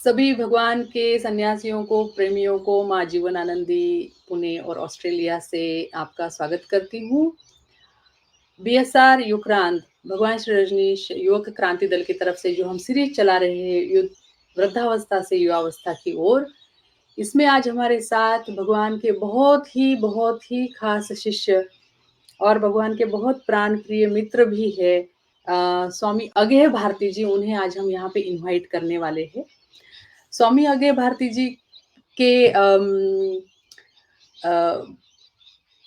सभी भगवान के सन्यासियों को, प्रेमियों को माँ जीवनानंदी पुणे और ऑस्ट्रेलिया से आपका स्वागत करती हूँ। बीएसआर युक्रांत, भगवान श्री रजनीश युवक क्रांति दल की तरफ से जो हम सीरीज चला रहे हैं वृद्धावस्था से युवावस्था की ओर, इसमें आज हमारे साथ भगवान के बहुत ही खास शिष्य और भगवान के बहुत प्राण प्रिय मित्र भी है, स्वामी अगेय भारती जी। उन्हें आज हम यहाँ पे इनवाइट करने वाले हैं। स्वामी अगेय भारती जी के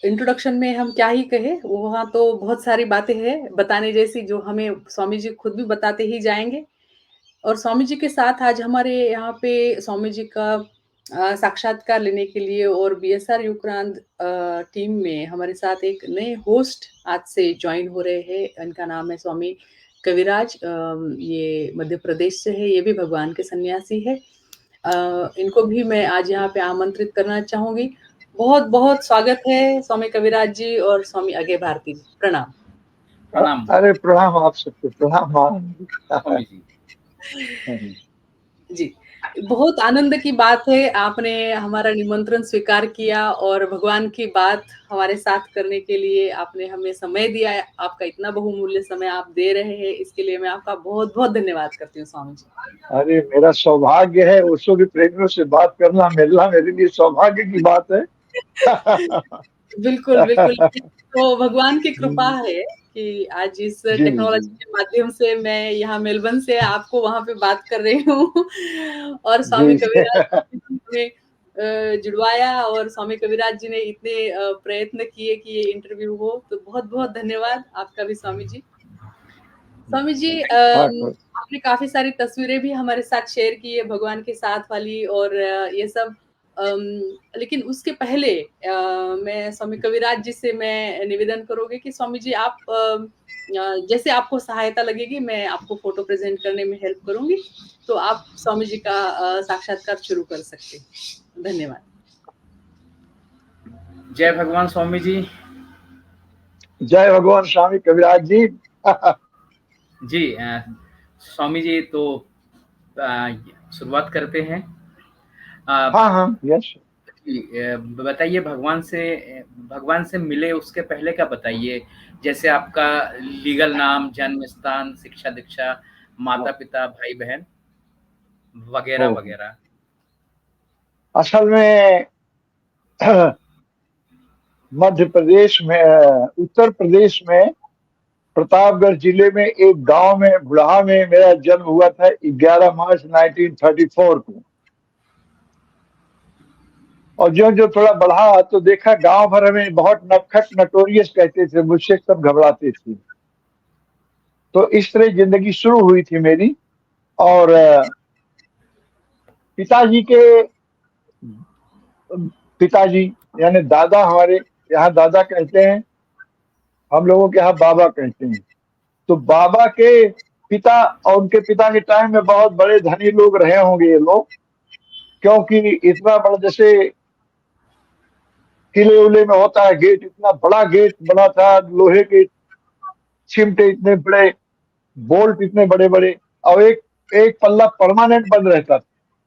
इंट्रोडक्शन में हम क्या ही कहें, वहाँ तो बहुत सारी बातें हैं बताने जैसी, जो हमें स्वामी जी खुद भी बताते ही जाएंगे। और स्वामी जी के साथ आज हमारे यहाँ पे स्वामी जी का साक्षात्कार लेने के लिए और बीएसआर युक्रांत टीम में हमारे साथ एक नए होस्ट आज से ज्वाइन हो रहे हैं। इनका नाम है स्वामी कविराज। ये मध्य प्रदेश से है, ये भी भगवान के सन्यासी है। इनको भी मैं आज यहाँ पे आमंत्रित करना चाहूंगी। बहुत बहुत स्वागत है स्वामी कविराज जी और स्वामी अगेय भारती जी। प्रणाम। प्रणाम। अरे प्रणाम आप सबको, प्रणाम स्वामी जी। जी, बहुत आनंद की बात है, आपने हमारा निमंत्रण स्वीकार किया और भगवान की बात हमारे साथ करने के लिए आपने हमें समय दिया है। आपका इतना बहुमूल्य समय आप दे रहे हैं, इसके लिए मैं आपका बहुत बहुत धन्यवाद करती हूँ स्वामी जी। अरे मेरा सौभाग्य है, उसको भी प्रेमियों से बात करना, मिलना मेरे लिए सौभाग्य की बात है। बिल्कुल बिल्कुल। तो भगवान की कृपा है कि आज इस जी टेक्नोलॉजी जी के माध्यम से मैं यहाँ मेलबर्न से आपको वहां पे बात कर रही हूँ और स्वामी जी कविराज ने जुड़वाया और स्वामी कविराज जी ने इतने प्रयत्न किए कि ये इंटरव्यू हो। तो बहुत बहुत धन्यवाद आपका भी स्वामी जी। स्वामी जी, आपने काफी सारी तस्वीरें भी हमारे साथ शेयर की है भगवान के साथ वाली और ये सब। लेकिन उसके पहले मैं स्वामी कविराज जी से मैं निवेदन करूंगी कि स्वामी जी आप जैसे आपको सहायता लगेगी, मैं आपको फोटो प्रेजेंट करने में हेल्प करूंगी। तो आप स्वामी जी का साक्षात्कार शुरू कर सकते हैं। धन्यवाद। जय भगवान स्वामी जी। जय भगवान स्वामी कविराज जी। जी स्वामी जी, तो शुरुआत करते हैं। हाँ हाँ यस। बताइए, भगवान से मिले उसके पहले का बताइए। जैसे आपका लीगल नाम, जन्म स्थान, शिक्षा दीक्षा, माता पिता, भाई बहन वगैरह वगैरह। असल में मध्य प्रदेश में, उत्तर प्रदेश में प्रतापगढ़ जिले में एक गांव में बुढ़ा में मेरा जन्म हुआ था 11 मार्च 1934 को। और जो जो थोड़ा बढ़ा तो देखा गांव भर में बहुत नटखट नटोरियस कहते थे, मुझसे सब घबराते थे। तो इस तरह जिंदगी शुरू हुई थी मेरी। और पिताजी यानी दादा, हमारे यहाँ दादा कहते हैं, हम लोगों के यहाँ बाबा कहते हैं। तो बाबा के पिता और उनके पिता के टाइम में बहुत बड़े धनी लोग रहे होंगे ये लोग, क्योंकि इतना बड़ा जैसे किले उले में होता है गेट, इतना बड़ा गेट बना था, लोहे के चिमटे इतने बड़े, बोल्ट इतने बड़े बड़े, और एक एक पल्ला परमानेंट बंद रहता था।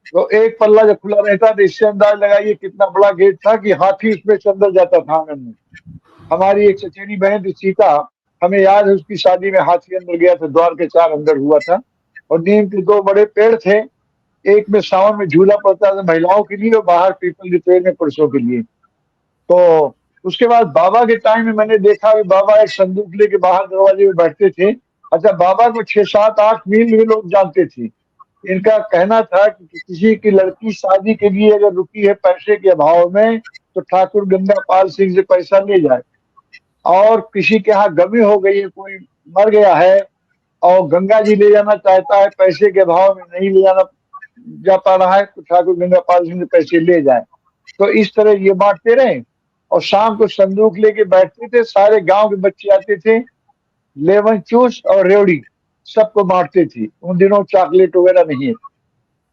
तो एक पल्ला जब खुला रहता तो इससे अंदाज लगाइए कितना बड़ा गेट था कि हाथी उसमें से अंदर जाता था आंगन में। हमारी एक चचेरी बहन थी सीता, हमें याद है उसकी शादी में हाथी अंदर गया था, द्वार के चार अंदर हुआ था। और नीम के दो बड़े पेड़ थे, एक में सावन में झूला पड़ता था महिलाओं के लिए और बाहर पीपल के पेड़ में पुरुषों के लिए। तो उसके बाद बाबा के टाइम में मैंने देखा कि बाबा एक संदूक लेके बाहर दरवाजे में बैठते थे। अच्छा, बाबा को 6, 7, 8 मील भी लोग जानते थे। इनका कहना था कि किसी की लड़की शादी के लिए अगर रुकी है पैसे के अभाव में तो ठाकुर गंगा पाल सिंह से पैसा ले जाए, और किसी के यहाँ गमी हो गई है, कोई मर गया है और गंगा जी ले जाना चाहता है, पैसे के अभाव में नहीं ले जाना जा पा रहा है, तो ठाकुर गंगा पाल सिंह से पैसे ले जाए। तो इस तरह ये बांटते रहे और शाम को संदूक लेके बैठते थे। सारे गांव के बच्चे आते थे, लेमन जूस और रेवड़ी सबको बांटते थे। उन दिनों चॉकलेट वगैरह नहीं है।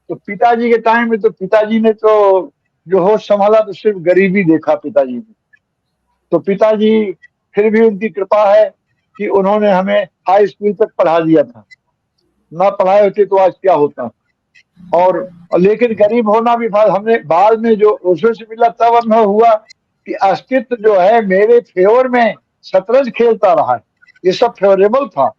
तो पिताजी के टाइम में तो पिताजी ने तो जो होश संभाला तो सिर्फ गरीबी देखा पिताजी ने। तो पिताजी, फिर भी उनकी कृपा है कि उन्होंने हमें हाई स्कूल तक पढ़ा दिया था। ना पढ़ाए होते तो आज क्या होता। और लेकिन गरीब होना भी हमने बाद में जो उसमें से मिला तब अनुभव हुआ कि अस्तित्व जो है मेरे फेवर में शतरंज खेलता रहा है। ये सब फेवरेबल था।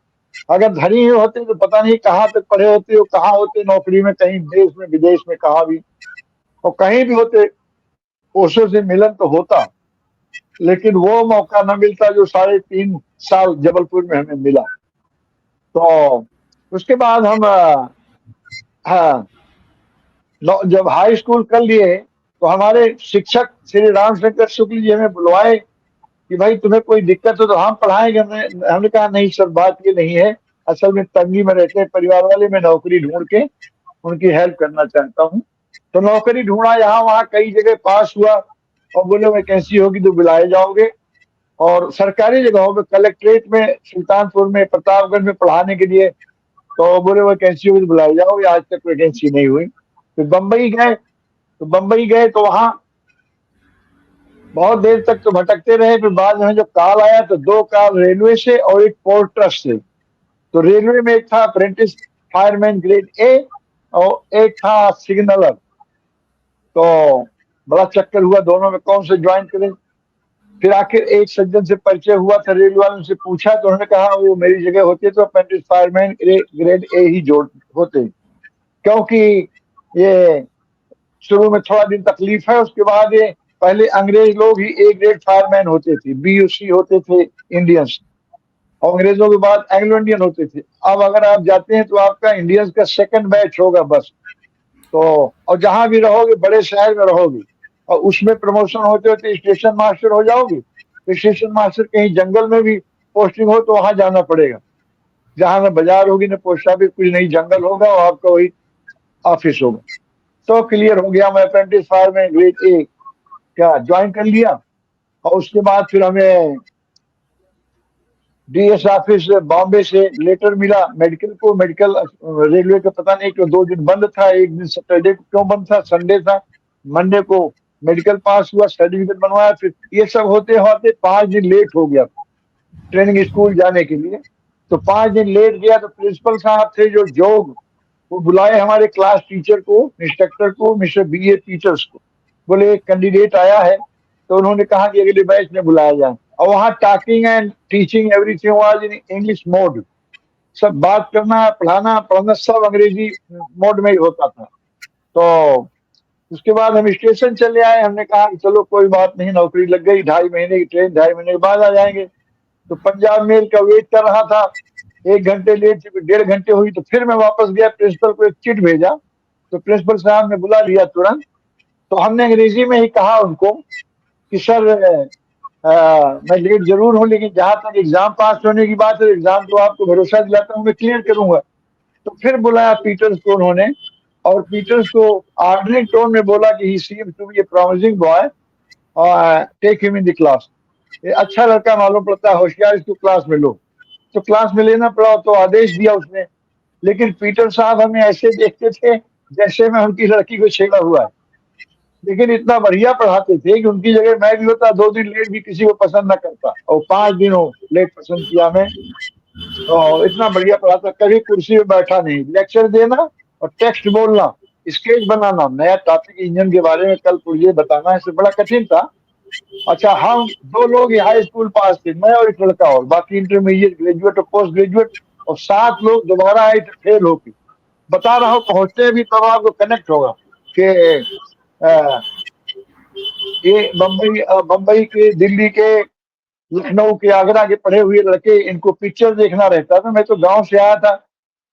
अगर धनी ही होते तो पता नहीं कहाँ तक पढ़े होते हो, कहाँ होते नौकरी में, कहीं देश में विदेश में, कहाँ भी, और कहीं भी होते ओशो से मिलन तो होता, लेकिन वो मौका न मिलता जो 3.5 साल जबलपुर में हमें मिला। तो उसके बाद हम हाँ, जब हाई स्कूल कर लिए तो हमारे शिक्षक श्री रामशंकर शुक्ल जी हमें बुलवाए कि भाई तुम्हें कोई दिक्कत हो तो हम पढ़ाएंगे। हमने कहा नहीं सर, बात ये नहीं है, असल में तंगी में रहते हैं परिवार वाले, मैं नौकरी ढूंढ के उनकी हेल्प करना चाहता हूँ। तो नौकरी ढूंढा, यहाँ वहाँ कई जगह पास हुआ, और बोले वैकेंसी होगी तो बुलाए जाओगे। और सरकारी जगहों में, कलेक्ट्रेट में, सुल्तानपुर में, प्रतापगढ़ में पढ़ाने के लिए, तो बोले वैकेंसी होगी तो बुलाए जाओगे। आज तक वैकेंसी नहीं हुई। फिर बम्बई गए, तो वहां बहुत देर तक तो भटकते रहे। फिर बाद में जब कॉल आया तो 2 कॉल रेलवे से और एक पोर्ट ट्रस्ट से। तो रेलवे में एक था अप्रेंटिस फायरमैन ग्रेड ए और एक था सिग्नलर। तो बड़ा चक्कर हुआ दोनों में कौन से ज्वाइन करें। फिर आखिर एक सज्जन से परिचय हुआ था रेलवे वालों से, पूछा तो उन्होंने कहा वो मेरी जगह होते तो अप्रेंटिस फायरमैन ग्रेड ए ही जोड़ होते, क्योंकि ये शुरू में थोड़ा दिन तकलीफ है, उसके बाद ये पहले अंग्रेज लोग ही ए ग्रेड फायरमैन होते थे, बीयूसी होते थे इंडियंस, और अंग्रेजों के बाद एंग्लो इंडियन होते थे। अब अगर आप जाते हैं तो आपका इंडियंस का सेकंड बैच होगा बस। तो और जहां भी रहोगे, बड़े शहर में रहोगे, और उसमें प्रमोशन होते होते स्टेशन मास्टर हो जाओगे। तो स्टेशन मास्टर कहीं जंगल में भी पोस्टिंग हो तो वहां जाना पड़ेगा, जहां न बाजार होगी न पोस्ट ऑफिस, कुछ नहीं जंगल होगा और आपका वही ऑफिस होगा। तो क्लियर हो गया, मैं अप्रेंटिस फायरमैन ग्रेड ए क्या ज्वाइन कर लिया। और उसके बाद फिर हमें डीएस ऑफिस बॉम्बे से लेटर मिला मेडिकल को। मेडिकल रेलवे का पता नहीं क्यों 2 दिन बंद था, एक दिन सैटरडे को क्यों बंद था, संडे था। मंडे को मेडिकल पास हुआ, सर्टिफिकेट बनवाया। फिर ये सब होते होते 5 दिन लेट हो गया ट्रेनिंग स्कूल जाने के लिए। तो 5 दिन लेट गया तो प्रिंसिपल साहब थे जो जोग, वो बुलाए हमारे क्लास टीचर को, इंस्ट्रक्टर को, मिस्टर बीए पीटर्स को। बोले एक कैंडिडेट आया है, तो उन्होंने कहा कि अगले बैच में बुलाया जाए। और वहां talking and teaching everything was in English mode. सब बात करना, पढ़ना सब अंग्रेजी मोड में ही होता था। तो उसके बाद हम स्टेशन चले आए। हमने कहा कि चलो कोई बात नहीं, नौकरी लग गई, 2.5 महीने की ट्रेन, 2.5 महीने के बाद आ जाएंगे। तो पंजाब मेल का वेट कर रहा था, 1 घंटे लेट, 1.5 घंटे हुई। तो फिर मैं वापस गया, प्रिंसिपल को एक चिट भेजा। तो प्रिंसिपल साहब ने बुला लिया तुरंत। तो हमने अंग्रेजी में ही कहा उनको कि सर मैं लेट जरूर हूं, लेकिन जहां तक एग्जाम पास होने की बात है, एग्जाम तो आपको भरोसा दिलाता हूं मैं क्लियर करूंगा। तो फिर बुलाया पीटर्स को उन्होंने, और पीटर्स को आर्डरिंग टोन में बोला कि he seems to be a promising boy, take him in the class. ये अच्छा लड़का मालूम पड़ता है, होशियार, इसको क्लास में लो। तो क्लास में लेना पड़ा, तो आदेश दिया उसने। लेकिन पीटर साहब हमें ऐसे देखते थे जैसे मैं उनकी लड़की को छेड़ा हुआ है। लेकिन इतना बढ़िया पढ़ाते थे कि उनकी जगह मैं भी होता 2 दिन लेट भी किसी को पसंद न करता, और 5 दिन लेट पसंद किया मैं। और इतना बढ़िया पढ़ाता, कभी कुर्सी में बैठा नहीं, लेक्चर देना और टेक्स्ट बोलना, स्केच बनाना, नया टॉपिक इंजन के बारे में कल पुर्जे बताना, इससे बड़ा कठिन था। अच्छा, हम 2 लोग ही हाई स्कूल पास थे, मैं और एक लड़का, और बाकी इंटरमीडिएट, ग्रेजुएट और पोस्ट ग्रेजुएट, और 7 लोग दोबारा आए थे फेल होके। बता रहा हूँ, पहुंचते भी तब आपको कनेक्ट होगा कि ये बम्बई के, दिल्ली के, लखनऊ के, आगरा के पढ़े हुए लड़के, इनको पिक्चर देखना रहता था। मैं तो गांव से आया था,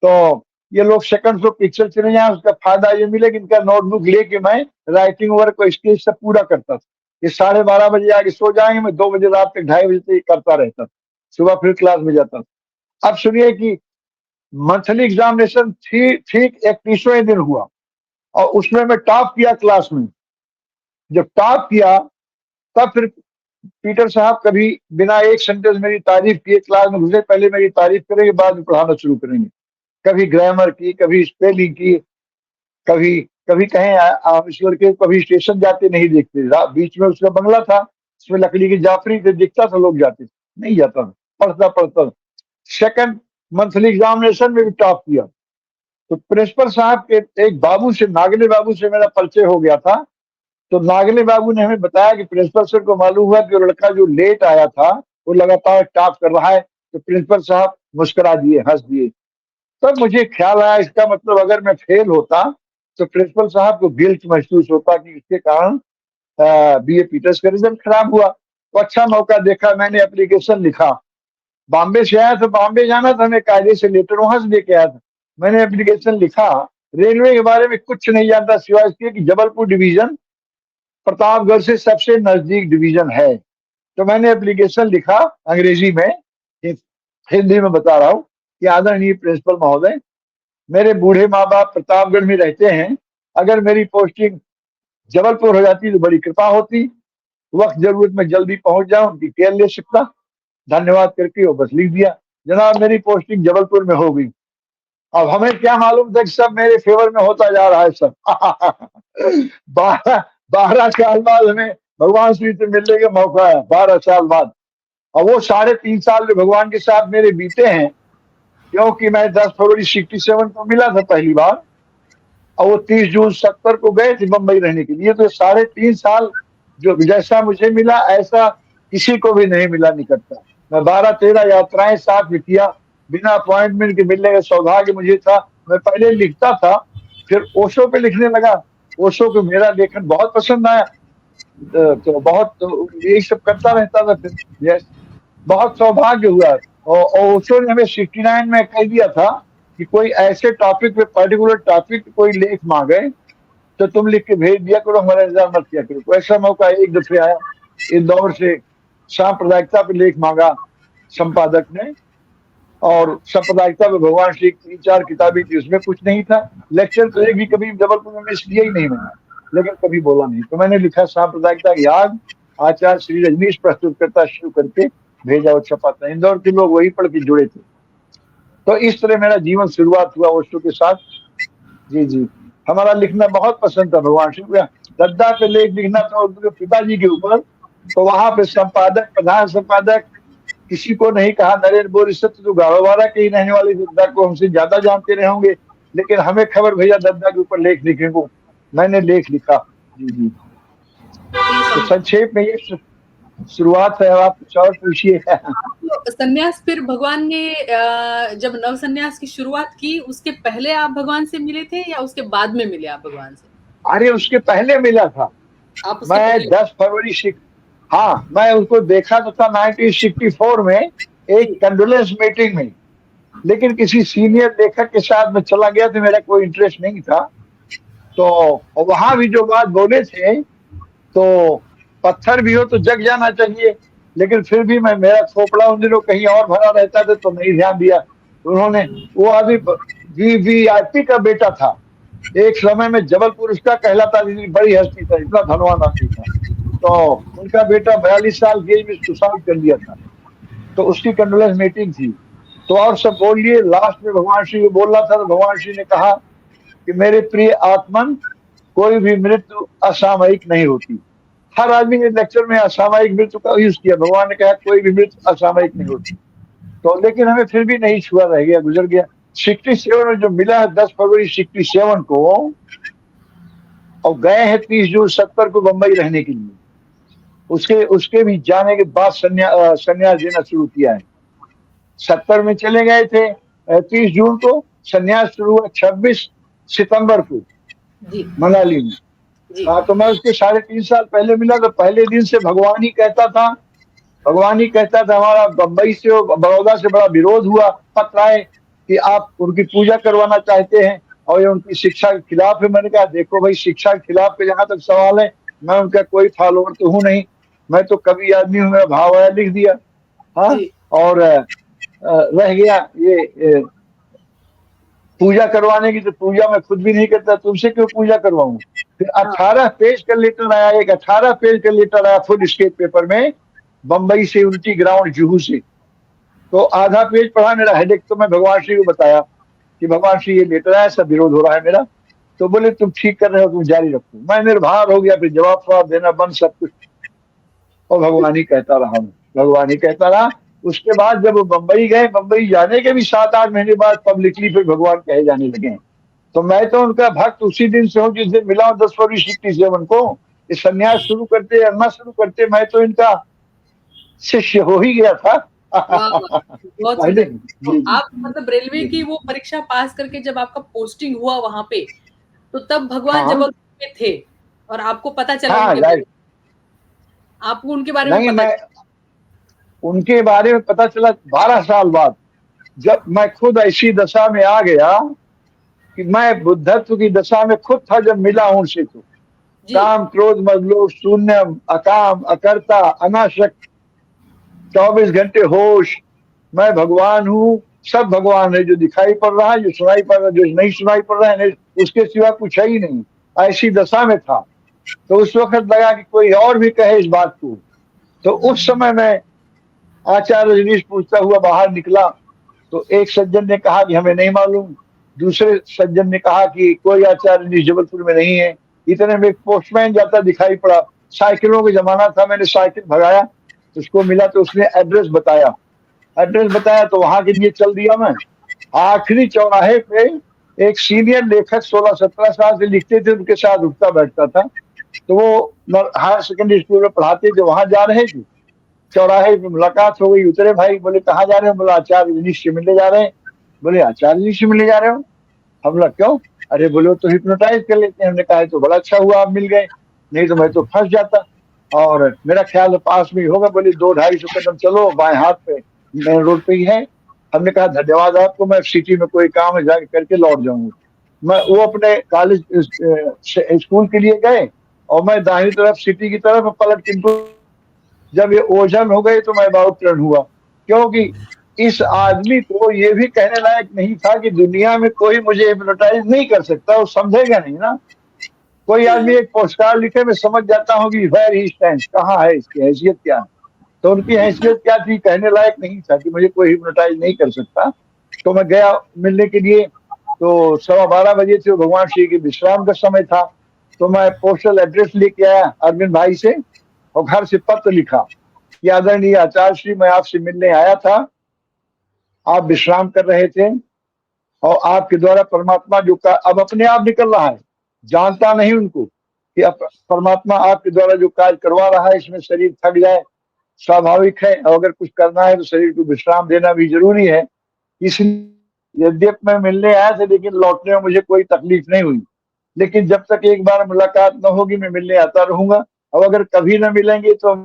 तो ये लोग सेकंड शो पिक्चर चले जाए, उसका फायदा ये मिले कि इनका नोटबुक लेके मैं राइटिंग वर्क को स्टेज से पूरा करता था। ये 12:30 बजे आके सो जाएंगे, मैं 2 बजे रात तक, 2:30 बजे तक करता रहता था। सुबह फिर क्लास में जाता था। अब सुनिए कि मंथली एग्जामिनेशन ठीक 31वें दिन हुआ, और उसमें मैं टॉप किया क्लास में। जब टॉप किया तब फिर पीटर साहब कभी बिना एक सेंटेंस मेरी तारीफ किए क्लास में घुसे, पहले मेरी तारीफ करेंगे, बाद में पढ़ाना शुरू करेंगे। कभी ग्रामर की, कभी स्पेलिंग की, कभी कभी कहें इस लड़के को कभी स्टेशन जाते नहीं देखते। बीच में उसका बंगला था, उसमें लकड़ी की जाफरी थे, दिखता था लोग जाते, नहीं जाता था, पढ़ता। सेकंड मंथली एग्जामिनेशन में भी टॉप किया। तो प्रिंसिपल साहब के एक बाबू से, नागले बाबू से मेरा परिचय हो गया था। तो नागले बाबू ने हमें बताया कि प्रिंसिपल सर को मालूम हुआ कि वो लड़का जो लेट आया था वो लगातार टॉप कर रहा है। तो प्रिंसिपल साहब मुस्कुरा दिए, हंस दिए। तब मुझे ख्याल आया इसका मतलब अगर मैं फेल होता तो प्रिंसिपल साहब को गिल्ट महसूस होता कि इसके कारण बीए पीटर्स का रिजल्ट खराब हुआ। तो अच्छा मौका देखा, मैंने एप्लीकेशन लिखा। बॉम्बे से आया तो बॉम्बे जाना था, हमें कायदे से लेटर वहां से लेके आया था। मैंने एप्लीकेशन लिखा। रेलवे के बारे में कुछ नहीं जानता सिवाय इसके कि जबलपुर डिवीजन प्रतापगढ़ से सबसे नजदीक डिवीजन है। तो मैंने एप्लीकेशन लिखा अंग्रेजी में, हिंदी में बता रहा हूँ कि आदरणीय प्रिंसिपल महोदय, मेरे बूढ़े माँ बाप प्रतापगढ़ में रहते हैं। अगर मेरी पोस्टिंग जबलपुर हो जाती तो बड़ी कृपा होती। वक्त जरूरत में जल्दी पहुंच जाऊं, उनकी केयर ले सकता। धन्यवाद करके वो बस लिख दिया। जनाब मेरी पोस्टिंग जबलपुर में हो गई। अब हमें क्या मालूम था कि सब मेरे फेवर में होता जा रहा है सब। 12 साल बाद हमें भगवान श्री से मिलने का मौका है, 12 साल बाद। और वो 3.5 साल जो भगवान के साथ मेरे बीते हैं, क्योंकि मैं 10 फरवरी 67 को मिला था पहली बार, और वो 30 जून 70 को गए थे मुंबई रहने के लिए। तो 3.5 साल जो जैसा मुझे मिला ऐसा किसी को भी नहीं मिला निकटता। मैं 12-13 यात्राएं साथ में किया, बिना अपॉइंटमेंट के मिलने का सौभाग्य मुझे था। मैं पहले लिखता था, फिर ओशो पे लिखने लगा। ओशो को मेरा लेखन बहुत पसंद आया, तो बहुत यही सब करता रहता था। फिर यस, बहुत सौभाग्य हुआ। और ओशो ने हमें 69 में कह दिया था कि कोई ऐसे टॉपिक पे, पर्टिकुलर टॉपिक कोई लेख मांगे तो तुम लिख के भेज दिया करो, हमारा इंतजार मत किया करो। तो ऐसा मौका एक दफे आया, इंदौर से सांप्रदायिकता पे लेख मांगा संपादक ने, और सांप्रदायिकता पे भगवान श्री 3-4 किताबें थी, उसमें कुछ नहीं था। लेक्चर तो एक भी कभी जबलपुर में मिस लिया ही नहीं मैंने, लेकिन कभी बोला नहीं। तो मैंने लिखा सांप्रदायिकता याद आचार्य श्री रजनीश प्रस्तुत करता, शुरू करके भेजा और छपा था। इंदौर के लोग वही पढ़ के जुड़े थे। तो इस तरह मेरा जीवन शुरुआत हुआ ओशो के साथ। जी जी, हमारा लिखना बहुत पसंद था भगवान श्री को। दद्दा पे लेख लिखना था उनके पिताजी के ऊपर, तो वहां पे संपादक, प्रधान संपादक किसी को नहीं कहा। नरेंद्र बोरिसत्व तो गाड़ोवाड़ा के ही रहने वाले दद्दा को हमसे ज्यादा जानते रहे होंगे, लेकिन हमें खबर भेजा दद्दा के ऊपर लेख लिखने को। मैंने लेख लिखा। जी जी, तो संक्षेप में ये शुरुआत है। आप कुछ और पूछिए। तो संन्यास फिर भगवान ने जब नव संन्यास की शुरुआत की, उसके पहले आप भगवान से मिले थे या उसके बाद में मिले आप भगवान से? अरे उसके पहले मिला था। आप उसके मैं पहले? 10 फरवरी, हाँ, मैं उसको देखा तो था 1964 में एक कंडोलेंस मीटिंग में, लेकिन किसी सीनियर लेखक के साथ में चला गया तो मेरा कोई इंटरेस्ट नहीं था। तो वहां भी जो बात बोले थे, तो पत्थर भी हो तो जग जाना चाहिए, लेकिन फिर भी मेरा खोपड़ा उन दिनों कहीं और भरा रहता था तो नहीं ध्यान दिया। उन्होंने, वो आदमी वीवीआईपी का बेटा था, एक समय में जबलपुर उसका कहलाता, बड़ी हस्ती था, इतना धनवान आदमी था। तो उनका बेटा 42 साल की एज में सुसाइड कर लिया था, तो उसकी कंडोलेंस मीटिंग थी। तो और सब बोल लिए, लास्ट में भगवान श्री को बोल रहा था तो भगवान श्री ने कहा कि मेरे प्रिय आत्मन, कोई भी मृत्यु असामयिक नहीं होती। हर आदमी ने लेक्चर में असामयिक मृत्यु का यूज किया, भगवान ने कहा कोई भी मृत्यु असामयिक नहीं होती। तो लेकिन हमें फिर भी नहीं छुआ, रह गया, गुजर गया। 67 में जो मिला है 10 फरवरी 67 को, और गए हैं 30 जून 70 को बंबई रहने के लिए। उसके भी जाने के बाद संन्यास देना शुरू किया है। 70 में चले गए थे 30 जून को, संन्यास शुरू हुआ 26 सितंबर को मनाली में। हाँ, तो मैं उसके 3.5 साल पहले मिला तो पहले दिन से भगवान ही कहता था, हमारा बंबई से, बड़ौदा से बड़ा विरोध हुआ। पत्र आए कि आप उनकी पूजा करवाना चाहते हैं और ये उनकी शिक्षा के खिलाफ है। मैंने कहा देखो भाई, शिक्षा के खिलाफ पे जहां तक सवाल है, मैं उनका कोई फॉलोअर तो हूं नहीं, मैं तो कवि आदमी हूं, मेरा भाव आया, लिख दिया। हाँ, और रह गया ये पूजा करवाने की, तो पूजा मैं खुद भी नहीं करता, तुमसे क्यों पूजा करवाऊं। फिर 18 पेज का लेटर आया, एक 18 पेज का लेटर आया फुल स्केप पेपर में, बंबई से, यूनिटी ग्राउंड जुहू से। तो आधा पेज पढ़ा, मेरा हेडेक, तो मैं भगवान श्री को बताया कि भगवान श्री ये लेटर आया, सब विरोध हो रहा है मेरा। तो बोले तुम ठीक कर रहे हो, तुम जारी रखो। मैं निर्भर हो गया, फिर जवाब देना बंद, सब कुछ, और भगवान ही कहता रहा, भगवान ही कहता रहा। उसके बाद जब वो बंबई गए, बंबई जाने के भी 7-8 महीने बाद पब्लिकली फिर भगवान कहे जाने लगे। तो मैं तो उनका भक्त उसी दिन से हूँ जिस दिन मिला हूँ 10 फरवरी 67 को। ये संन्यास शुरू करते अरमा शुरू करते मैं तो इनका शिष्य हो ही गया था। वाह वाह, बहुत पहले सुंदर। जी तो जी आप मतलब रेलवे जी की वो परीक्षा पास करके जब आपका पोस्टिंग हुआ वहां पे, तो तब भगवान हाँ जबलपुर में थे और आपको पता चला हाँ उनके बारे राइट। में, आपको उनके बारे में नहीं पता मैं चला। उनके बारे में पता चला 12 साल बाद, जब मैं खुद ऐसी दशा में आ गया कि मैं बुद्धत्व की दशा में खुद था जब मिला हूं उनसे। तो जी काम क्रोध मजलूब शून्यम अकाम अकर्ता अनाशक्त 24 घंटे होश। मैं भगवान हूँ, सब भगवान है, जो दिखाई पड़ रहा है, जो सुनाई पड़ रहा है, जो नहीं सुनाई पड़ रहा है, नहीं, उसके सिवा कुछ है ही नहीं। ऐसी दशा में था। तो उस वक्त लगा कि कोई और भी कहे इस बात को। तो उस समय मैं आचार्य रजनीश पूछता हुआ बाहर निकला, तो एक सज्जन ने कहा कि हमें नहीं मालूम, दूसरे सज्जन ने कहा कि कोई आचार्य रजनीश जबलपुर में नहीं है। इतने में एक पोस्टमैन जाता दिखाई पड़ा, साइकिलों का जमाना था, मैंने साइकिल भगाया, उसको मिला तो उसने एड्रेस बताया तो वहां के लिए चल दिया मैं। आखिरी चौराहे पे एक सीनियर लेखक 16-17 साल से लिखते थे, उनके साथ उठता बैठता था। तो वो हायर सेकेंडरी स्कूल में पढ़ाते थे, वहां जा रहे थे, चौराहे पे मुलाकात हो गई। उतरे भाई, बोले कहाँ जा रहे हो? बोला आचार्य रजनीश से मिलने जा रहे हैं। बोले आचार्य रजनीश से मिलने जा रहे हो? हम लोग क्यों? अरे बोले तो हिप्नोटाइज कर लेते हैं। हमने कहा तो बड़ा अच्छा हुआ आप मिल गए, नहीं तो मैं तो फंस जाता। और मेरा ख्याल है पास में ही होगा। बोले 200-250 कदम चलो, बाएं हाथ पे मेन रोड पे ही है। हमने कहा धन्यवाद आपको, मैं सिटी में कोई काम है जाके करके लौट जाऊंगा। मैं वो अपने कॉलेज स्कूल के लिए गए और मैं दाहिनी तरफ सिटी की तरफ पलट के इनको, जब ये ओझल हो गए तो मैं बहुत टर्न हुआ, क्योंकि इस आदमी को ये भी कहने लायक नहीं था कि दुनिया में कोई मुझे हिप्नोटाइज नहीं कर सकता। वो समझेगा नहीं ना। कोई आदमी एक पोस्टकार्ड लिखे, मैं समझ जाता हूँ कि वेयर ही स्टैंड्स, कहाँ है, इसकी हैसियत क्या है। तो उनकी हैसियत क्या थी, कहने लायक नहीं था कि मुझे कोई हिप्नोटाइज नहीं कर सकता। तो मैं गया मिलने के लिए, तो 12:15 बजे थे, भगवान श्री के विश्राम का समय था। तो मैं पोस्टल एड्रेस लेके आया अरविंद भाई से, और घर से पत्र लिखा कि आदरणीय आचार्य श्री, मैं आपसे मिलने आया था, आप विश्राम कर रहे थे और आपके द्वारा परमात्मा जो का अब अपने आप निकल रहा है, जानता नहीं उनको कि परमात्मा आपके द्वारा जो कार्य करवा रहा है, इसमें शरीर थक जाए स्वाभाविक है, और अगर कुछ करना है तो शरीर को विश्राम देना भी जरूरी है। इसलिए यद्यप मैं मिलने आया था, लेकिन लौटने में मुझे कोई तकलीफ नहीं हुई। लेकिन जब तक एक बार मुलाकात न होगी, मैं मिलने आता रहूंगा। और अगर कभी न मिलेंगे तो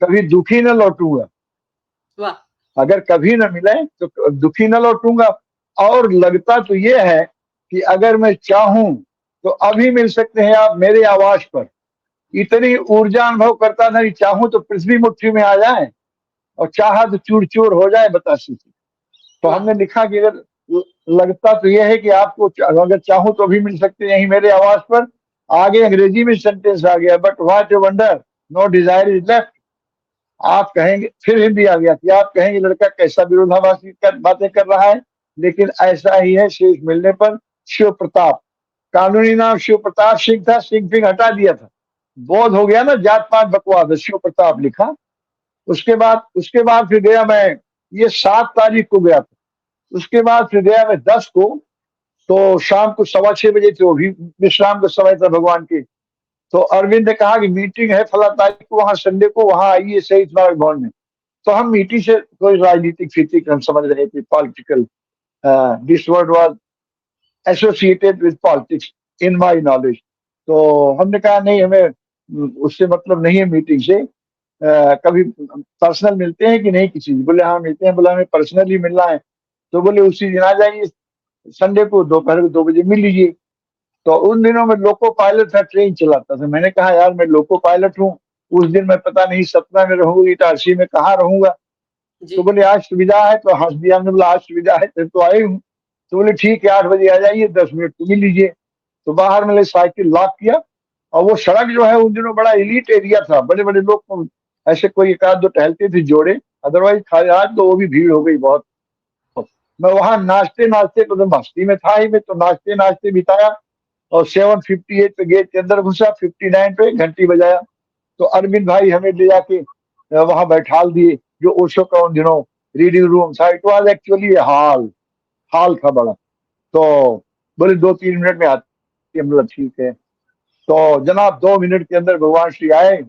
कभी दुखी न लौटूंगा। वाह अगर कभी न मिले तो दुखी न लौटूंगा। और लगता तो ये है कि अगर मैं चाहूं तो अभी मिल सकते हैं आप मेरे आवाज पर। इतनी ऊर्जा अनुभव करता था कि चाहूं तो पृथ्वी मुट्ठी में आ जाए और चाहा तो चूर चूर हो जाए बतासी से। तो वाह हमने लिखा कि अगर लगता तो यह है कि आपको अगर चाहूं तो भी मिल सकते हैं यही मेरे आवाज पर। आगे अंग्रेजी में सेंटेंस आ गया, but what a wonder, no desire is left. आप कहेंगे, फिर हिंदी आ गया कि आप कहेंगे लड़का कैसा विरोधाभासी बातें कर रहा है, लेकिन ऐसा ही है। शेष मिलने पर शिव प्रताप, कानूनी नाम शिव प्रताप सिंह था, सिंह फिंह हटा दिया था, बोध हो गया ना जात पात बकवास, शिव प्रताप लिखा। उसके बाद फिर गया मैं, ये 7 तारीख को गया था। उसके बाद फिर गया मैं 10 को, तो शाम को 6:15 बजे थे, वो भी विश्राम का समय था भगवान के। तो अरविंद ने कहा कि मीटिंग है फला तारीख को, वहां संडे को, वहां आइए शहीद स्मारक भवन में। तो हम मीटिंग से कोई राजनीतिक फीतिक हम समझ रहे थे, political, this word was associated with politics in my knowledge. तो हमने कहा नहीं, हमें उससे मतलब नहीं है मीटिंग से। कभी पर्सनल मिलते हैं कि नहीं किसी से? बोले हाँ मिलते हैं। बोला हमें पर्सनली मिलना है। तो बोले उसी दिन आ जाइए, संडे को दोपहर को 2 बजे मिल लीजिए। तो उन दिनों में लोको पायलट था, ट्रेन चलाता था। मैंने कहा यार मैं लोको पायलट हूँ, उस दिन मैं पता नहीं सतना में रहूंगा, इटारसी में कहाँ रहूंगा। तो जी बोले आज सुविधा है, तो हंस दिया। हमने बोला आज सुविधा है तो आए हूँ। तो बोले ठीक है 8 बजे आ जाइए, 10 मिनट तो मिल लीजिए। तो बाहर मैंने साइकिल लॉक किया, और वो सड़क जो है उन दिनों बड़ा एलिट एरिया था, बड़े बड़े लोग ऐसे कोई एक आध दो टहलते थे जोड़े, अदरवाइज खाली आज तो वो भी भीड़ हो गई बहुत। मैं वहां नाचते नाचते, तो मस्ती में था ही, मैं तो नाचते नाचते बिताया। और 7:58 पे गेट के अंदर घुसा, 59 पे घंटी बजाया। तो अरविंद भाई हमें ले जाके वहां बैठाल दिए, जो ओशो का उन दिनों रीडिंग रूम था। It was actually hall, hall था बड़ा। तो बोले 2-3 मिनट में आती है। मतलब ठीक है। तो जनाब 2 मिनट के अंदर भगवान श्री आए।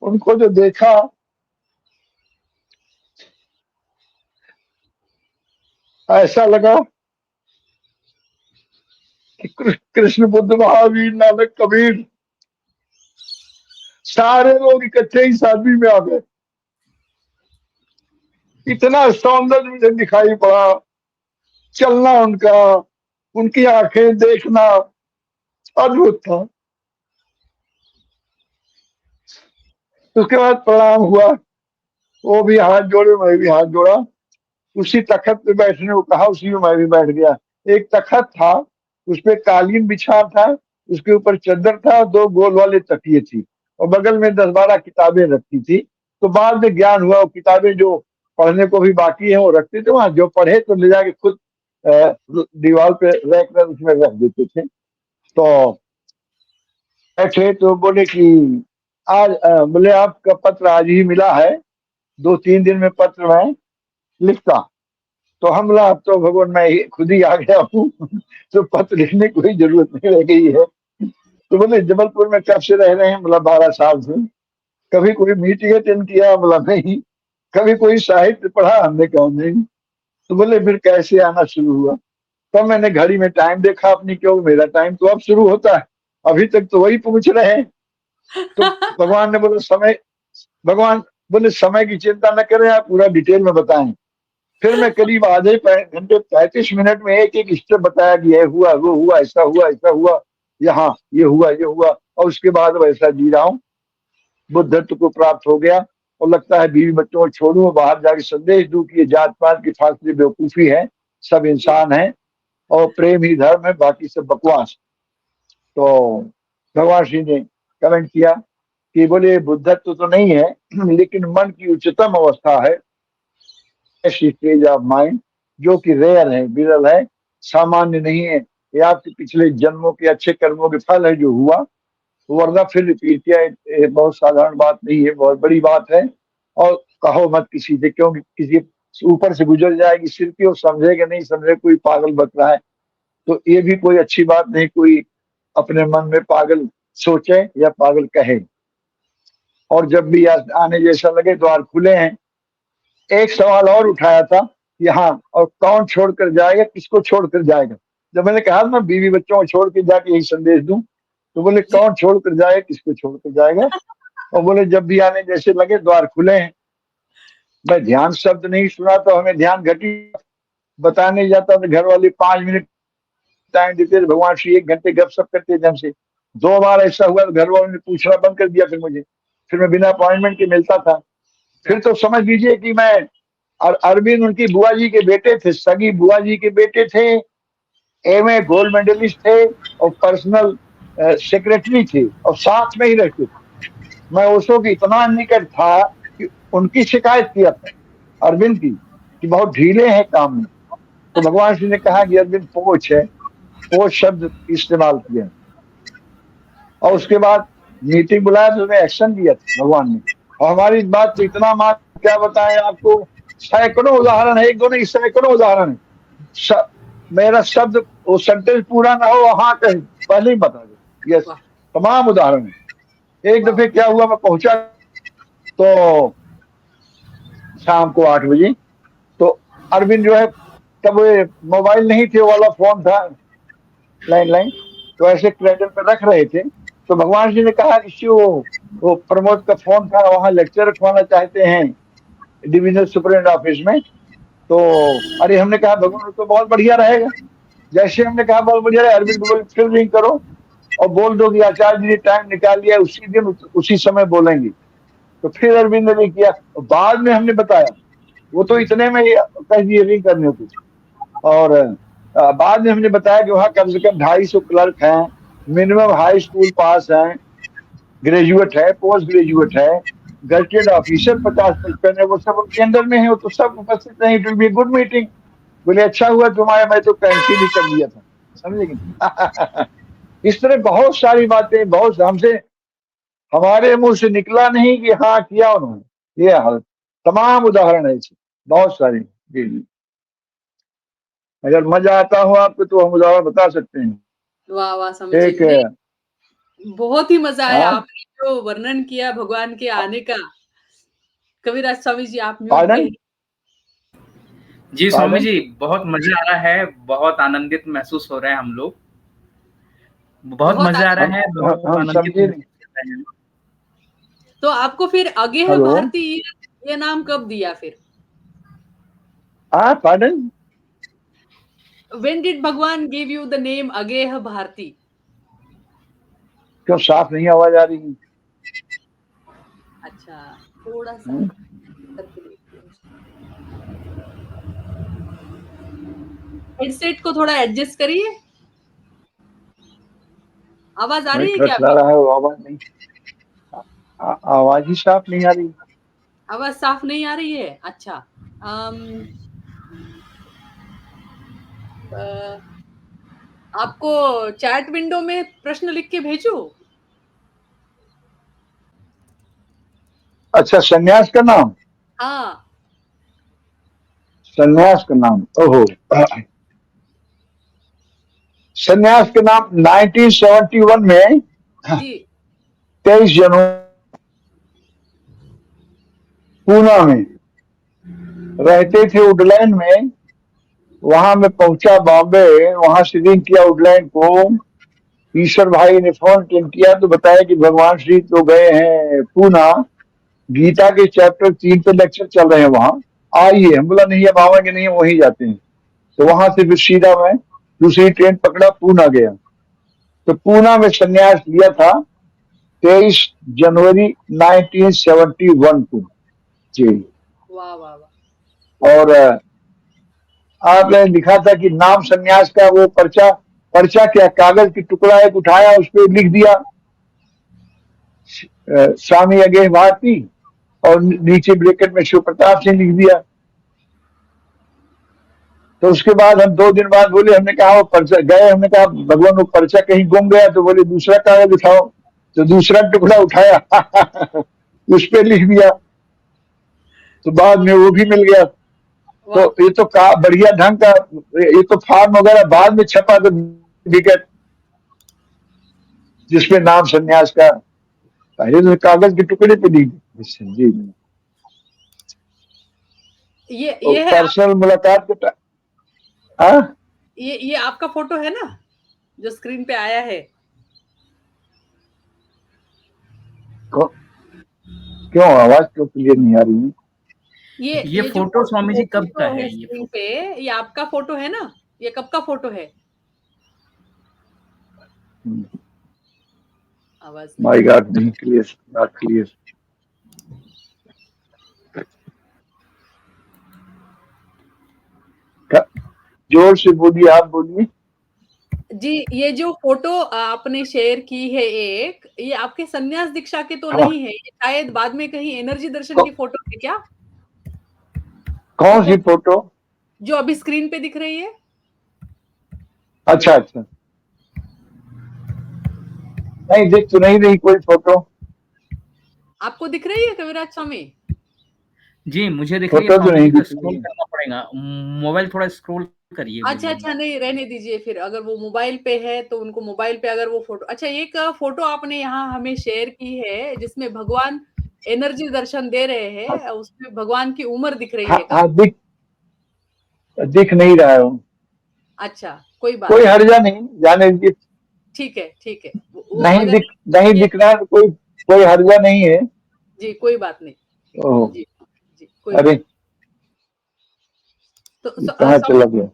उनको जो देखा, ऐसा लगा कि कृष्ण, बुद्ध, महावीर, नानक, कबीर सारे लोग इकट्ठे ही सादगी में आ गए। इतना सौंदर्य मुझे दिखाई पड़ा, चलना उनका, उनकी आंखें देखना अद्भुत था। उसके बाद प्रणाम हुआ, वो भी हाथ जोड़े, मैं भी हाथ जोड़ा। उसी तखत पे बैठने को कहा, उसी में मैं भी बैठ गया। एक तखत था, उसपे कालीन बिछा था, उसके ऊपर चद्दर था, 2 गोल वाले तकिए थी, और बगल में 10-12 किताबें रखी थी। तो बाद में ज्ञान हुआ, वो किताबें जो पढ़ने को भी बाकी है वो रखते थे वहां, जो पढ़े तो ले जाके खुद दीवार पे रैक कर उसमें रख देते थे। तो बैठे तो बोले कि आज बोले आपका पत्र आज ही मिला है, 2-3 दिन में पत्र मैं लिखता। तो हम बोला अब तो भगवान मैं खुद ही आ गया हूँ तो पत्र लिखने की कोई जरूरत नहीं रह गई है। तो बोले जबलपुर में कब से रह रहे हैं? बोला 12 साल से। कभी कोई मीटिंग अटेंड किया? बोला नहीं। कभी कोई साहित्य पढ़ा? हमने कहा नहीं। तो बोले फिर कैसे आना शुरू हुआ? तब मैंने घड़ी में टाइम देखा अपनी, क्यों मेरा टाइम तो अब शुरू होता है, अभी तक तो वही पूछ रहे हैं। तो भगवान ने बोला समय, भगवान बोले समय की चिंता न करें, आप पूरा डिटेल में बताएं। फिर मैं करीब आधे घंटे 35 मिनट में एक एक स्टेप बताया कि ये हुआ, वो हुआ, ऐसा हुआ, ऐसा हुआ, यहाँ ये हुआ, ये हुआ, और उसके बाद वैसा जी रहा हूँ। बुद्धत्व को प्राप्त हो गया, और लगता है बीवी बच्चों को छोड़ू, बाहर जाके संदेश दूं कि ये जात पात की फासले बेवकूफी है, सब इंसान है, और प्रेम ही धर्म है, बाकी सब बकवास। तो भगवान श्री ने कमेंट किया कि बोले बुद्धत्व तो नहीं है, लेकिन मन की उच्चतम अवस्था है, स्टेज ऑफ माइंड, जो कि रेयर है, विरल है, सामान्य नहीं है। ये आपके पिछले जन्मों के अच्छे कर्मों के फल है जो हुआ, वरना फिर रिपीट किया। ये बहुत साधारण बात नहीं है, बहुत बड़ी बात है। और कहो मत किसी से, क्योंकि किसी ऊपर से गुजर जाएगी सिर की, और समझेगा नहीं समझे, कोई पागल बक रहा है, तो ये भी कोई अच्छी बात नहीं, कोई अपने मन में पागल सोचे या पागल कहे। और जब भी आने जैसा लगे, द्वार खुले हैं। एक सवाल और उठाया था कि हाँ, और कौन छोड़कर जाएगा, किसको छोड़कर जाएगा? जब मैंने कहा मैं बीवी बच्चों को छोड़ के जाके यही संदेश दूं, तो बोले जी। कौन छोड़कर जाएगा, किसको छोड़कर जाएगा? और बोले जब भी आने जैसे लगे, द्वार खुले हैं। मैं ध्यान शब्द नहीं सुना तो हमें ध्यान घटी बताने जाता, तो घर वाले 5 मिनट टाइम देते थे, भगवान श्री 1 घंटे गपशप करते थे हमसे। 2 बार ऐसा हुआ तो घर वालों ने पूछना बंद कर दिया फिर मुझे, फिर मैं बिना अपॉइंटमेंट के मिलता था। फिर तो समझ लीजिए कि मैं, और अरविंद उनकी बुआ जी के बेटे थे, सगी बुआ जी के बेटे थे, एमए गोल्ड मेडलिस्ट थे, और पर्सनल सेक्रेटरी थे, और साथ में ही रहते थे। मैं ओशो की इतना निकट था कि उनकी शिकायत किया था अरविंद की, कि बहुत ढीले हैं काम में। तो भगवान श्री ने कहा कि अरविंद पोच है, पोच शब्द इस्तेमाल किया। और उसके बाद मीटिंग बुलाया तो उसमें एक्शन लिया था भगवान ने। और हमारी इस बात को इतना मान, क्या बताएं आपको, सैकड़ों उदाहरण है, एक दो नहीं, सैकड़ों उदाहरण है। मेरा शब्द वो सेंटेंस पूरा ना हो, हाँ कहीं पहले ही बता दो, यस, तमाम उदाहरण है। एक दफे क्या हुआ, मैं पहुंचा तो शाम को 8 बजे, तो अरविंद जो है, तब मोबाइल नहीं थे, वाला फोन था लैंडलाइन, तो ऐसे क्रेडल पे रख रहे थे। तो भगवान जी ने कहा कि वो प्रमोद का फोन था, वहां लेक्चर रखवाना चाहते हैं डिविजनल सुपरिटेंडेंट ऑफिस में। तो अरे हमने कहा भगवान तो बहुत बढ़िया रहेगा। जैसे हमने कहा बहुत बढ़िया रहे, अरविंद बोले फिर रिंग करो और बोल दो कि आचार्य जी ने टाइम निकाल लिया, उसी दिन उसी समय बोलेंगे। तो फिर अरविंद ने किया, बाद में हमने बताया, वो तो इतने में कह दिए रिंग करने को। और बाद में हमने बताया कि वहाँ कम से कम 250 क्लर्क हैं, मिनिमम हाई स्कूल पास हैं, ग्रेजुएट है, पोस्ट ग्रेजुएट है, गजटेड ऑफिसर 50-55 है, वो सब उनके अंदर में है, वो तो सब उपस्थित हैं। It will be good meeting. बोले अच्छा हुआ तुम्हारे, मैं तो कैंसिल ही कर लिया था, समझे? इस तरह बहुत सारी बातें, बहुत हमसे, हमारे मुंह से निकला नहीं कि हाँ किया उन्होंने, ये हाल, तमाम उदाहरण है, बहुत सारे। जी जी। अगर मजा आता हो आपको तो हम उदाहरण बता सकते हैं। वाह वाह स्वामी जी, एक नहीं बहुत ही मजा आया हाँ, आपने जो वर्णन किया भगवान के आने का। कविराज स्वामी जी आप म्यूट पे पार्डन हैं। जी स्वामी पार्डन जी, बहुत मजा आ रहा है, बहुत आनंदित महसूस हो रहे हैं हम लोग, बहुत बहुत मजा आ रहा हम है, बहुत हम आनंदित समझे नहीं। महसूस कर रहे हैं। तो आपको फिर अगेह हेलो, भारती ये नाम कब दिया फिर? हाँ pardon, When did Bhagwan give you the name Ageh Bharti? क्यों साफ नहीं आवाज आ रही? अच्छा, थोड़ा सा हम्म? करके देखिए। हेडसेट को थोड़ा एडजस्ट करिए। आवाज आ मैं रही है क्या ट्रक ला अभी? रहा है, वो आवाज नहीं, आवाज ही साफ नहीं आ रही। आवाज साफ नहीं आ रही है। अच्छा, अम, अ, आपको चैट विंडो में प्रश्न लिख के भेजूं? अच्छा, सन्यास का नाम, हाँ सन्यास का नाम, ओहो, सन्यास के नाम 1971 में जी 23 जनवरी पूना में रहते थे वुडलैंड में। वहां मैं पहुंचा बॉम्बे, वहां से रिंग किया वुडलैंड को। ईश्वर भाई ने फोन किया तो बताया कि भगवान श्री तो गए हैं पूना, गीता के चैप्टर 3 पे लेक्चर चल रहे हैं वहां, आइए। हम बोला नहीं अब आवेंगे नहीं, हम वहीं जाते हैं। तो वहां से फिर सीधा मैं दूसरी ट्रेन पकड़ा, पूना गया। तो पूना में संन्यास लिया था 23 जनवरी 1971 को। जी। वाह वाह वाह। और आपने लिखा था कि नाम संन्यास का वो पर्चा, पर्चा क्या, कागज की टुकड़ा एक उठाया, उस पर लिख दिया स्वामी अगेह भारती, और नीचे ब्रैकेट में शिव प्रताप सिंह लिख दिया। तो उसके बाद हम 2 दिन बाद बोले, हमने कहा वो पर्चा गए, हमने कहा भगवान वो पर्चा कहीं गुम गया, तो बोले दूसरा कागज उठाओ। तो दूसरा टुकड़ा उठाया उस पर लिख दिया, तो बाद में वो भी मिल गया। तो ये तो बढ़िया ढंग का, ये तो फॉर्म वगैरह बाद में छपा तो विकेट, जिसमें नाम संन्यास का, पहले तो कागज के टुकड़े पे लिख जी। ये है पर्सनल मुलाकात के ये आपका फोटो है ना जो स्क्रीन पे आया है? क्यों आवाज क्यों क्लियर नहीं आ रही है? ये जो फोटो स्वामी जी कब का फोटो है? है ये स्क्रीन पे, ये आपका फोटो है ना? ये कब का फोटो है? आवाज नहीं। माय गॉड, नहीं क्लियर, नॉट क्लियर। जोर से बोलिए, आप बोलिए। जी, ये जो फोटो आपने शेयर की है एक, ये आपके संन्यास दीक्षा के तो हाँ, नहीं है, ये शायद बाद में कहीं एनर्जी दर्शन की फोटो है क्या? ये कौन सी फोटो फोटो? जो अभी स्क्रीन पे दिख रही है, अच्छा अच्छा, नहीं दिख तो नहीं रही कोई फोटो। आपको दिख रही है कविराज स्वामी? जी मुझे दिख रही है फोटो तो स्वामी नहीं जी, तो दिख स्क्रॉल रही है। करना पड़ेगा, मोबाइल थोड़ा स्क्रॉल करिए अच्छा वीडियो में। अच्छा, नहीं रहने दीजिए फिर, अगर वो मोबाइल पे है तो उनको मोबाइल पे अगर वो फोटो, अच्छा एक फोटो आपने यहाँ हमें शेयर की है जिसमें भगवान एनर्जी दर्शन दे रहे हाँ हैं, उसमें भगवान की उम्र दिख रही हाँ, है काफी। दिख नहीं रहा है वो। अच्छा, कोई बात कोई नहीं, हर्जा नहीं, जाने दीजिए। ठीक है ठीक है, वो नहीं अगर दिख, नहीं ये दिख रहा है तो कोई कोई हर्जा नहीं है। जी कोई बात नहीं, ओह, जी जी कोई अरे बात नहीं। तो कहाँ चला गया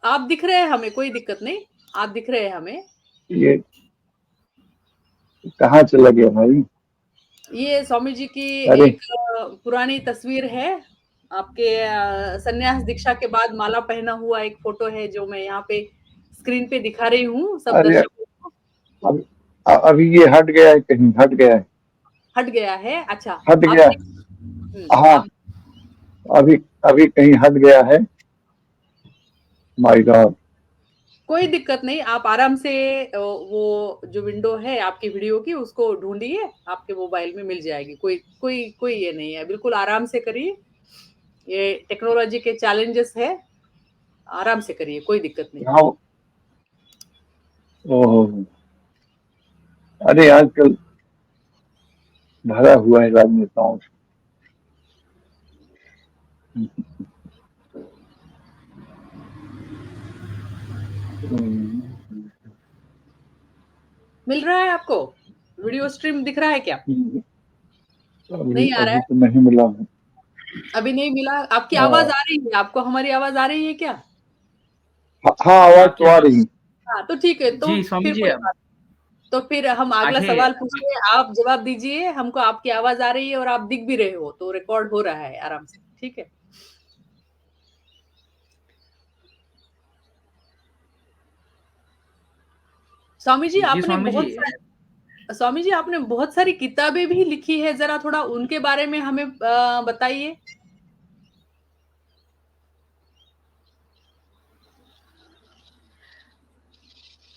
आप दिख रहे हैं हमें, कोई दिक्कत नहीं, आप दिख रहे हैं हमें। ये? कहाँ चला गया भाई? ये स्वामी जी की अरे एक पुरानी तस्वीर है, आपके संन्यास दीक्षा के बाद माला पहना हुआ एक फोटो है जो मैं यहाँ पे स्क्रीन पे दिखा रही हूँ सब अरे, दर्शकों को। अब अभी ये हट गया है, कहीं हट गया है, हट गया है, अच्छा हट आप गया। हाँ, आप अभी अभी कहीं हट गया है। My God. कोई दिक्कत नहीं, आप आराम से वो जो विंडो है आपकी वीडियो की उसको ढूंढिए, आपके मोबाइल में मिल जाएगी, कोई कोई कोई ये नहीं है, बिल्कुल आराम से करिए। ये टेक्नोलॉजी के चैलेंजेस है, आराम से करिए, कोई दिक्कत नहीं। हाँ। ओहो, अरे आजकल भरा हुआ है राजनेताओं से। मिल रहा है आपको? वीडियो स्ट्रीम दिख रहा है क्या? अभी नहीं आ रहा अभी है? तो नहीं मिला है। अभी नहीं मिला? आपकी हाँ आवाज आ रही है? आपको हमारी आवाज आ रही है क्या? हाँ, आवाज आपकी तो आ आवाज रही है। हाँ, तो ठीक है, तो जी स्वामी फिर जी। कोई बात नहीं। तो फिर हम अगला आगे सवाल पूछिए, आप जवाब दीजिए, हमको आपकी आवाज आ रही है और आप दिख भी रहे हो, तो रिकॉर्ड हो रहा है आराम से, ठीक है? स्वामी जी, जी स्वामी जी। स्वामी जी, आपने बहुत सारी किताबें भी लिखी है, जरा थोड़ा उनके बारे में हमें बताइए।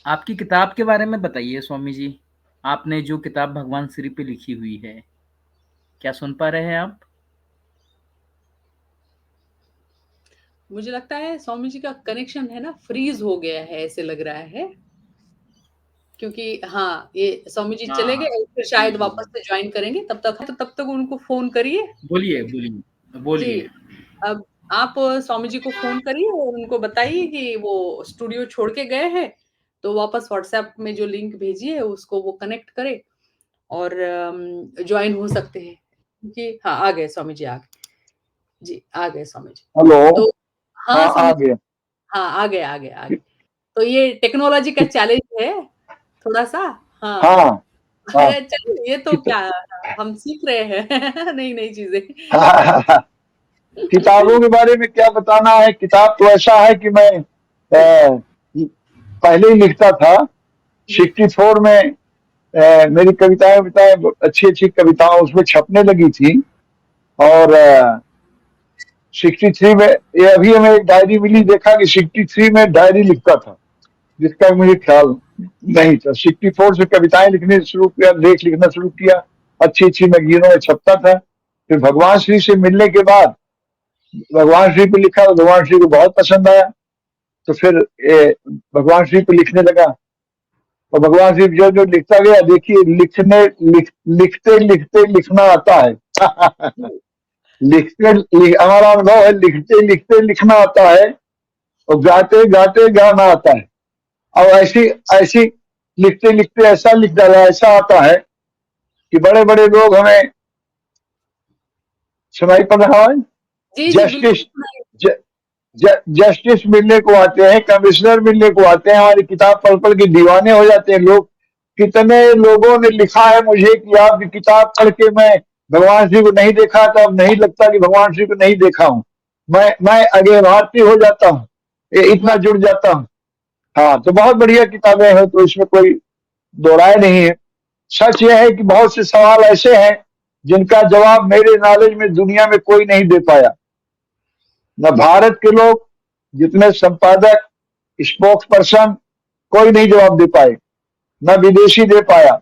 आपकी किताब के बारे में बताइए स्वामी जी। आपने जो किताब भगवान श्री पे लिखी हुई है, क्या सुन पा रहे हैं आप? मुझे लगता है स्वामी जी का कनेक्शन है ना, फ्रीज हो गया है, ऐसे लग रहा है, क्योंकि हाँ, ये स्वामी जी हाँ चले हाँ। गए, फिर जी शायद जी। वापस से ज्वाइन करेंगे, तब तक उनको फोन करिए। बोलिए बोलिए जी, बोलिए। अब आप स्वामी जी को फ़ोन करिए और उनको बताइए कि वो स्टूडियो छोड़ के गए हैं, तो वापस व्हाट्सएप में जो लिंक भेजी है उसको वो कनेक्ट करें और जॉइन हो सकते हैं। क्योंकि हाँ, आ गए स्वामी जी, आ गए। जी, आ गए स्वामी जी। हेलो। तो हाँ, हाँ, आ स्वामी जी, गया। हाँ, आ गए, आ गए, आ गए। तो ये टेक्नोलॉजी का चैलेंज है थोड़ा-सा, हाँ। हाँ हाँ। चलिए, ये तो कित- क्या, हम सीख रहे हैं नई-नई चीज़ें। किताबों के बारे में क्या बताना है। किताब तो ऐसा है कि मैं पहले ही लिखता था। जी, 64 में मेरी कविताएं विताएं अच्छी अच्छी कविताएं उसमें छपने लगी थी। और 63 में, ये अभी हमें एक डायरी मिली, देखा कि 63 में डायरी लिखता था, जिसका मुझे ख्याल नहीं था। 64 से कविताएं लिखने शुरू किया, लेख लिखना शुरू किया, अच्छी अच्छी मैगजीनों में छपता था। फिर भगवान श्री से मिलने के बाद भगवान श्री पे लिखा, भगवान श्री को बहुत पसंद आया, तो फिर भगवान श्री पे लिखने लगा। और भगवान श्री जो जो लिखता गया, देखिए लिखते लिखते लिखना आता है। हमारा अनुभव है, लिखते लिखते लिखना आता है और गाते गाते गाना आता है। और ऐसी ऐसी लिखते लिखते ऐसा लिख डाला, ऐसा आता है कि बड़े बड़े लोग हमें सुनाई पड़ रहा है। जी, जी, बिल्कुल जस्टिस सुनाइए। जस्टिस मिलने को आते हैं, कमिश्नर मिलने को आते हैं, हमारी किताब पढ़ पढ़ के दीवाने हो जाते हैं लोग। कितने लोगों ने लिखा है मुझे कि आपकी किताब पढ़ के मैं भगवान श्री को नहीं देखा, तो अब नहीं लगता कि भगवान श्री को नहीं देखा हूं। मैं आगे भारतीय हो जाता हूँ, इतना वाह! जुड़ जाता हूँ। हाँ, तो बहुत बढ़िया किताबें हैं, तो इसमें कोई दो राय नहीं है। सच यह है कि बहुत से सवाल ऐसे हैं जिनका जवाब मेरे नॉलेज में दुनिया में कोई नहीं दे पाया। न भारत के लोग, जितने संपादक, स्पोक्स पर्सन, कोई नहीं जवाब दे पाए, न विदेशी दे पाया।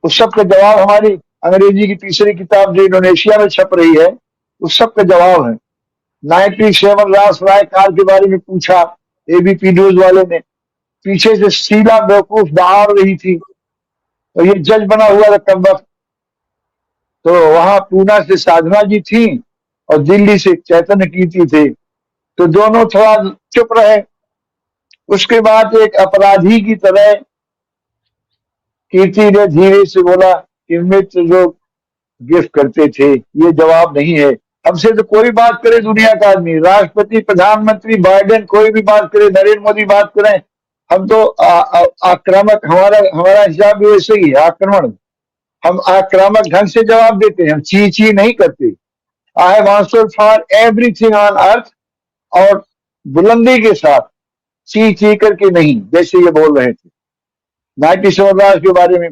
उस सब का जवाब हमारी अंग्रेजी की तीसरी किताब जो इंडोनेशिया में छप रही है, उस सब का जवाब है। 97 रास राय कार के बारे में पूछा एबीपी न्यूज वाले ने, पीछे से शीला बेवकूफ दहाड़ रही थी, और ये जज बना हुआ था कब वक्त। तो वहां पूना से साधना जी थी और दिल्ली से चैतन्य कीर्ति थे, तो दोनों थोड़ा चुप रहे। उसके बाद एक अपराधी की तरह कीर्ति ने धीरे से बोला कि मित्र लोग गिफ्ट करते थे, ये जवाब नहीं है। हमसे तो कोई बात करे दुनिया का आदमी, राष्ट्रपति, प्रधानमंत्री, बाइडेन, कोई भी बात करे, नरेंद्र मोदी बात करें, हम तो आक्रामक, हमारा हमारा हिसाब भी वैसे ही है, आक्रमण। हम आक्रामक ढंग से जवाब देते हैं, हम ची ची नहीं करते। I have answer for everything on earth, और बुलंदी के साथ, ची ची करके नहीं, जैसे ये बोल रहे थे 97 राज के बारे में।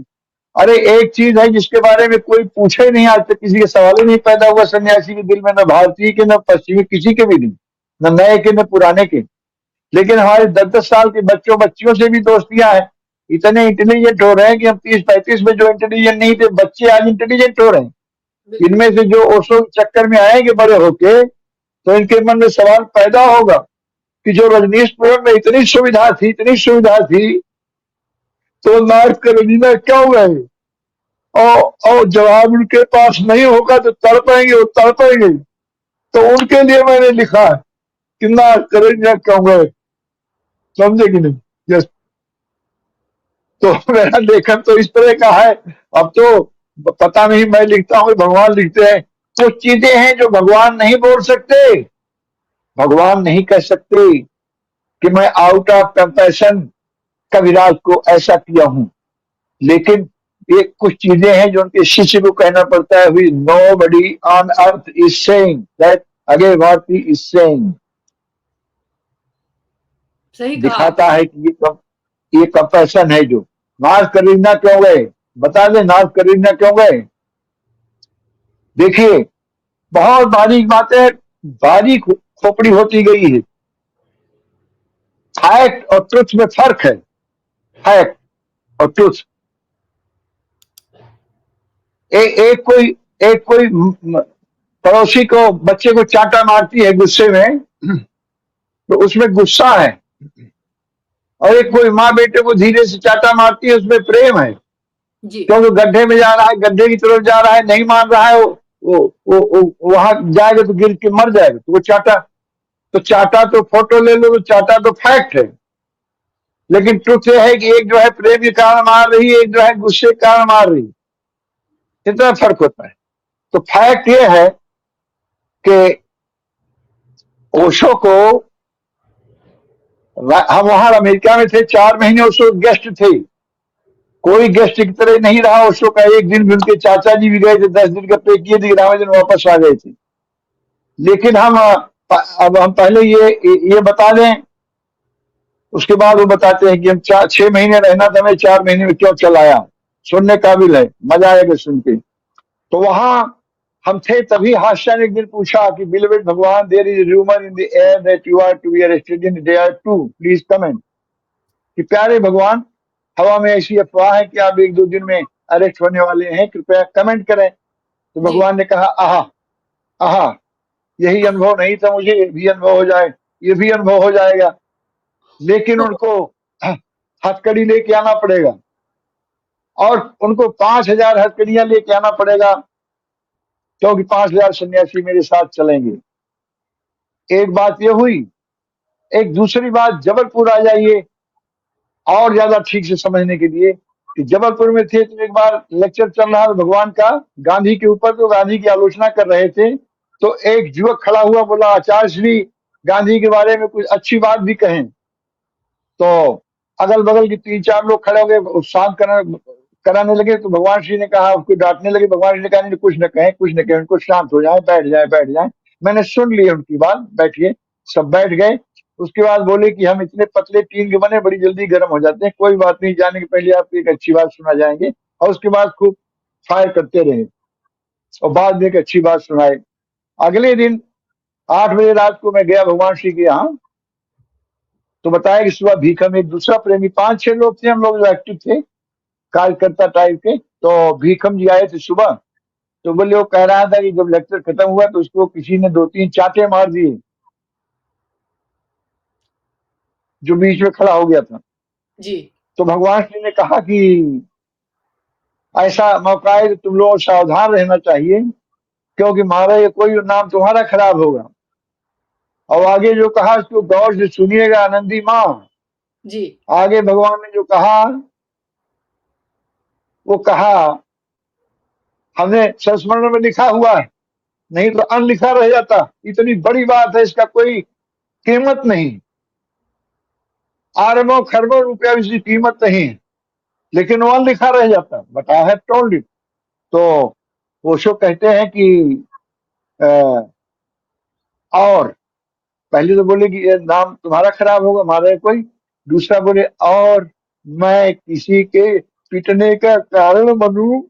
अरे एक चीज है जिसके बारे में कोई पूछे ही नहीं, आज तक किसी का सवाल ही नहीं पैदा हुआ सन्यासी के दिल में, न भारतीय के, न पश्चिमी, किसी के भी नहीं, न नए के, न पुराने के। लेकिन हमारे 10-10 साल के बच्चों बच्चियों से भी दोस्तियां हैं। इतने इंटेलिजेंट हो रहे हैं कि हम 30-35 में जो इंटेलिजेंट नहीं थे, बच्चे आज इंटेलिजेंट हो रहे हैं। इनमें से जो ओशो के चक्कर में आएंगे बड़े होके, तो इनके मन में सवाल पैदा होगा कि जो रजनीशपुरम में इतनी सुविधा थी, तो नॉर्थ कैरोलिना क्यों गए? और जवाब उनके पास नहीं होगा तो तड़पेंगे, वो तड़पेंगे। तो उनके लिए मैंने लिखा है कि नॉर्थ कैरोलिना क्यों गए, समझे कि नहीं? यस। तो मेरा लेखन तो इस तरह का है। अब तो पता नहीं मैं लिखता हूँ, भगवान लिखते हैं। कुछ चीजें हैं जो भगवान नहीं बोल सकते, भगवान नहीं कह सकते कि मैं आउट ऑफ कंपैशन कविराज को ऐसा किया हूं, लेकिन ये कुछ चीजें हैं जो उनके शिष्य को कहना पड़ता है। Nobody on earth is saying that again what he is saying. सही कहा दिखाता आपने। है कि ये कंपैशन है। जो नॉर्थ कैरोलिना क्यों गए, बता दें नॉर्थ कैरोलिना क्यों गए? देखिए, बहुत बारीक बातें, बारीक खोपड़ी होती गई है। फैक्ट और ट्रुथ में फर्क है, फैक्ट और ट्रुथ। एक कोई पड़ोसी को, बच्चे को चांटा मारती है गुस्से में, तो उसमें गुस्सा है। और एक कोई माँ बेटे को धीरे से चांटा मारती है, उसमें प्रेम है। जी। क्योंकि गड्ढे में जा रहा है, गड्ढे की तरफ जा रहा है, नहीं मान रहा है, वो वहां जाएगा तो गिर के मर जाएगा। तो वो चाटा तो फोटो ले लो, तो चाटा तो फैक्ट है। लेकिन ट्रुथ ये है कि एक जो है प्रेम के कारण मार रही है, एक जो है गुस्से के कारण मार रही है। इतना फर्क होता है। तो फैक्ट ये है कि ओशो को, हम वहां अमेरिका में थे 4 महीने, ओशो गेस्ट थे। कोई गेस्ट की तरह नहीं रहा ओशो का। एक दिन भी उनके चाचा जी भी गए थे, 10 दिन का पे किए थे, 11वें दिन वापस आ गए थे। लेकिन अब हम पहले ये बता दें, उसके बाद वो बताते हैं कि हम 6 महीने रहना था, मैं 4 महीने में क्यों चलाया। सुनने काबिल है, मजा आएगा सुन के। तो वहां हम थे, तभी हादसा ने एक दिन पूछा कि बिलवेड भगवान, there is rumour in the air that you are to be arrested in day 2, please comment. कि प्यारे भगवान, हवा में ऐसी अफवाह है कि आप 1-2 दिन में अरेस्ट होने वाले हैं, कृपया कमेंट करें। तो जी। भगवान ने कहा, आहा आहा, यही अनुभव नहीं था मुझे, ये भी अनुभव हो जाए, ये भी अनुभव हो जाएगा। लेकिन तो उनको हथकड़ी लेके आना पड़ेगा, और उनको 5,000 हथकड़ियां लेके आना पड़ेगा, क्योंकि 5,000 सन्यासी मेरे साथ चलेंगे। एक बात ये हुई। एक दूसरी बात, जबलपुर आ जाइए और ज्यादा ठीक से समझने के लिए। कि जबलपुर में थे तो एक बार लेक्चर चल रहा था भगवान का गांधी के ऊपर, तो गांधी की आलोचना कर रहे थे। तो एक युवक खड़ा हुआ, बोला, आचार्य श्री, गांधी के बारे में कुछ अच्छी बात भी कहें। तो अगल बगल के 3-4 लोग खड़े हो गए, शांत कराने लगे। तो भगवान श्री ने कहा, उसको डांटने लगे। भगवान श्री ने कहा, नहीं, कुछ न कहें, कुछ न कहें, उनको शांत हो जाए, बैठ जाए, बैठ जाए, मैंने सुन ली उनकी बात, बैठिए। सब बैठ गए। उसके बाद बोले कि हम इतने पतले टीन के बने, बड़ी जल्दी गर्म हो जाते हैं, कोई बात नहीं, जाने के पहले आपको एक अच्छी बात सुना जाएंगे। और उसके बाद खूब फायर करते रहे, और बाद में एक अच्छी बात सुनाए। अगले दिन 8 बजे रात को मैं गया भगवान श्री के यहाँ। तो बताया कि सुबह भीखम, एक दूसरा प्रेमी, 5-6 लोग थे, हम लोग जो एक्टिव थे, कार्यकर्ता टाइप के। तो भीखम जी आए थे सुबह। तो बोले, वो कह रहा था कि जब लेक्चर खत्म हुआ तो उसको किसी ने 2-3 चांटे मार दिए, जो बीच में खड़ा हो गया था। जी। तो भगवान श्री ने कहा कि ऐसा मौका है तो तुम लोग सावधान रहना चाहिए, क्योंकि मारा ये कोई नाम तुम्हारा खराब होगा। और आगे जो कहा उसको गौर से सुनिएगा आनंदी माँ। जी। आगे भगवान ने जो कहा, वो कहा, हमने संस्मरण में लिखा हुआ है, नहीं तो अनलिखा रह जाता। इतनी बड़ी बात है, इसका कोई कीमत नहीं। अरबों खरबों रुपया इसकी कीमत नहीं है, लेकिन वो अनलिखा रह जाता। But I have told it. तो ओशो कहते हैं कि और पहले तो बोले कि ये नाम तुम्हारा खराब होगा, हमारा कोई। दूसरा बोले, और मैं किसी के पिटने का कारण बनूं,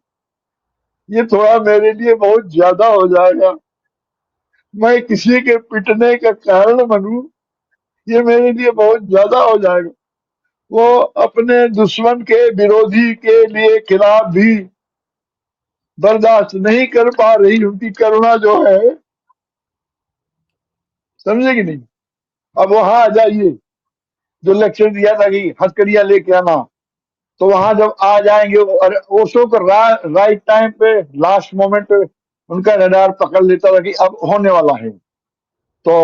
ये थोड़ा मेरे लिए बहुत ज्यादा हो जाएगा। मैं किसी के पिटने का कारण बनूं, ये मेरे लिए बहुत ज्यादा हो जाएगा। वो अपने दुश्मन के, विरोधी के लिए खिलाफ भी बर्दाश्त नहीं कर पा रही, उनकी करुणा जो है, समझे कि नहीं? अब वहां आ जाइए, जो लेक्चर दिया था कि हथकड़ियां लेके आना, तो वहां जब आ जाएंगे ओशो को राइट टाइम पे, लास्ट मोमेंट पे उनका रडार पकड़ लेता था कि अब होने वाला है। तो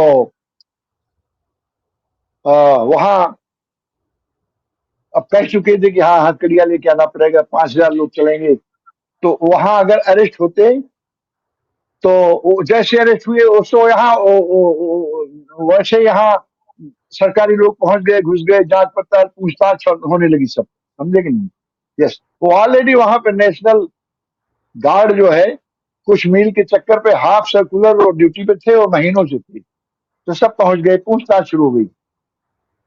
वहां अब कह चुके थे कि हाँ हथकड़ियां लेके आना पड़ेगा, 5,000 लोग चलेंगे। तो वहां अगर अरेस्ट होते तो जैसे अरेस्ट हुए ओशो यहाँ वैसे यहाँ सरकारी लोग पहुंच गए, घुस गए, जांच पड़ताल पूछताछ होने लगी सब, समझे कि नहीं? यस, वो ऑलरेडी वहां पे नेशनल गार्ड जो है कुछ मील के चक्कर पे हाफ सर्कुलर और ड्यूटी पे थे और महीनों से थे, तो सब पहुंच गए, पूछताछ शुरू हो गई।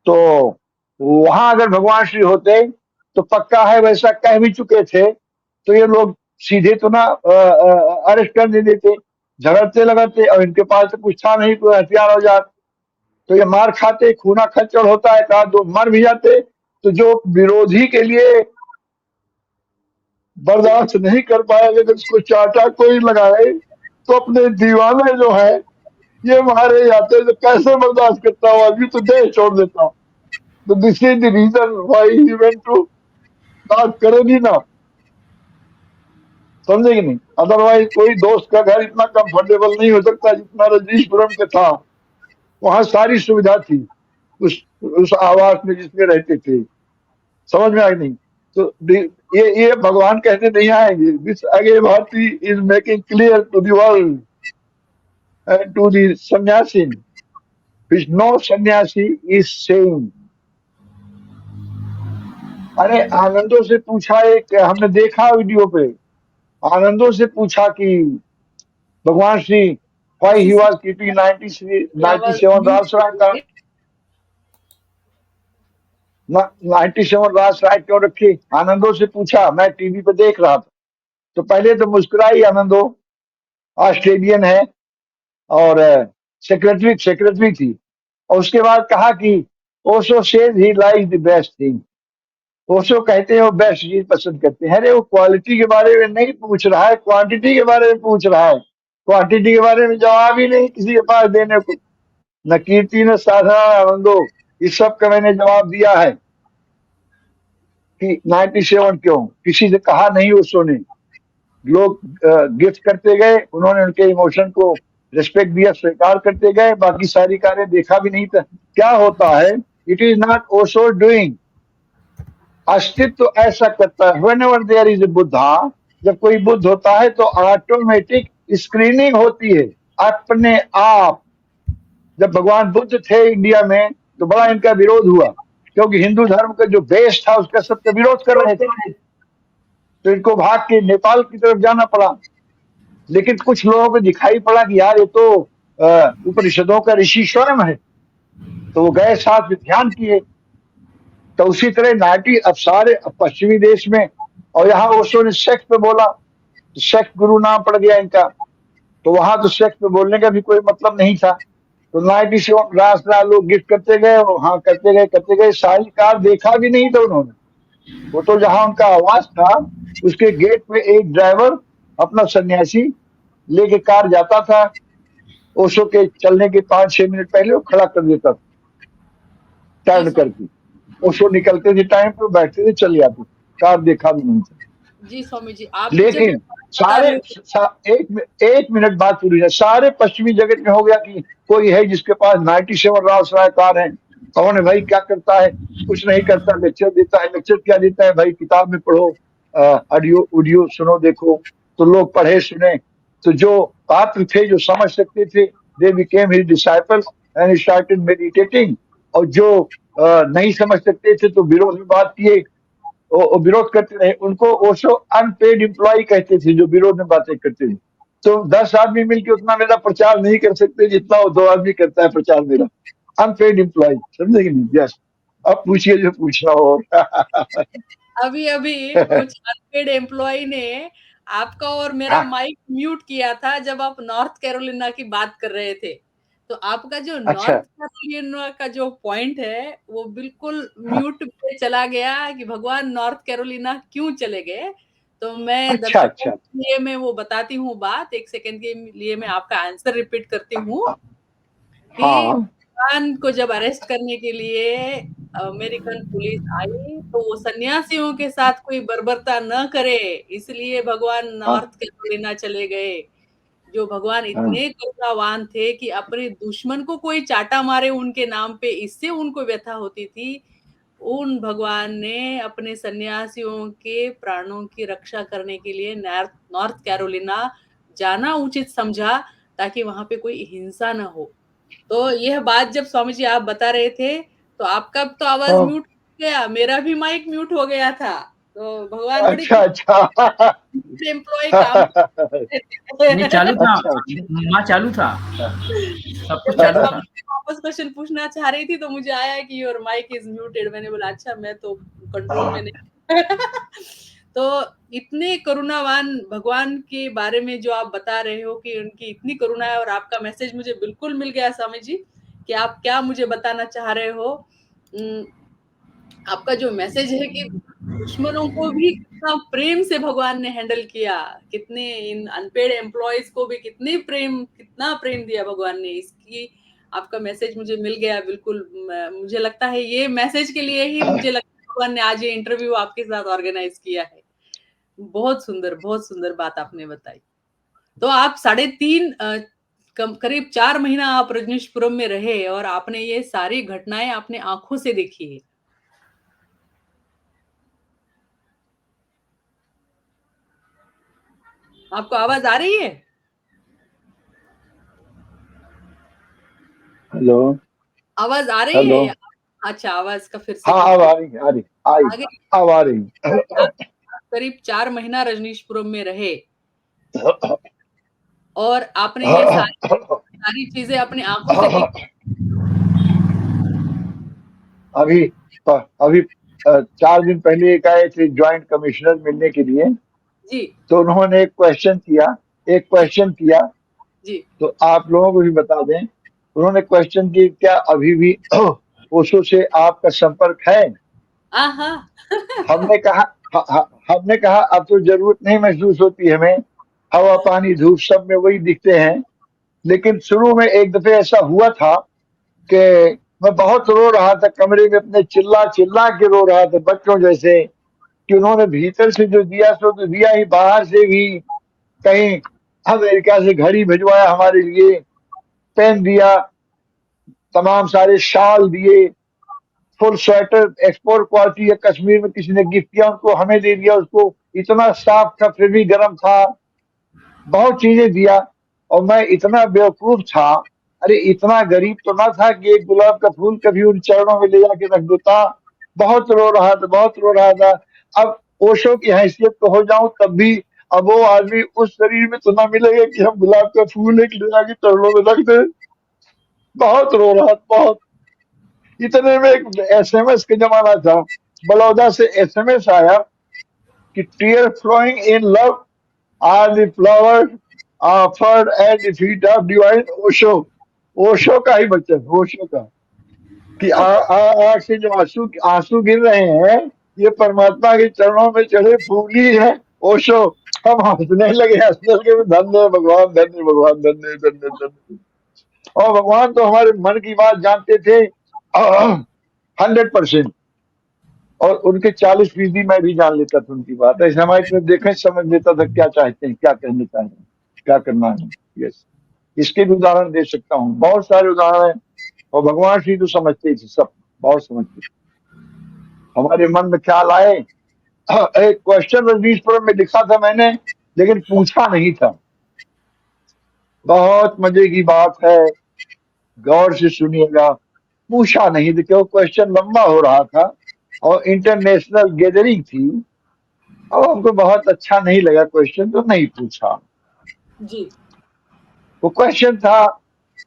तो वहां अगर भगवान श्री होते तो पक्का है वैसा कह भी चुके थे, तो ये लोग सीधे तो ना अरेस्ट कर दे देते, झगड़ते लगाते, और इनके पास तो कुछ था नहीं, कोई हथियार औजार, तो ये मार खाते, खूना खच्चड़ होता है, कहा दो मर भी जाते। तो जो विरोधी के लिए बर्दाश्त नहीं कर पाएंगे जब उसको चाटा कोई लगाए, तो अपने दीवाने जो है ये मारे जाते, तो कैसे बर्दाश्त करता हूँ, अभी तो देश छोड़ देता हूँ। तो this is the reason why he went to, बात करेगी ना, समझे कि नहीं? अदरवाइज कोई दोस्त का घर इतना कंफर्टेबल नहीं हो सकता जितना रजनीशपुरम का था। वहां सारी सुविधा थी उस आवास में जिसमें रहते थे, समझ में आई नहीं? तो ये भगवान कहते नहीं आएंगे, दिस आगे Bharati is making clear to the world and to the sannyasi which no सन्यासी is saying। अरे आनंदों से पूछा, एक हमने देखा वीडियो पे, आनंदों से पूछा कि भगवान Shri why he was keeping 97 रास राय, 97 रास राय क्यों रखी, आनंदों से पूछा। मैं टीवी पे देख रहा था, तो पहले तो मुस्कुराई आनंदो, ऑस्ट्रेलियन है और सेक्रेटरी थी, और उसके बाद कहा कि Osho says he like the best thing, Osho कहते हैं वो बेस्ट चीज पसंद करते हैं। अरे वो क्वालिटी के बारे में नहीं पूछ रहा है, क्वांटिटी के बारे में पूछ रहा है, क्वांटिटी के बारे में जवाब ही नहीं किसी के पास देने को, न कीर्ति न साधना आनंदो, इस सब का मैंने जवाब दिया है कि 97 क्यों, किसी से कहा नहीं ओशो ने, लोग गिफ्ट करते गए, उन्होंने उनके इमोशन को रिस्पेक्ट दिया, स्वीकार करते गए, बाकी सारी कार्य देखा भी नहीं था। क्या होता है, it is not Osho doing, अस्तित्व ऐसा करता है। Whenever there is a Buddha, जब कोई बुद्ध होता है तो ऑटोमेटिक स्क्रीनिंग होती है अपने आप। जब भगवान बुद्ध थे इंडिया में तो बड़ा इनका विरोध हुआ, क्योंकि हिंदू धर्म का जो बेस था उसका सबका विरोध कर रहे थे, तो इनको भाग के नेपाल की तरफ जाना पड़ा। लेकिन कुछ लोगों को दिखाई पड़ा कि यार ये तो उपनिषदों का ऋषि स्वयं है, तो वो गए, साथ में ध्यान किए। तो उसी तरह नाटी अब सारे पश्चिमी देश में, और यहाँ ओशो ने सेक्स पे बोला, तो सेक्स गुरु नाम पड़ गया इनका, तो वहां तो सेक्स पे बोलने का भी कोई मतलब नहीं था। तो 97 रास लोग गिफ्ट करते गए, हाँ करते गए, सारी कार देखा भी नहीं था उन्होंने। वो तो जहां उनका आवास था उसके गेट पे एक ड्राइवर अपना सन्यासी लेके कार जाता था, ओशो के चलने के 5-6 मिनट पहले वो खड़ा कर देता था टर्न करके, ओशो निकलते थे टाइम पे, बैठते थे, चले जाते, कार देखा भी नहीं था। जी स्वामी जी, आप लेकिन सारे एक मिनट बात पूरी है, सारे पश्चिमी जगत में हो गया कि कोई है जिसके पास 97 रास राय कार है, कौन है भाई, क्या करता है, कुछ नहीं करता, लेक्चर देता है, लेक्चर क्या देता है भाई, किताब में पढ़ो, ऑडियो सुनो देखो, तो लोग पढ़े सुने, तो जो पात्र थे जो समझ सकते थे they became his disciple and started meditating, और जो नहीं समझ सकते थे तो विरोध में बात किए, विरोध करते रहे। उनको ओशो अनपेड एम्प्लॉय कहते थे जो विरोध में बातें करते थे। तो 10 आदमी मिलकर उतना मेरा प्रचार नहीं कर सकते जितना वो 2 आदमी करता है प्रचार मेरा, अनपेड एम्प्लॉय, समझे कि नहीं? यस, अब पूछिए जो पूछना हो। अभी कुछ अनपेड एम्प्लॉय ने आपका और मेरा माइक म्यूट किया था जब आप नॉर्थ कैरोलिना की बात कर रहे थे, तो आपका जो अच्छा, नॉर्थ कैरोलिना का जो पॉइंट है वो बिल्कुल म्यूट पे चला गया कि भगवान नॉर्थ कैरोलिना क्यों चले गए। तो मैं अच्छा, दर्शकों अच्छा, के लिए मैं वो बताती हूँ बात, 1 सेकंड के लिए मैं आपका आंसर रिपीट करती हूँ कि हाँ, भगवान को जब अरेस्ट करने के लिए अमेरिकन पुलिस आई, तो वो सन्यासियों के साथ कोई बर्बरता न करे, इसलिए भगवान हाँ नॉर्थ कैरोलिना चले गए। जो भगवान हाँ इतने करुणावान थे कि अपने दुश्मन को कोई चाटा मारे उनके नाम पे, इससे उनको व्यथा होती थी। उन भगवान ने अपने सन्यासियों के प्राणों की रक्षा करने के लिए नॉर्थ कैरोलिना जाना उचित समझा, ताकि वहां पे कोई हिंसा न हो। तो यह बात जब स्वामी जी आप बता रहे थे, तो आपका तो आवाज हाँ। म्यूट हो गया, मेरा भी माइक म्यूट हो गया था। तो भगवान बड़ी अच्छा अच्छा। एम्प्लॉय काम नहीं चालू था, अच्छा अच्छा। माँ चालू था, सब जब कुछ मैं चालू स्वामी था। जी से वापस क्वेश्चन पूछना चाह रही थी, तो मुझे आया कि योर माइक इज म्यूटेड। मैंने बोला अच्छा, मैं तो कंट्रोल में नहीं। तो इतने करुणावान भगवान के बारे में जो आप बता रहे हो कि उनकी इतनी करुणा है, और आपका मैसेज मुझे बिल्कुल मिल गया स्वामी जी कि आप क्या मुझे बताना चाह रहे हो। आपका जो मैसेज है कि दुश्मनों को भी कितना प्रेम से भगवान ने हैंडल किया, कितने इन अनपेड एम्प्लॉयज को भी कितना प्रेम दिया भगवान ने, इसकी आपका मैसेज मुझे मिल गया बिल्कुल। मुझे लगता है ये मैसेज के लिए ही मुझे लगता है भगवान ने आज ये इंटरव्यू आपके साथ ऑर्गेनाइज किया है। बहुत सुंदर बात आपने बताई। तो आप 3.5 करीब 4 महीना आप रजनीशपुरम में रहे, और आपने ये सारी घटनाएं अपने आंखों से देखी है। आपको आवाज आ रही है? हेलो आवाज आ रही हेलो। है? अच्छा, आवाज का फिर से हाँ कुछ अब आ रही है, आ रही आई आगे। अब आ रही आप करीब 4 महीना रजनीशपुरम में रहे, और आपने ये सारी चीजें अपनी आंखों से देखी। अभी अभी 4 दिन पहले एक आए थे ज्वाइंट कमिश्नर मिलने के लिए, जी तो उन्होंने एक क्वेश्चन किया, जी। तो आप लोगों को भी बता दें। उन्होंने क्वेश्चन की, क्या अभी भी ओशो से आपका संपर्क है? आहा। हमने कहा हमने कहा अब तो जरूरत नहीं महसूस होती हमें, हवा पानी धूप सब में वही दिखते हैं। लेकिन शुरू में एक दफे ऐसा हुआ था कि मैं बहुत रो रहा था कमरे में अपने, चिल्ला चिल्ला के रो रहा था बच्चों जैसे, कि उन्होंने भीतर से जो दिया सो तो दिया ही, बाहर से भी कहीं अमेरिका से घड़ी भिजवाया हमारे लिए, पेन दिया, तमाम सारे शाल दिए, फुल स्वेटर एक्सपोर्ट क्वालिटी है, कश्मीर में किसी ने गिफ्ट किया उनको, हमें दे दिया उसको, इतना साफ था फिर भी गर्म था, बहुत चीजें दिया। और मैं इतना बेवकूफ था, अरे इतना गरीब तो ना था कि एक गुलाब का फूल कभी उन चरणों में ले जाके रख देता। बहुत रो रहा था। अब ओशो की हैसियत तो हो जाऊं तब भी, अब वो आदमी उस शरीर में तो ना मिलेगा कि हम गुलाब का फूल एक ले जाके चरणों में रख दे। बहुत रो रहा था, बहुत। इतने में एक एसएमएस का जमाना था, बड़ौदा से एसएमएस आया कि tear flowing in love are the flower offered at the feet of divine Osho. Osho का ही बच्चन, ओशो का, कि आंख से जो आंसू आंसू गिर रहे हैं, ये परमात्मा के चरणों में चढ़े फूल ही है, ओशो। हम हंसने लगे, धन्य भगवान, धन्य भगवान, धन्य धन्य धन्य। और भगवान तो हमारे मन की बात जानते थे 100%, और उनके 40% मैं भी जान लेता था उनकी बात। ऐसे हमारे में देखे समझ लेता था क्या चाहते हैं, क्या कहना चाह रहे हैं, क्या करना है। यस, इसके भी उदाहरण दे सकता हूँ, बहुत सारे उदाहरण हैं। और भगवान श्री तो समझते ही थे सब, बहुत समझते थे। हमारे मन में ख्याल आए, एक क्वेश्चन रजनीशपुरम में लिखा था मैंने, लेकिन पूछा नहीं था। बहुत मजे की बात है, गौर से सुनिएगा। पूछा नहीं था क्यों, क्वेश्चन लंबा हो रहा था और इंटरनेशनल गैदरिंग थी। अब हमको बहुत अच्छा नहीं लगा क्वेश्चन, तो नहीं पूछा। जी वो क्वेश्चन था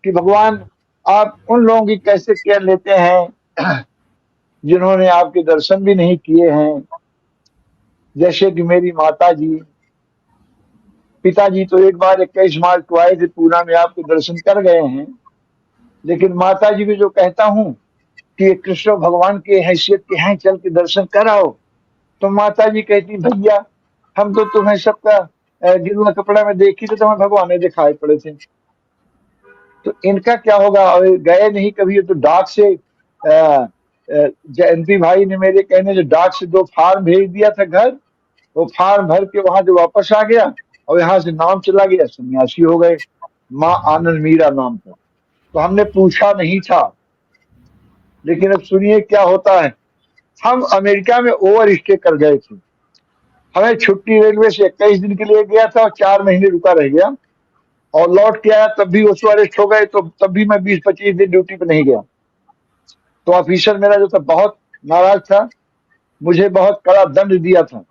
कि भगवान आप उन लोगों की कैसे केयर लेते हैं जिन्होंने आपके दर्शन भी नहीं किए हैं, जैसे कि मेरी माता जी। पिताजी तो एक बार 21 मार्च को आए थे, पूना में आपके दर्शन कर गए हैं, लेकिन माता जी को जो कहता हूँ कि ये कृष्ण भगवान के हैसियत के हैं, चल के दर्शन कराओ, तो माता जी कहती भैया हम तो तुम्हें सबका गिरुआ कपड़ा में देखी, तो तुम्हें भगवान ने दिखाई पड़े थे। तो इनका क्या होगा? और गए नहीं कभी, तो डाक से जयंती भाई ने मेरे कहने से डाक से 2 फार्म भेज दिया था घर। वो फार्म भर के वहां से वापस आ गया और यहाँ से नाम चला गया, सन्यासी हो गए। माँ आनंद मीरा नाम था। तो हमने पूछा नहीं था। लेकिन अब सुनिए क्या होता है। हम अमेरिका में ओवर स्टे कर गए थे। हमें छुट्टी रेलवे से 21 दिन के लिए गया था और 4 महीने रुका रह गया और लौट के आया, तब भी उसको अरेस्ट हो गए। तो तब भी मैं 20-25 दिन ड्यूटी पे नहीं गया। तो ऑफिसर मेरा जो था बहुत नाराज था, मुझे बहुत कड़ा दंड दिया था,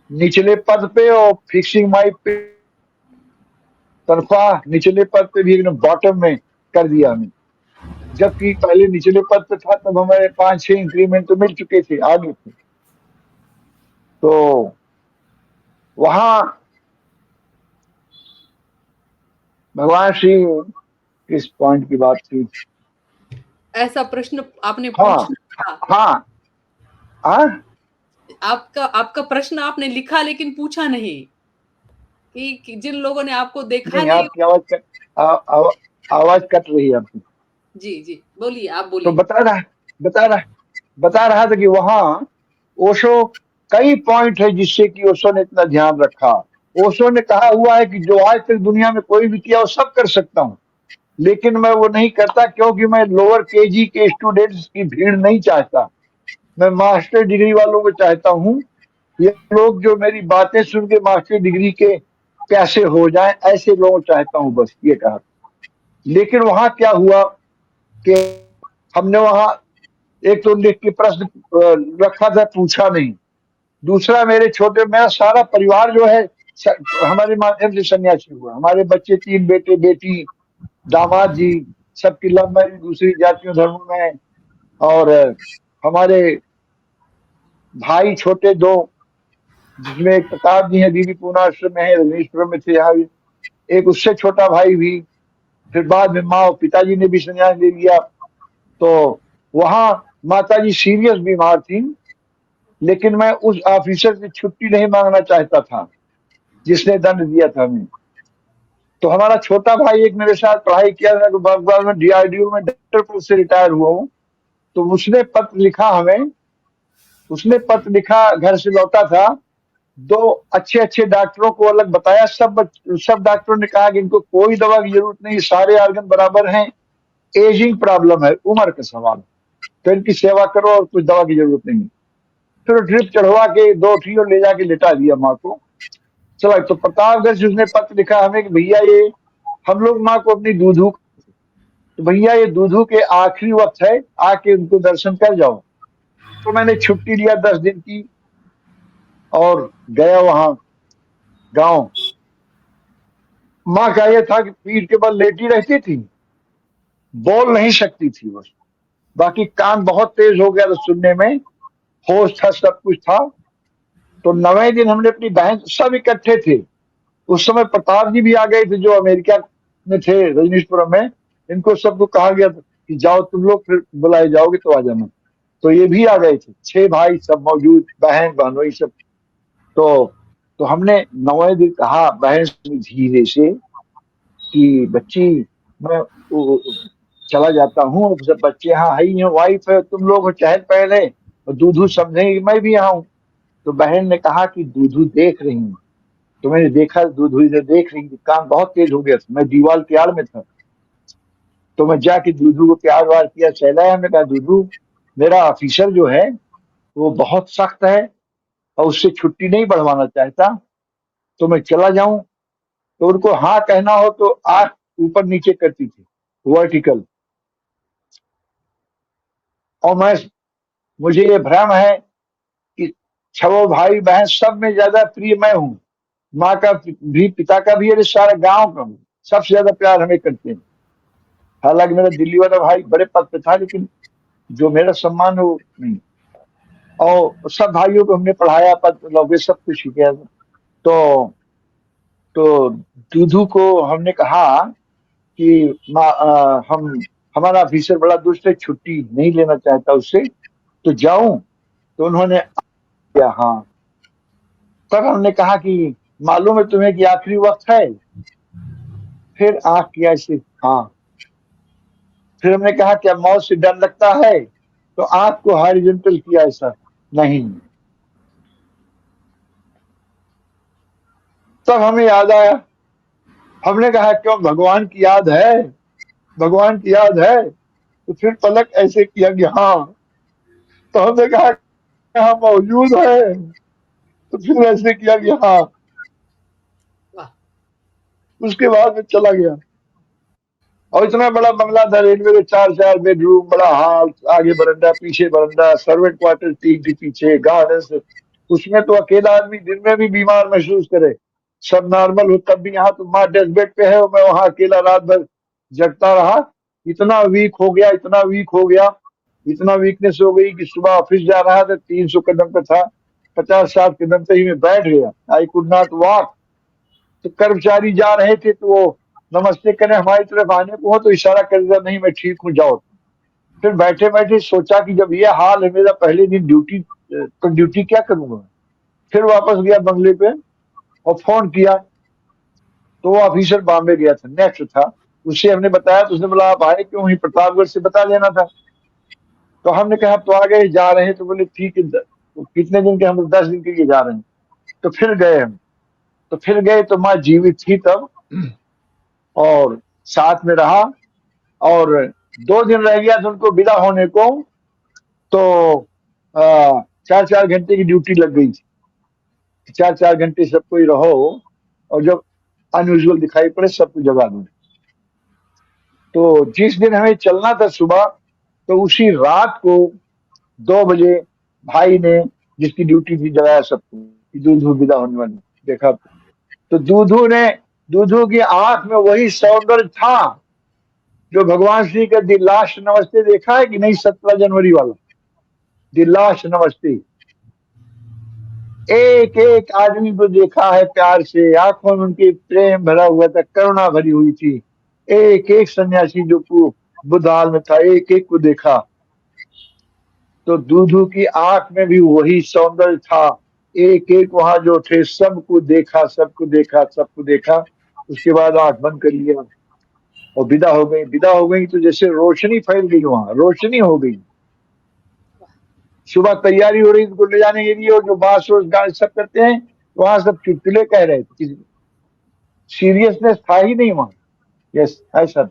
निचले पद पे और फिक्सिंग माई पे तनख्वाह निचले पद पे भी एकदम बॉटम में कर दिया हमें। जबकि पहले निचले पद पे था तब हमारे 5-6 इंक्रीमेंट तो मिल चुके थे, आगे थे। तो वहां भगवान श्री, किस पॉइंट की बात थी? ऐसा प्रश्न आपने हाँ पूछा था। हाँ हाँ, आपका प्रश्न आपने लिखा लेकिन पूछा नहीं कि जिन लोगों ने आपको देखा नहीं, नहीं। आपकी आवाज कट रही है आपकी। जी जी, बोलिए, आप तो बोलिए। बता रहा था कि वहां ओशो कई पॉइंट है जिससे कि ओशो ने इतना ध्यान रखा। ओशो ने कहा हुआ है कि जो आज तक दुनिया में कोई भी किया वो सब कर सकता हूँ, लेकिन मैं वो नहीं करता क्योंकि मैं लोअर केजी के स्टूडेंट्स की भीड़ नहीं चाहता। मैं मास्टर डिग्री वालों को चाहता हूँ। ये लोग जो मेरी बातें सुन के मास्टर डिग्री के कैसे हो जाएं, ऐसे लोगों को चाहता हूँ, बस ये कहा। लेकिन वहां क्या हुआ कि हमने वहां एक तो लिख के प्रश्न रखा था, पूछा नहीं। दूसरा, मेरा सारा परिवार जो है हमारे माध्यम से सन्यासी हुआ। हमारे बच्चे 3 बेटे बेटी, दामाद जी, सबकी लव मैरिज दूसरी जातियों धर्मों में। और हमारे भाई छोटे 2, जिसमें एक प्रताप जी है, दीदी पूना आश्रम में है, रजनीशपुरम में थे, यहाँ भी एक उससे छोटा भाई भी। फिर बाद में माँ और पिताजी ने भी संन्यास ले लिया। तो वहां माता जी सीरियस बीमार थी, लेकिन मैं उस ऑफिसर से छुट्टी नहीं मांगना चाहता था जिसने दंड दिया था हमें। तो हमारा छोटा भाई एक मेरे साथ पढ़ाई किया था, तो बाद में DRDO में डॉक्टर पद से रिटायर हुआ हूँ। तो उसने पत्र लिखा हमें, उसने पत्र लिखा, घर से लौटा था, 2 अच्छे अच्छे डॉक्टरों को अलग बताया। सब डॉक्टरों ने कहा कि इनको कोई दवा की जरूरत नहीं, सारे ऑर्गन बराबर हैं, एजिंग प्रॉब्लम है, उम्र का सवाल, तो इनकी सेवा करो और कुछ दवा की जरूरत नहीं। फिर ड्रिप चढ़वा के 2 ट्रियो ले जाके लिटा दिया माँ को। चला, तो प्रतापगढ़ से उसने पत्र लिखा हमें कि भैया ये हम लोग माँ को अपनी दूधू, तो भैया ये दूधू के आखिरी वक्त है, आके उनको दर्शन कर जाओ। तो मैंने छुट्टी लिया 10 दिन की और गया वहां गांव। माँ का ये था कि पीठ के बल लेटी रहती थी, बोल नहीं सकती थी बस, बाकी कान बहुत तेज हो गया था सुनने में, होश था, सब कुछ था। तो 9वें दिन हमने अपनी बहन, सब इकट्ठे थे। उस समय प्रताप जी भी आ गए थे जो अमेरिका में थे, रजनीशपुरम में। इनको सबको कहा गया था कि जाओ तुम लोग, फिर बुलाए जाओगे तो आ जाना। तो ये भी आ गए थे, 6 भाई सब मौजूद, बहन बहनोई सब। तो हमने 9वें दिन कहा बहन से धीरे से कि बच्ची मैं चला जाता हूँ, सब बच्चे यहाँ है ही हैं, वाइफ है, तुम लोग चहल पहल है और दूधू समझेंगे मैं भी यहाँ हूँ। तो बहन ने कहा कि दूधू देख रही हूँ। तो मैंने देखा दूधू इधर देख रही थी, काम बहुत तेज हो गया था, मैं दीवार के आड़ में था। तो मैं जाके दूधू को प्यार वार किया, सहलाया। हमने कहा दूधू, मेरा ऑफिसर जो है वो बहुत सख्त है और उससे छुट्टी नहीं बढ़वाना चाहता, तो मैं चला जाऊं? तो उनको हाँ कहना हो तो आंख ऊपर नीचे करती थी, वर्टिकल। और मुझे ये भ्रम है कि 6 भाई बहन सब में ज्यादा प्रिय मैं हूँ। माँ का भी, पिता का भी, और सारे गांव का भी सबसे ज्यादा प्यार हमें करते हैं। हालांकि मेरा दिल्ली वाला भाई बड़े पद पे था, लेकिन जो मेरा सम्मान है वो नहीं। और सब भाइयों को हमने पढ़ाया, पद लौके सब कुछ किया। तो दूधू को हमने कहा कि हमारा ऑफिसर बड़ा दुष्ट है, छुट्टी नहीं लेना चाहता उससे, तो जाऊं? तो उन्होंने किया हाँ। तब हमने कहा कि मालूम है तुम्हें कि आखिरी वक्त है? फिर आंख किया ऐसे हाँ। फिर हमने कहा क्या मौत से डर लगता है, तो आंख को हॉरिजॉन्टल किया, ऐसा नहीं। तब हमें याद आया, हमने कहा क्यों भगवान की याद है, भगवान की याद है। तो फिर पलक ऐसे किया कि हाँ। तो हमने कहा हाँ मौजूद है। तो फिर ऐसे किया कि हाँ। उसके बाद में चला गया। और इतना बड़ा बंगला था, रेलवे के 4 बेडरूम, बड़ा हॉल, आगे बरंडा, पीछे बरंडा, सर्वेंट क्वार्टर 3 के पीछे, गार्डन। उसमें तो अकेला आदमी दिन में भी बीमार महसूस करे, सब नॉर्मल हो, तब भी यहाँ तो माँ डेथ बेड पे है और मैं वहां अकेला रात भर जगता रहा। इतना वीक हो गया, इतना वीक हो गया, इतना वीकनेस हो गई कि सुबह ऑफिस जा रहा था, 300 कदम पे था, 50-60 कदम पे ही मैं बैठ गया। I could not walk. तो कर्मचारी जा रहे थे तो वो नमस्ते करें, हमारी तरफ आने को हो तो इशारा कर दिया, नहीं मैं ठीक हूँ जाओ। फिर बैठे बैठे सोचा कि जब ये हाल है मेरा, पहले दिन ड्यूटी, तो ड्यूटी क्या करूंगा। फिर वापस गया बंगले पे और फोन किया, तो वो ऑफिसर बॉम्बे गया था, नेक्स्ट था, उससे हमने बताया, तो उसने बोला आप आए क्यों, वहीं प्रतापगढ़ से बता लेना था। तो हमने कहा तो आ गए, जा रहे हैं, तो बोले ठीक है, तो कितने दिन के, हम 10 दिन के लिए जा रहे हैं। तो फिर गए हम। तो फिर गए तो माँ जीवित थी तब, और साथ में रहा, और 2 दिन रह गया था उनको विदा होने को। तो 4-4 घंटे की ड्यूटी लग गई थी, 4-4 घंटे सबको ही रहो, और जब अनयूजुअल दिखाई पड़े सबको जगा दो। तो जिस दिन हमें चलना था सुबह, तो उसी रात को 2 बजे भाई ने, जिसकी ड्यूटी थी, जगाया सबको कि दूधू विदा होने वाली। देखा तो दूधू की आंख में वही सौंदर्य था जो भगवान श्री का दी लास्ट नमस्ते देखा है कि नहीं, 17 जनवरी वाला दी लास्ट नमस्ते। एक एक आदमी को देखा है प्यार से, आंखों में उनके प्रेम भरा हुआ था, करुणा भरी हुई थी। एक एक सन्यासी जो बुद्धाल में था, एक एक को देखा। तो दूधू की आंख में भी वही सौंदर्य था, एक एक वहां जो थे सबको देखा, सबको देखा, सबको देखा। उसके बाद आंख बंद कर लिया और विदा हो गई। विदा हो गई तो जैसे रोशनी फैल गई, वहां रोशनी हो गई। सुबह तैयारी हो रही उनको ले जाने के लिए, और जो बास रोज गाने सब करते हैं, वहां सब चुटकुले कह रहे थे, सीरियसनेस था ही नहीं वहां। यस ऐसा।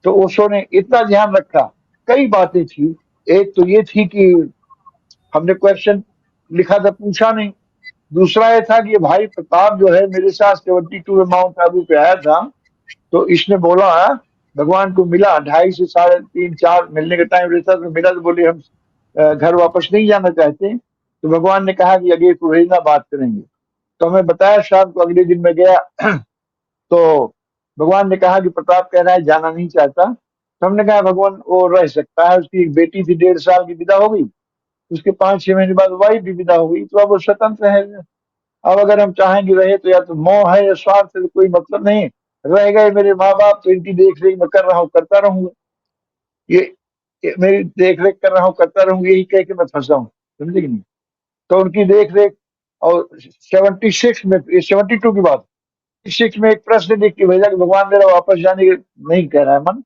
तो ओशो ने इतना ध्यान रखा, कई बातें थी। एक तो ये थी कि हमने क्वेश्चन लिखा था, पूछा नहीं। दूसरा ये था कि ये भाई प्रताप जो है मेरे साथ 72 में माउंट आबू पे आया था, तो इसने बोला भगवान को मिला, 2:30 से 3:30-4 मिलने का टाइम रहता, तो मिला तो बोले हम घर वापस नहीं जाना चाहते। तो भगवान ने कहा कि अगले को भेजना, बात करेंगे। तो हमें बताया शाम को, अगले दिन में गया तो भगवान ने कहा कि प्रताप कह रहा है जाना नहीं चाहता। तो हमने कहा भगवान वो रह सकता है, उसकी एक बेटी थी 1.5 साल की, विदा हो गई, उसके 5-6 महीने बाद वाइफ भी विदा हो गई, तो अब वो स्वतंत्र है। अब अगर हम चाहेंगे रहे तो या तो मोह है या स्वार्थ है, तो कोई मतलब नहीं। रह गए मेरे माँ बाप, तो इनकी देख रेख मैं कर रहा हूँ, करता रहूंगा, ये मेरी देख रेख कर रहा हूँ, करता रहूंगा, यही कह के मैं फंसा हूँ, समझे कि नहीं। तो उनकी देख रेख, और 76 में, 72 की बात, 6 में एक प्रश्न लिख के भेजा कि भगवान मेरा वापस जाने के नहीं कह रहा है मन।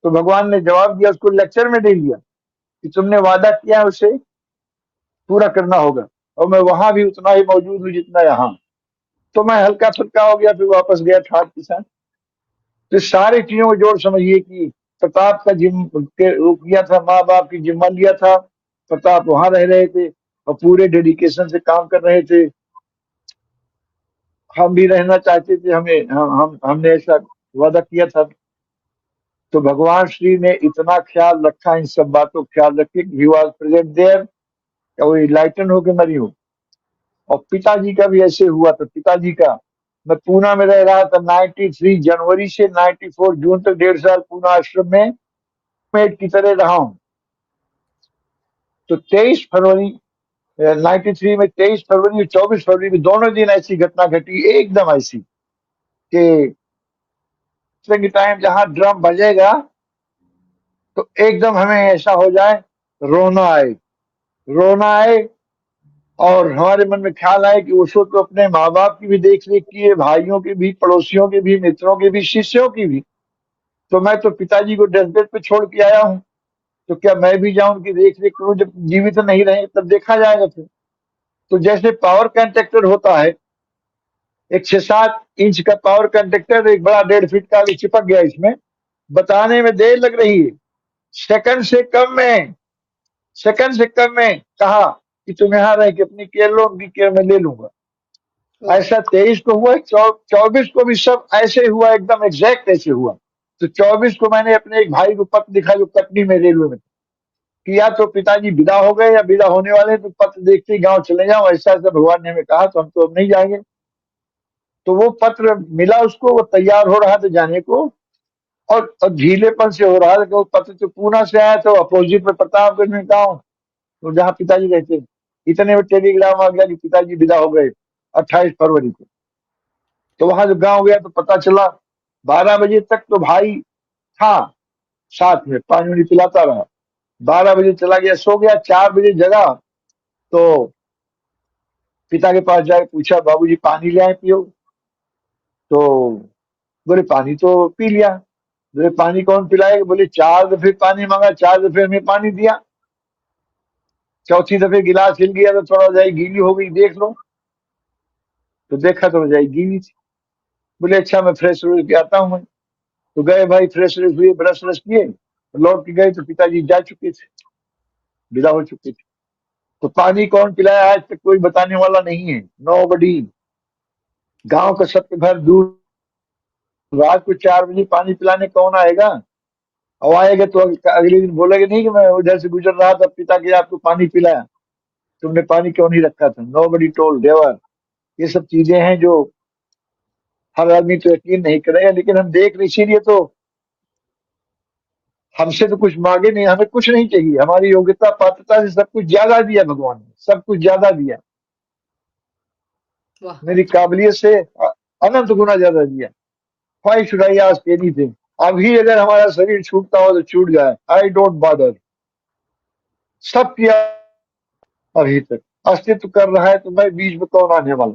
तो भगवान ने जवाब दिया, उसको लेक्चर में दे दिया कि तुमने वादा किया है उसे पूरा करना होगा, और मैं वहां भी उतना ही मौजूद हूँ जितना यहाँ। तो मैं हल्का फुल्का हो गया, फिर वापस गया ठाट के साथ। तो सारी चीजों को जोड़ समझिए कि प्रताप का जिम किया था, माँ बाप की जिम्मा लिया था, प्रताप वहां रह रहे थे और पूरे डेडिकेशन से काम कर रहे थे। हम भी रहना चाहते थे, हमें हमने ऐसा वादा किया था। तो भगवान श्री ने इतना ख्याल रखा, इन सब बातों का ख्याल रखे, ही वॉज प्रेजेंट देयर, वो इनलाइटन होके मरी हो। और पिताजी का भी ऐसे हुआ था। पिताजी का, मैं पूना में रह रहा था 93 जनवरी से 94 जून तक, 1.5 साल पूना आश्रम में मेट की तरह रहा हूँ। तो 23 फरवरी 93 में, 23 फरवरी और 24 फरवरी में, दोनों दिन ऐसी घटना घटी, एकदम ऐसी कि टाइम जहां ड्रम बजेगा तो एकदम हमें ऐसा हो जाए, रोना आए, रोना आए। और हमारे मन में ख्याल आए कि उसको तो अपने माँ बाप की भी देख रेख की है, भाइयों की भी, पड़ोसियों की भी, मित्रों की भी, शिष्यों की भी। तो मैं तो पिताजी को डेथबेड पे छोड़ के आया हूँ, तो क्या मैं भी जाऊं उनकी देख रेख करूं? जब जीवित नहीं रहे तब देखा जाएगा फिर। तो जैसे पावर कंडक्टर होता है, एक 6-7 इंच का पावर कंडक्टर, एक बड़ा 1.5 फीट का आगे चिपक गया, इसमें बताने में देर लग रही है, सेकंड से कम में, सेकंड से कम में कहा कि तुम यहाँ रह के अपनी केयर लो, उनकी केयर में ले लूंगा। ऐसा 23 को हुआ, 24 को भी सब ऐसे हुआ, एकदम एग्जैक्ट ऐसे हुआ। तो 24 को मैंने अपने एक भाई को पत्र लिखा जो कटनी में रेलवे में, कि या तो पिताजी विदा हो गए या विदा होने वाले, तो पत्र देखते ही गांव चले जाओ, ऐसा ऐसा भगवान ने हमें कहा, तो हम तो अब नहीं जाएंगे। तो वो पत्र मिला उसको, वो तैयार हो रहा था जाने को, और ढीलेपन से हो रहा था कि वो पत्र तो पूना से आया, तो अपोजिट में प्रतापगढ़ में गाँव, तो जहाँ पिताजी रहते, इतने में टेलीग्राम आ गया कि पिताजी विदा हो गए 28 फरवरी को। तो वहां जो गांव गया तो पता चला 12 बजे तक तो भाई था साथ में, पानी वानी पिलाता रहा। 12 बजे चला गया, सो गया, 4 बजे जगा तो पिता के पास जाके पूछा, बाबूजी पानी ले आए पियो? तो बोले पानी तो पी लिया। बोले पानी कौन पिलाएगा? बोले 4 दफे पानी मांगा, 4 दफे हमें पानी दिया, चौथी दफे गिलास हिल गया तो थोड़ा रजाई गीली हो गई, देख लो। तो देखा तो रजाई गीली थी। बोले अच्छा मैं फ्रेश हो के आता हूँ मैं। तो गए भाई, फ्रेश व्रेश हुए, ब्रश व्रश किए, लौट के गए तो पिताजी जा चुके थे, विदा हो चुके थे। तो पानी कौन पिलाया आज तक कोई बताने वाला नहीं है, नो बडी। गांव का सबके घर दूर, रात को 4 बजे पानी पिलाने कौन आएगा? और आएगा तो अगले दिन बोलेगा नहीं कि मैं उधर से गुजर रहा था, पिता के आपको पानी पिलाया, तुमने पानी क्यों नहीं रखा था? नो बडी टोल्ड एवर। ये सब चीजें हैं जो हर आदमी तो यकीन नहीं करेगा, लेकिन हम देख रहे, इसीलिए तो हमसे तो कुछ मांगे नहीं, हमें कुछ नहीं चाहिए, हमारी योग्यता पात्रता से सब कुछ ज्यादा दिया भगवान ने, सब कुछ ज्यादा दिया, मेरी काबिलियत से अनंत गुना ज्यादा दिया। Why should I ask anything? अभी अगर हमारा शरीर छूटता हो तो छूट जाए, आई डोंट बॉदर। सब किया अभी तक, अस्तित्व कर रहा है, तो मैं बीच में कौन आने वाला?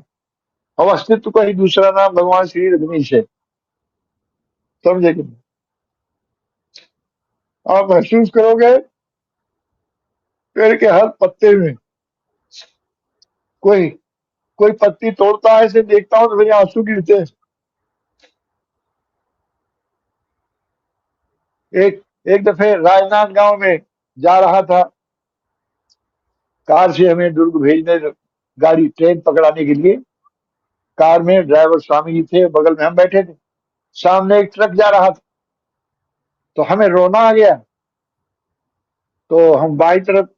अब अस्तित्व का ही दूसरा नाम भगवान श्री रजनीश है, समझे कि नहीं? आप महसूस करोगे पेड़ के हर पत्ते में कोई कोई पत्ती तोड़ता है, इसे देखता हूं तो मेरे आंसू गिरते हैं। एक एक दफे राजनांद गांव में जा रहा था, कार से हमें दुर्ग भेजने, गाड़ी ट्रेन पकड़ाने के लिए, कार में ड्राइवर स्वामी जी थे, बगल में हम बैठे थे, सामने एक ट्रक जा रहा था, तो हमें रोना आ गया। तो हम बाई तरफ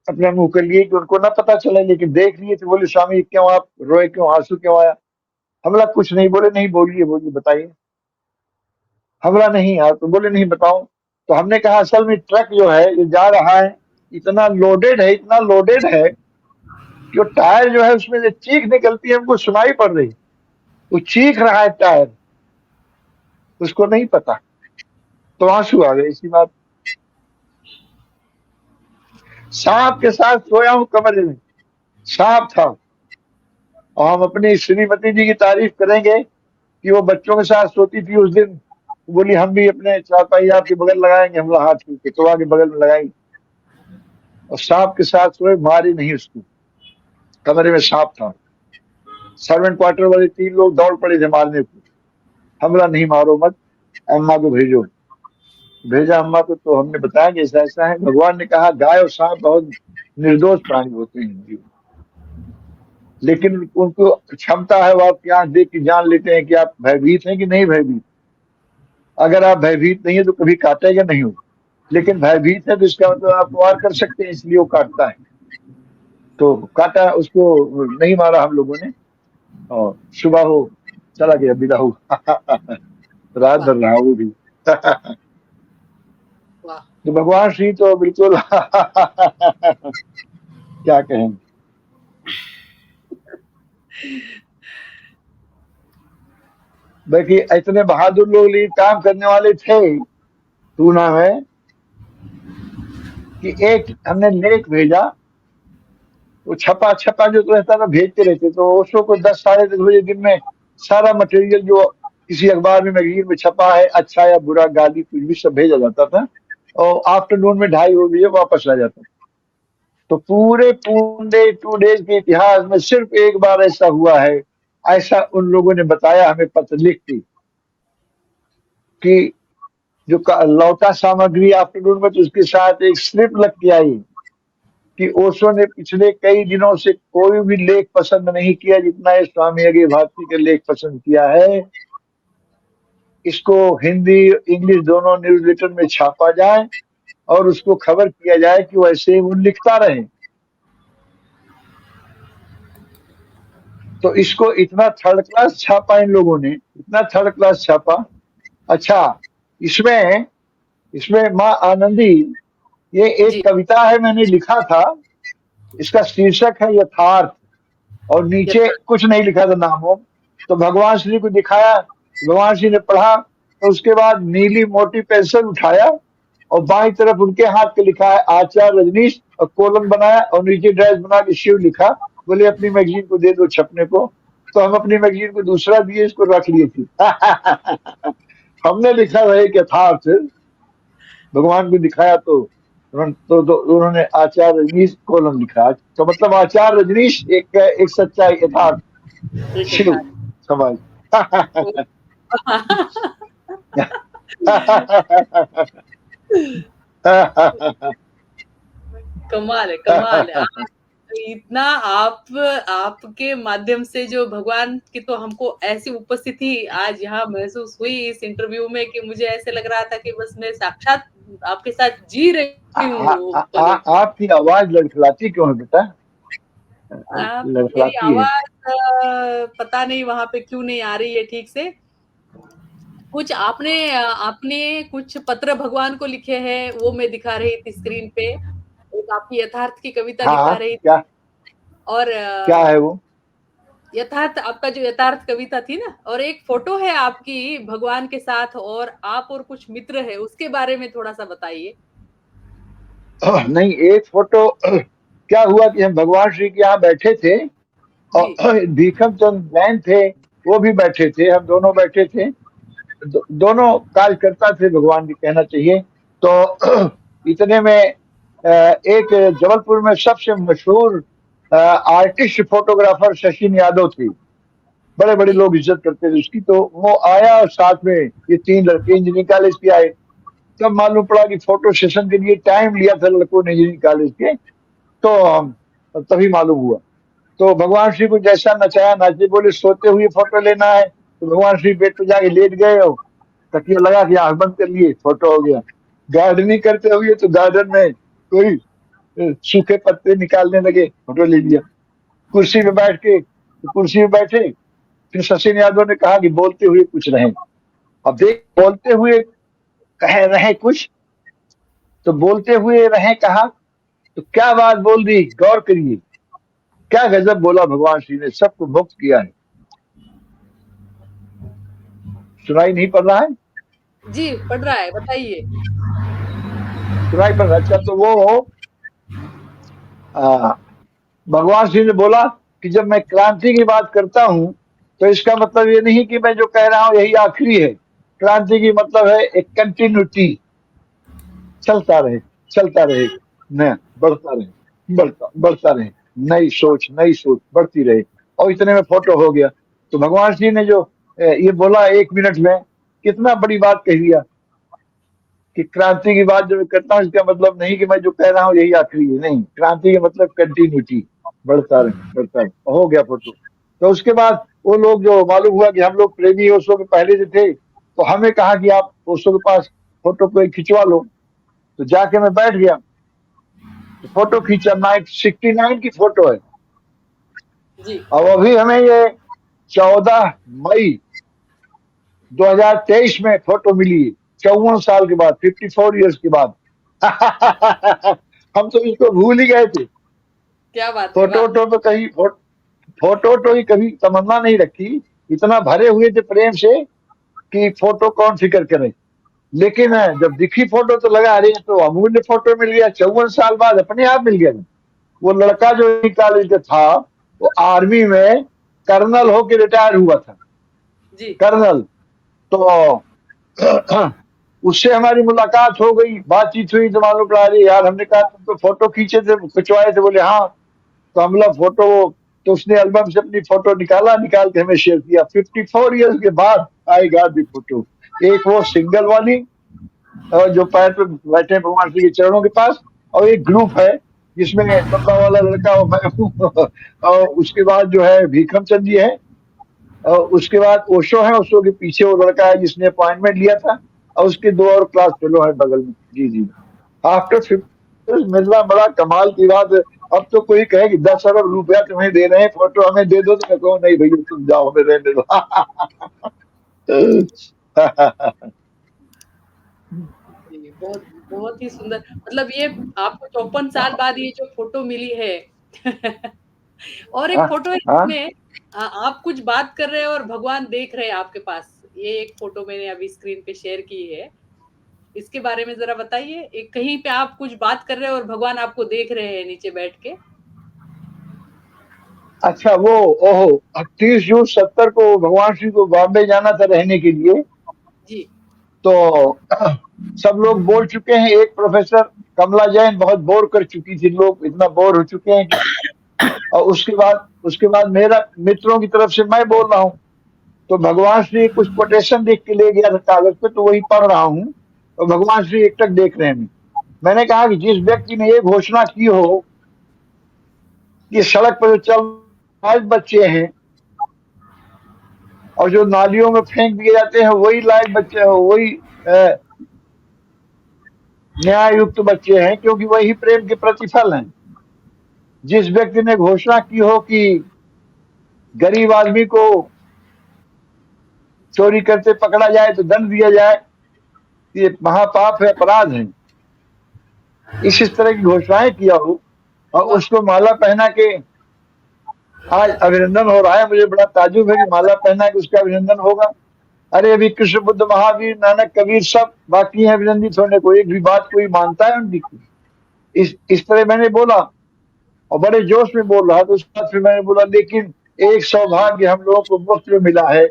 अपना मुंह कर लिए कि उनको ना पता चले, लेकिन देख लिए तो बोले स्वामी क्यों आप रोए, क्यों आंसू क्यों आया? हमला कुछ नहीं, बोले नहीं, बोलिए बोलिए बताइए। हमला नहीं आया तो बोले नहीं बताओ। तो हमने कहा असल में ट्रक जो है ये जा रहा है, इतना लोडेड है, इतना लोडेड है कि वो टायर जो है उसमें से चीख निकलती है, हमको सुनाई पड़ रही, वो चीख रहा है टायर, उसको नहीं पता, तो आंसू आ गए इसी बात। सांप के साथ सोया हूं कमरे में, सांप था, और हम अपनी श्रीमती जी की तारीफ करेंगे कि वो बच्चों के साथ सोती थी उस दिन, बोली हम भी अपने चारपाई आपके बगल लगाएंगे, हम हाथ के तो आगे बगल में लगाई, और सांप के साथ सोए, मारी नहीं उसको, कमरे में सांप था। सर्वेंट क्वार्टर वाले 3 लोग दौड़ पड़े थे मारने को, हमला नहीं, मारो मत, अम्मा को भेजो। भेजा अम्मा को, तो हमने बताया कि ऐसा ऐसा है। भगवान ने कहा गाय और सांप बहुत निर्दोष प्राणी होते हैं, लेकिन उनको क्षमता है, वो आपकी आंख देख के जान लेते हैं कि आप भयभीत हैं कि नहीं भयभीत। अगर आप भयभीत नहीं है तो कभी काटेगा नहीं हो, लेकिन भयभीत है तो इसका मतलब आप वार कर सकते हैं, इसलिए वो काटता है। तो काटा, उसको नहीं मारा हम लोगों ने, और सुबह हो चला गया, विदा हो रात भर रहा वो भी तो भगवान श्री तो बिल्कुल क्या कहें। बाकी इतने बहादुर लोग लिए काम करने वाले थे पूना में कि एक हमने लेख भेजा, वो छपा छपा जो रहता था भेजते रहते, तो ओशो को 10 साढ़े 10 बजे दिन में सारा मटेरियल जो किसी अखबार में मैगजीन में छपा है, अच्छा या बुरा, गाली कुछ भी सब भेजा जाता था और आफ्टरनून में 2:30 बजे वापस आ जाता था। तो पूरे पूरे 2 डेज के इतिहास में सिर्फ एक बार ऐसा हुआ है, ऐसा उन लोगों ने बताया हमें पत्र लिख के, कि जो लौटा सामग्री आफ्टरनून में, तो उसके साथ एक स्लिप लग के आई कि ओशो ने पिछले कई दिनों से कोई भी लेख पसंद नहीं किया जितना ये स्वामी अगे भारती के लेख पसंद किया है। इसको हिंदी इंग्लिश दोनों न्यूज लेटर में छापा जाए और उसको खबर किया जाए कि वैसे वो लिखता रहे। तो इसको इतना थर्ड क्लास छापा इन लोगों ने, इतना थर्ड क्लास छापा। अच्छा, इसमें इसमें माँ आनंदी, ये एक जी, कविता है, मैंने लिखा था, इसका शीर्षक है यथार्थ, और नीचे यथार्थ। कुछ नहीं लिखा था नामों। तो भगवान श्री को दिखाया, भगवान श्री ने पढ़ा, तो उसके बाद नीली मोटी पेंसिल उठाया और बाई तरफ उनके हाथ पे लिखा है आचार्य रजनीश, और कोलन बनाया और नीचे ड्रेस बना के शिव लिखा। बोले अपनी मैगजीन को दे दो छपने को। तो हम अपनी मैगजीन को दूसरा दिए, इसको रख लिए थे। हमने लिखा है एक यथार्थ, भगवान को दिखाया तो उन्होंने आचार्य रजनीश कोलम लिखा। तो मतलब आचार्य रजनीश एक सच्चा यथार्थ एक शिव यथार्थ। समाज। कमाल है, कमाल है। आप इतना आपके माध्यम से जो भगवान की तो हमको ऐसी उपस्थिति आज यहाँ महसूस हुई इस इंटरव्यू में कि मुझे ऐसे लग रहा था कि बस मैं साक्षात आपके साथ जी रही हूँ वो पलों को। आपकी आवाज लड़खड़ाती क्यों है बेटा? मेरी लड़खड़ाती है। आवाज पता नहीं वहां पे क्यों नहीं आ रही है ठीक से। कुछ आपने आपने कुछ पत्र भगवान को लिखे हैं, वो मैं दिखा रही थी स्क्रीन पे। एक आपकी यथार्थ की कविता हाँ दिखा हाँ, रही थी। क्या और क्या है वो? यथार्थ आपका जो यथार्थ कविता थी ना, और एक फोटो है आपकी भगवान के साथ और आप और कुछ मित्र है, उसके बारे में थोड़ा सा बताइए। नहीं, एक फोटो क्या हुआ कि हम भगवान श्री के यहाँ बैठे थे जी, और भीखम चंद जैन थे, वो भी बैठे थे, हम दोनों बैठे थे। दोनों कार्यकर्ता थे भगवान की, कहना चाहिए। तो इतने में एक जबलपुर में सबसे मशहूर आर्टिस्ट फोटोग्राफर सचिन यादव थे, बड़े बड़े जी, लोग इज्जत करते थे उसकी। तो वो आया और साथ में ये 3 लड़के इंजीनियरिंग कॉलेज के आए। तब मालूम पड़ा कि फोटो सेशन के लिए टाइम लिया था लड़कों ने इंजीनियरिंग कॉलेज के। तो तभी मालूम हुआ। तो भगवान श्री को जैसा नचाया नाचे, बोले सोते हुए फोटो लेना है, तो भगवान श्री बेड पे जाके लेट गए और तकिया लगा के आंख बंद कर लिए, फोटो हो गया। गार्डनिंग करते हुए तो गार्डन में कोई सूखे पत्ते निकालने लगे, फोटो ले लिया। कुर्सी में बैठ के, तो कुर्सी में बैठे, फिर सचिन यादव ने कहा कि बोलते हुए कुछ रहे। अब देख, बोलते हुए कहे रहे कुछ, तो बोलते हुए रहे कहा, तो क्या बात बोल दी, गौर करिए। क्या गजब बोला भगवान श्री ने, सबको मुक्त किया है। सुनाई नहीं पड़ रहा है? जी पढ़ रहा है, बताइए। सुनाई पड़ रहा है? अच्छा, तो वो भगवान श्री ने बोला कि जब मैं क्रांति की बात करता हूं, तो इसका मतलब ये नहीं कि मैं जो कह रहा हूं यही आखिरी है। क्रांति की मतलब है एक कंटिन्यूटी, चलता रहे, चलता रहे, नया बढ़ता रहे, बढ़ता रहे, नई सोच बढ़ती रहे। और इतने में फोटो हो गया। तो भगवान श्री ने जो ये बोला 1 मिनट में, कितना बड़ी बात कह दिया कि क्रांति की बात जब मैं करता हूँ, इसका मतलब नहीं कि मैं जो कह रहा हूँ यही आखिरी है, नहीं। क्रांति का मतलब कंटिन्यूटी, बढ़ता रहे। हो गया फोटो। तो उसके बाद वो लोग, जो मालूम हुआ कि हम लोग प्रेमी ओशो के पहले से थे, तो हमें कहा कि आप ओशो के पास फोटो कोई खिंचवा लो। तो जाके मैं बैठ गया, तो फोटो खींचा। 1969 की फोटो है। जी, और अभी हमें ये 14 मई 2023 में फोटो मिली है, 54 साल के बाद, 54 ईयर्स के बाद। हम तो इसको भूल ही गए थे। क्या बात है, फोटो वाह। तो कहीं फोटो तो ही कभी तमन्ना नहीं रखी। इतना भरे हुए थे प्रेम से कि फोटो कौन फिक्र करे। लेकिन जब दिखी फोटो तो लगा, अरे तो अमूल्य फोटो मिल गया, 54 साल बाद अपने आप मिल गया। वो लड़का जो कॉलेज का था, वो आर्मी में कर्नल होके रिटायर हुआ था, जी, कर्नल। तो उससे हमारी मुलाकात हो गई, बातचीत हुई, तो मालूम पड़ा अरे यार, हमने कहा तुम तो फोटो खिंचवाए थे, बोले हाँ। तो हम लोग फोटो, तो उसने एल्बम से अपनी फोटो निकाल के हमें शेयर किया। 54 ईयर्स के बाद आई गॉट दी फोटो। एक वो सिंगल वाली, जो पैर पे बैठे हैं भगवान श्री के चरणों के पास, और एक ग्रुप है जिसमें लंबा वाला लड़का और मैं हूँ। और उसके बाद जो है भीखम चंद जी है, और उसके बाद ओशो है, ओशो के पीछे वो लड़का है जिसने अपॉइंटमेंट लिया था, और उसके दो और क्लास फेलो है बगल में। जी जी। आफ्टर 50 मिलना बड़ा कमाल की बात है। अब तो कोई कहे कि 10 अरब रुपया तुम्हें दे रहे हैं, फोटो हमें दे दो, तो मैं कहूँ नहीं भैया तुम जाओ, हमें रहने दो। जी, बहुत बहुत ही सुंदर। मतलब ये आपको 54 साल बाद ये जो फ़ोटो मिली है और एक हाँ फ़ोटो है हाँ। जिसमें आप कुछ बात कर रहे हैं और भगवान देख रहे हैं आपके पास। ये एक फ़ोटो मैंने अभी स्क्रीन पे शेयर की है। इसके बारे में ज़रा बताइए? एक कहीं पे आप कुछ बात कर रहे हैं और भगवान आपको देख रहे हैं नीचे बैठ के। अच्छा वो, ओहो, 30 जून 70 को भगवान श्री को बॉम्बे जाना था रहने के लिए। जी, तो सब लोग बोल चुके हैं। एक प्रोफेसर कमला जैन बहुत बोर कर चुकी थी, लोग इतना बोर हो चुके हैं कि, और उसके बाद मेरा मित्रों की तरफ से मैं बोल रहा हूँ। तो भगवान श्री कुछ कोटेशन देख के ले गया था कागज पे, तो वही पढ़ रहा हूँ, और भगवान श्री एकटक देख रहे हैं। मैंने कहा कि जिस व्यक्ति ने ये घोषणा की हो कि सड़क पर जो चल 5 बच्चे हैं, और जो नालियों में फेंक दिए जाते हैं वही लायक बच्चे, वही न्याय युक्त बच्चे हैं, क्योंकि वही प्रेम के प्रतिफल हैं। जिस व्यक्ति ने घोषणा की हो कि गरीब आदमी को चोरी करते पकड़ा जाए तो दंड दिया जाए, ये महापाप है, अपराध है, इस तरह की घोषणाएं किया हो, और वाह! उसको माला पहना के आज अभिनंदन हो रहा है। मुझे बड़ा ताज्जुब है कि माला पहना के उसका अभिनंदन होगा। अरे अभी कृष्ण, बुद्ध, महावीर, नानक, कबीर सब बाकी हैं अभिनंदित होने को, एक भी बात कोई मानता है उनकी? इस तरह मैंने बोला, और बड़े जोश में बोल रहा था। उसके बाद फिर मैंने बोला लेकिन एक सौभाग्य हम लोगों को मुफ्त में मिला है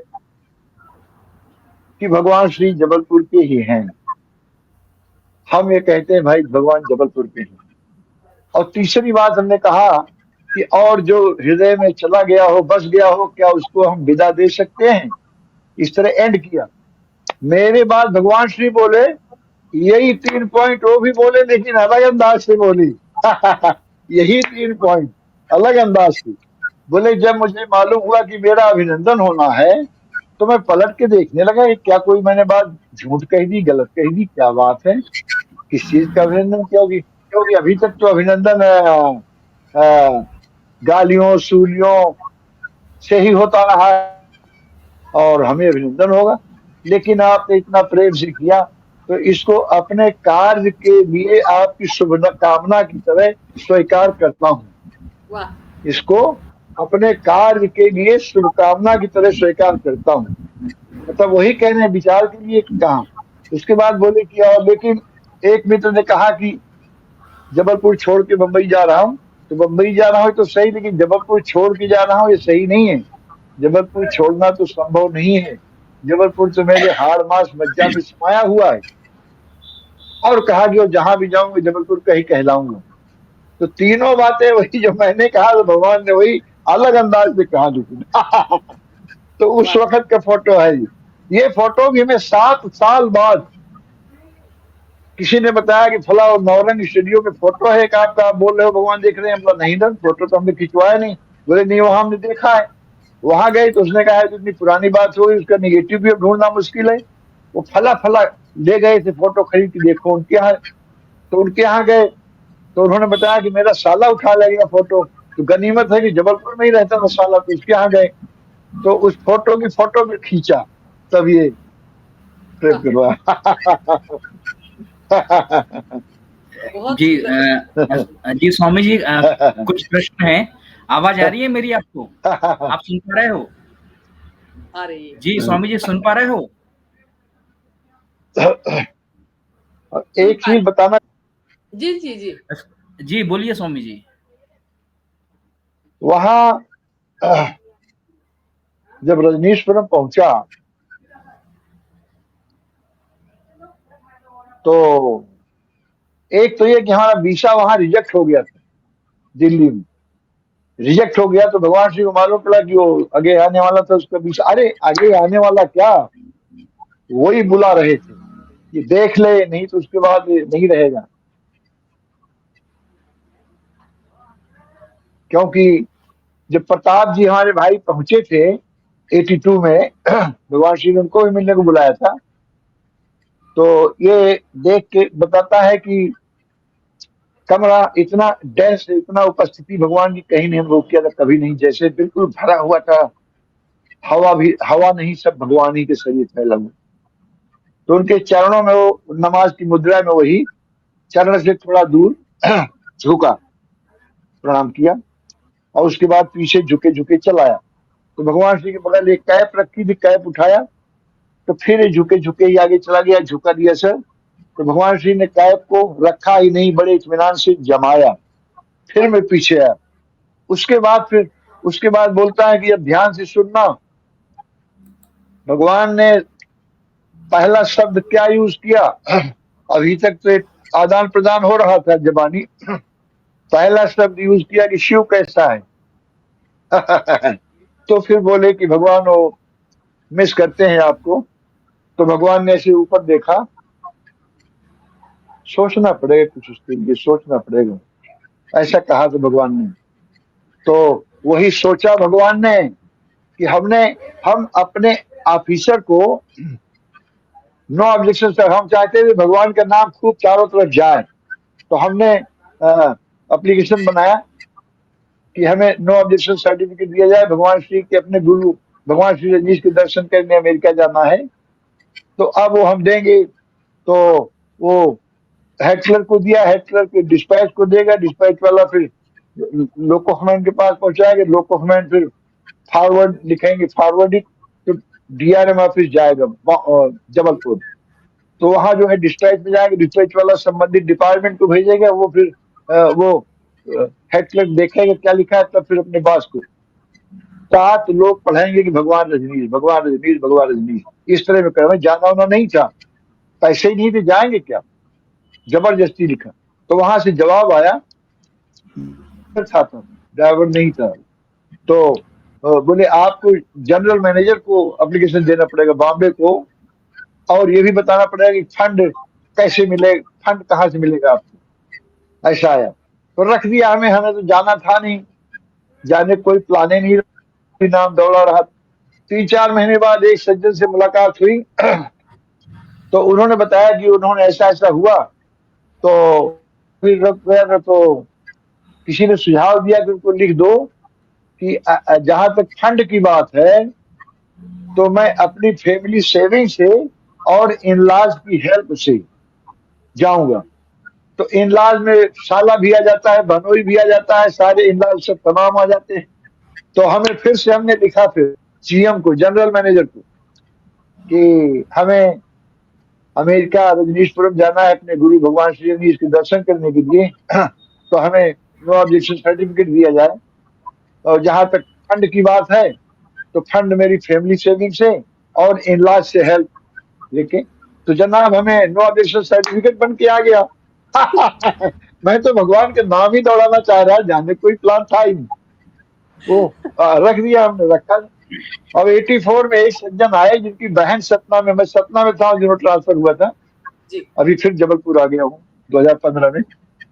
कि भगवान श्री जबलपुर के ही हैं। हम ये कहते हैं भाई भगवान जबलपुर के हैं। और तीसरी बात हमने कहा कि और जो हृदय में चला गया हो, बस गया हो, क्या उसको हम विदा दे सकते हैं? इस तरह एंड किया। मेरे बाद भगवान श्री बोले, यही 3 पॉइंट वो भी बोले, लेकिन अलग अंदाज से बोली। यही 3 पॉइंट अलग अंदाज से बोले। जब मुझे मालूम हुआ कि मेरा अभिनंदन होना है, तो मैं पलट के देखने लगा कि क्या कोई मैंने बात झूठ कह दी, गलत कह दी, क्या बात है, किस चीज का अभिनंदन क्या होगी? क्योंकि अभी तक तो अभिनंदन गालियों सूलियों से ही होता रहा है, और हमें अभिनंदन होगा। लेकिन आपने इतना प्रेम से किया, तो इसको अपने कार्य के लिए आपकी शुभ कामना की तरह स्वीकार करता हूँ। वाह! इसको अपने कार्य के लिए शुभकामना की तरह स्वीकार करता हूँ। मतलब वही कहने विचार के लिए कहा। उसके बाद बोले कि और लेकिन एक मित्र ने कहा कि जबलपुर छोड़ के बंबई जा रहा हूँ। तो बंबई जा रहा हूँ तो सही, लेकिन जबलपुर छोड़ के जा रहा हूँ ये सही नहीं है। जबलपुर छोड़ना तो संभव नहीं है। जबलपुर तो मेरे हाड़ मांस मज्जा में समाया हुआ है। और कहा कि जहां भी जाऊंगा जबलपुर का ही कहलाऊंगा। तो तीनों बातें वही जो मैंने कहा, तो भगवान ने वही अलग अंदाज में कहा। लेकिन तो उस वाह! वक्त का फोटो है ये फोटो भी हमें 7 साल बाद किसी ने बताया कि फला और नौरंग स्टूडियो में फोटो है एक आपका, आप बोल रहे हो भगवान देख रहे हैं। हम नहीं ना, फोटो तो हमने खिंचवाया नहीं। बोले नहीं, वहां हमने देखा है। वहां गए तो उसने कहा है तो इतनी पुरानी बात हो गई, उसका निगेटिव भी अब ढूंढना मुश्किल है। वो फला फला ले गए थे फोटो खरीद के, देखो उनके यहाँ। तो उनके यहाँ गए तो उन्होंने बताया कि मेरा साला उठा लेगा फोटो। तो गनीमत है कि जबलपुर में ही रहता था साला, तो उसके यहाँ गए तो उस फोटो की फोटो में खींचा, तब ये प्रेम वाह! करवाया। बहुत जी सुंदर। जी स्वामी जी, कुछ प्रश्न हैं। आवाज आ रही है मेरी आपको? आप सुन पा रहे हो? आ रही है। जी स्वामी जी, सुन पा रहे हो? सुन एक पा चीज बताना, जी, जी, जी। जी बोलिए स्वामी जी। वहां जब रजनीशपुरम पहुंचा तो एक तो ये कि हमारा वीसा वहां रिजेक्ट हो गया था, दिल्ली में रिजेक्ट हो गया। तो भगवान श्री को मालूम पड़ा कि वो आगे आने वाला था, उसका वीसा, अरे आगे आने वाला क्या, वही बुला रहे थे कि देख ले, नहीं तो उसके बाद नहीं रहेगा। क्योंकि जब प्रताप जी हमारे भाई पहुंचे थे 82 में भगवान श्री ने उनको भी मिलने को बुलाया था। तो ये देख के बताता है कि कमरा इतना डेंस, इतना उपस्थिति भगवान की कहीं नहीं हम रोक किया था, कभी नहीं, जैसे बिल्कुल भरा हुआ था। हवा भी हवा नहीं, सब भगवान ही के शरीर फैला हुआ। तो उनके चरणों में वो नमाज की मुद्रा में वही चरण से थोड़ा दूर झुका, प्रणाम किया, और उसके बाद पीछे झुके झुके चला आया। तो भगवान श्री के बगल एक कैप रखी थी, कैप उठाया, तो फिर झुके झुके ही आगे चला गया, झुका दिया सर। तो भगवान श्री ने कैप को रखा ही नहीं, बड़े इत्मीनान से जमाया, फिर मैं पीछे आया। उसके बाद बोलता है कि अब ध्यान से सुनना। भगवान ने पहला शब्द क्या यूज किया, अभी तक तो एक आदान प्रदान हो रहा था जबानी, पहला शब्द यूज किया कि शिव कैसा है। तो फिर बोले कि भगवान वो मिस करते हैं आपको। तो भगवान ने ऐसे ऊपर देखा, सोचना पड़ेगा कुछ, उसके लिए सोचना पड़ेगा, ऐसा कहा था भगवान ने। तो वही सोचा भगवान ने कि हम अपने ऑफिसर को नो ऑब्जेक्शन सर, हम चाहते थे भगवान का नाम खूब चारों तरफ जाए। तो हमने एप्लीकेशन बनाया कि हमें नो ऑब्जेक्शन सर्टिफिकेट दिया जाए, भगवान श्री के अपने गुरु भगवान श्री रजनीश के दर्शन करने अमेरिका जाना है, तो अब वो हम देंगे। तो वो हेड क्लर्क को दिया, हेड क्लर्क के डिस्पैच को देगा, डिस्पैच वाला फिर लोको कमांड के पास पहुंचाएगा, लोको कमांड फिर फॉरवर्ड लिखेंगे, फॉरवर्ड तो डीआरएम ऑफिस जाएगा जबलपुर। तो वहां जो है डिस्पैच में जाएगा, डिस्पैच वाला संबंधित डिपार्टमेंट को भेजेगा, वो फिर वो हेड क्लर्क देखेगा क्या लिखा है, तब फिर अपने बॉस को 7 लोग पढ़ाएंगे कि भगवान रजनीश, भगवान रजनीश, भगवान रजनीश। इस तरह में कर जाना होना नहीं था, पैसे ही नहीं थे, जाएंगे क्या, जबरदस्ती लिखा। तो वहां से जवाब आया था, ड्राइवर नहीं था। तो बोले आपको जनरल मैनेजर को एप्लीकेशन देना पड़ेगा बॉम्बे को, और ये भी बताना पड़ेगा कि फंड कैसे मिले, फंड कहाँ से मिलेगा आपको। ऐसा आया तो रख दिया हमें तो जाना था नहीं, जाने कोई प्लाने नहीं, नाम दौड़ा रहा। 3-4 महीने बाद एक सज्जन से मुलाकात हुई, तो उन्होंने बताया कि उन्होंने ऐसा ऐसा हुआ। तो फिर रख गया, तो किसी ने सुझाव दिया कि उनको लिख दो कि जहां तक फंड की बात है, तो मैं अपनी फैमिली सेविंग से और इनलाज की हेल्प से जाऊंगा। तो इनलाज में साला भी आ जाता है, भनोई भी आ जाता है, सारे इनलाज सब तमाम आ जाते हैं। तो हमने लिखा फिर सीएम को, जनरल मैनेजर को, कि हमें अमेरिका रजनीशपुरम जाना है अपने गुरु भगवान श्री रजनीश के दर्शन करने के लिए, तो हमें नो ऑब्जेक्शन सर्टिफिकेट दिया जाए। और जहां तक फंड की बात है, तो फंड मेरी फैमिली सेविंग से और इनलाज से हेल्प लेके, तो जनाब हमें नो ऑब्जेक्शन सर्टिफिकेट बन के आ गया। मैं तो भगवान के नाम ही दौड़ाना चाह रहा, जाने कोई प्लान था ही नहीं, वो रख दिया हमने, रखा। अब 84 में एक सज्जन आए जिनकी बहन सतना में, मैं सतना में था, जिन्होंने ट्रांसफर हुआ था, अभी फिर जबलपुर आ गया हूँ 2015 में।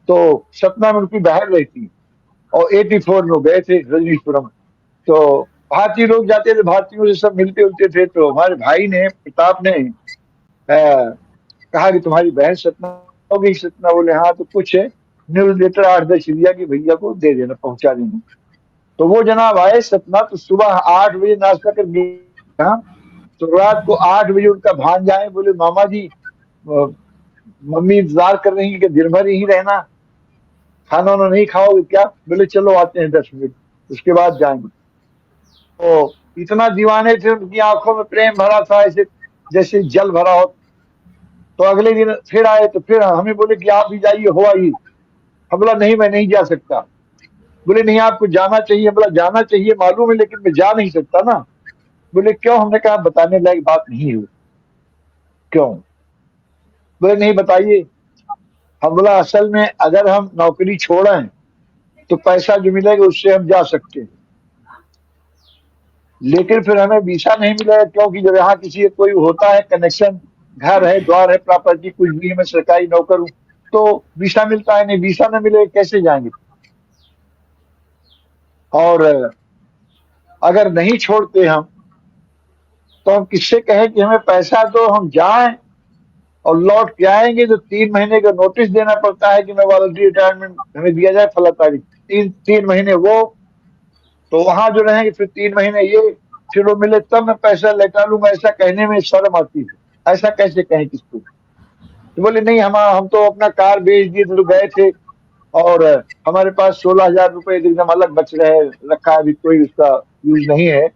तो सतना में उनकी बहन रहती, और 84 में गए थे रजनीशपुरम। तो भारतीय लोग जाते थे, भारतीयों से सब मिलते उलते थे। तो हमारे भाई ने, प्रताप ने कहा कि तुम्हारी बहन सतना हो गई। सतना बोले हाँ, तो कुछ न्यूज लेटर 8-10 दिया कि भैया को दे देना, पहुंचा देना। तो वो जनाब आए सतना, तो सुबह 8 बजे नाश्ता कर गया, तो रात को 8 बजे उनका भांजा आए, बोले मामा जी मम्मी इंतजार कर रही है कि दिन भर यही रहना, खाना वाना नहीं खाओगे क्या। बोले चलो आते हैं 10 मिनट, उसके बाद जाएंगे। तो इतना दीवाने थे, उनकी आंखों में प्रेम भरा था, ऐसे जैसे जल भरा हो। तो अगले दिन फिर आए, तो फिर हमें बोले कि आप भी जाइए, हो आइए। हम बोला नहीं, मैं नहीं जा सकता। बोले नहीं, आपको जाना चाहिए। बोला जाना चाहिए मालूम है, लेकिन मैं जा नहीं सकता ना। बोले क्यों। हमने कहा बताने लायक बात नहीं है। क्यों। बोले नहीं बताइए। हम बोला असल में अगर हम नौकरी छोड़ें तो पैसा जो मिलेगा उससे हम जा सकते हैं, लेकिन फिर हमें वीसा नहीं मिलेगा, क्योंकि जब यहाँ किसी कोई होता है कनेक्शन, घर है, द्वार है, प्रॉपर्टी कुछ भी है, मैं सरकारी नौकर हूँ, तो वीसा मिलता है, नहीं वीसा न मिले कैसे जाएंगे। और अगर नहीं छोड़ते हम तो हम किससे कहें कि हमें पैसा दो, हम जाएं और लौट के आएंगे तो 3 महीने का नोटिस देना पड़ता है कि मैं वॉलंटरी रिटायरमेंट हमें दिया जाए फला तारीख, 3 महीने वो, तो वहां जो रहेंगे फिर 3 महीने ये, फिर वो मिले तब मैं पैसा लेटा लूंगा। ऐसा कहने में शर्म आती है, ऐसा कैसे कहें किसको। तो बोले नहीं, हम तो अपना कार बेच दिए तो गए थे, और हमारे पास 16,000 रुपए एकदम अलग बच रहे रखा है, अभी कोई उसका यूज नहीं है,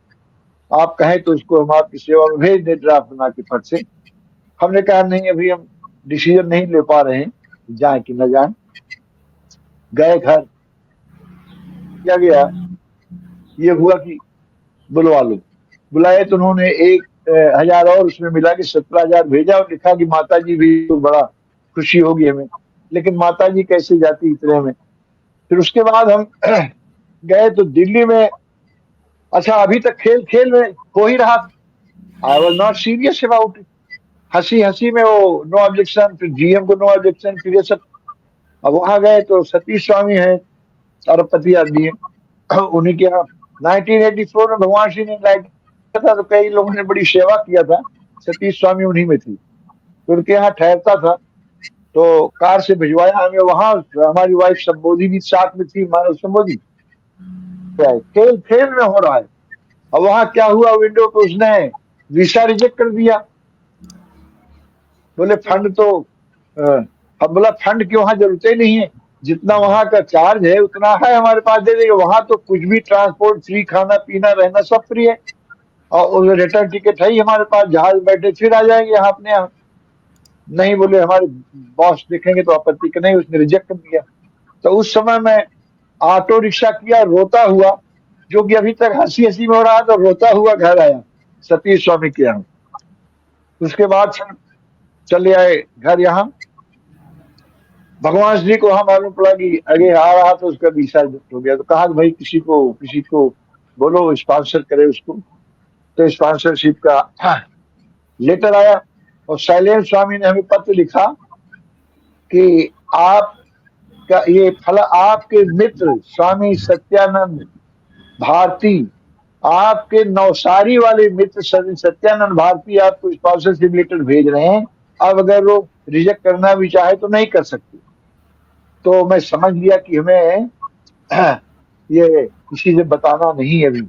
आप कहें तो उसको हम आपकी सेवा में भेज दें ड्राफ्ट बना के फट से। हमने कहा नहीं, अभी हम डिसीजन नहीं ले पा रहे हैं, जाए कि न जाए। गए घर, क्या गया, ये हुआ कि बुलवा लो। बुलाए तो उन्होंने 1,000 और उसमें मिला के 17,000 भेजा, और लिखा कि माता जी भी तो बड़ा खुशी होगी हमें, लेकिन माता जी कैसे जाती इतने में। फिर उसके बाद हम गए तो दिल्ली में, अच्छा अभी तक खेल खेल में हो ही रहा था, I was not serious about it, हंसी हंसी में वो नो ऑब्जेक्शन, फिर जीएम को नो ऑब्जेक्शन, फिर ये सब। अब वहां गए तो सतीश स्वामी है, अरबपति आदमी है, उन्हीं के यहाँ 1984 में भगवान श्री ने लाइट था, तो कई लोगों ने बड़ी सेवा किया था, सतीश स्वामी उन्हीं में थी, तो उनके यहाँ ठहरता था, तो कार से भिजवाया हमें वहां। हमारी वाइफ संबोधि भी साथ में थी, मानव संबोधि। खेल खेल में हो रहा है। अब वहां क्या हुआ, विंडो पे उसने वीसा रिजेक्ट कर दिया। बोले फंड तो अब बोला फंड की वहां जरूरत ही नहीं है, जितना वहां का चार्ज है उतना है हमारे पास, दे देंगे। वहां तो कुछ भी ट्रांसपोर्ट फ्री, खाना पीना रहना सब फ्री है, और रिटर्न टिकट है ही हमारे पास, जहाज बैठे फिर आ जाएंगे यहाँ अपने यहाँ। नहीं, बोले हमारे बॉस देखेंगे तो आपत्ति के, नहीं, उसने रिजेक्ट कर दिया। तो उस समय मैं ऑटो रिक्शा किया रोता हुआ, जो कि अभी तक हंसी हंसी में हो रहा, तो रोता हुआ घर आया सतीश स्वामी के यहाँ। उसके बाद चले आए घर यहाँ। भगवान श्री को वहां मालूम पड़ा कि आगे आ रहा, तो उसका वीसा हो गया। तो कहा कि भाई किसी को बोलो स्पॉन्सर करे उसको। तो स्पॉन्सरशिप का लेटर आया, और शैलेंद्र स्वामी ने हमें पत्र लिखा कि आपका ये फला, आपके मित्र स्वामी सत्यानंद भारती, आपके नवसारी वाले मित्र सत्यानंद भारती आपको स्पॉन्सरशिप लेटर भेज रहे हैं, अब अगर वो रिजेक्ट करना भी चाहे तो नहीं कर सकते। तो मैं समझ लिया कि हमें ये किसी से बताना नहीं है अभी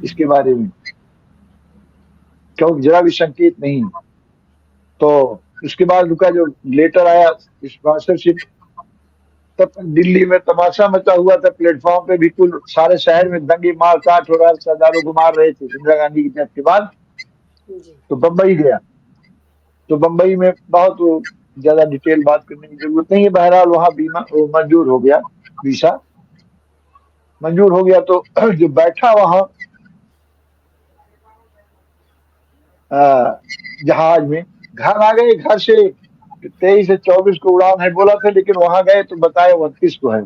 इसके बारे में, क्योंकि जरा भी संकेत नहीं। तो उसके बाद उनका जो लेटर आया स्पॉन्सरशिप, तब तक दिल्ली में तमाशा मचा हुआ था, प्लेटफॉर्म पे बिल्कुल सारे शहर में दंगे मार काट हो रहा है, सरदारों को मार रहे थे इंदिरा गांधी की डेथ के बाद। तो बम्बई गया, तो बम्बई में बहुत ज्यादा डिटेल बात करने की जरूरत नहीं है, बहरहाल वहां बीमा मंजूर हो गया, वीसा मंजूर हो गया। तो जो बैठा वहां जहाज में, घर आ गए, घर से 23 से 24 को उड़ान है बोला था, लेकिन वहां गए तो बताए 29 को है।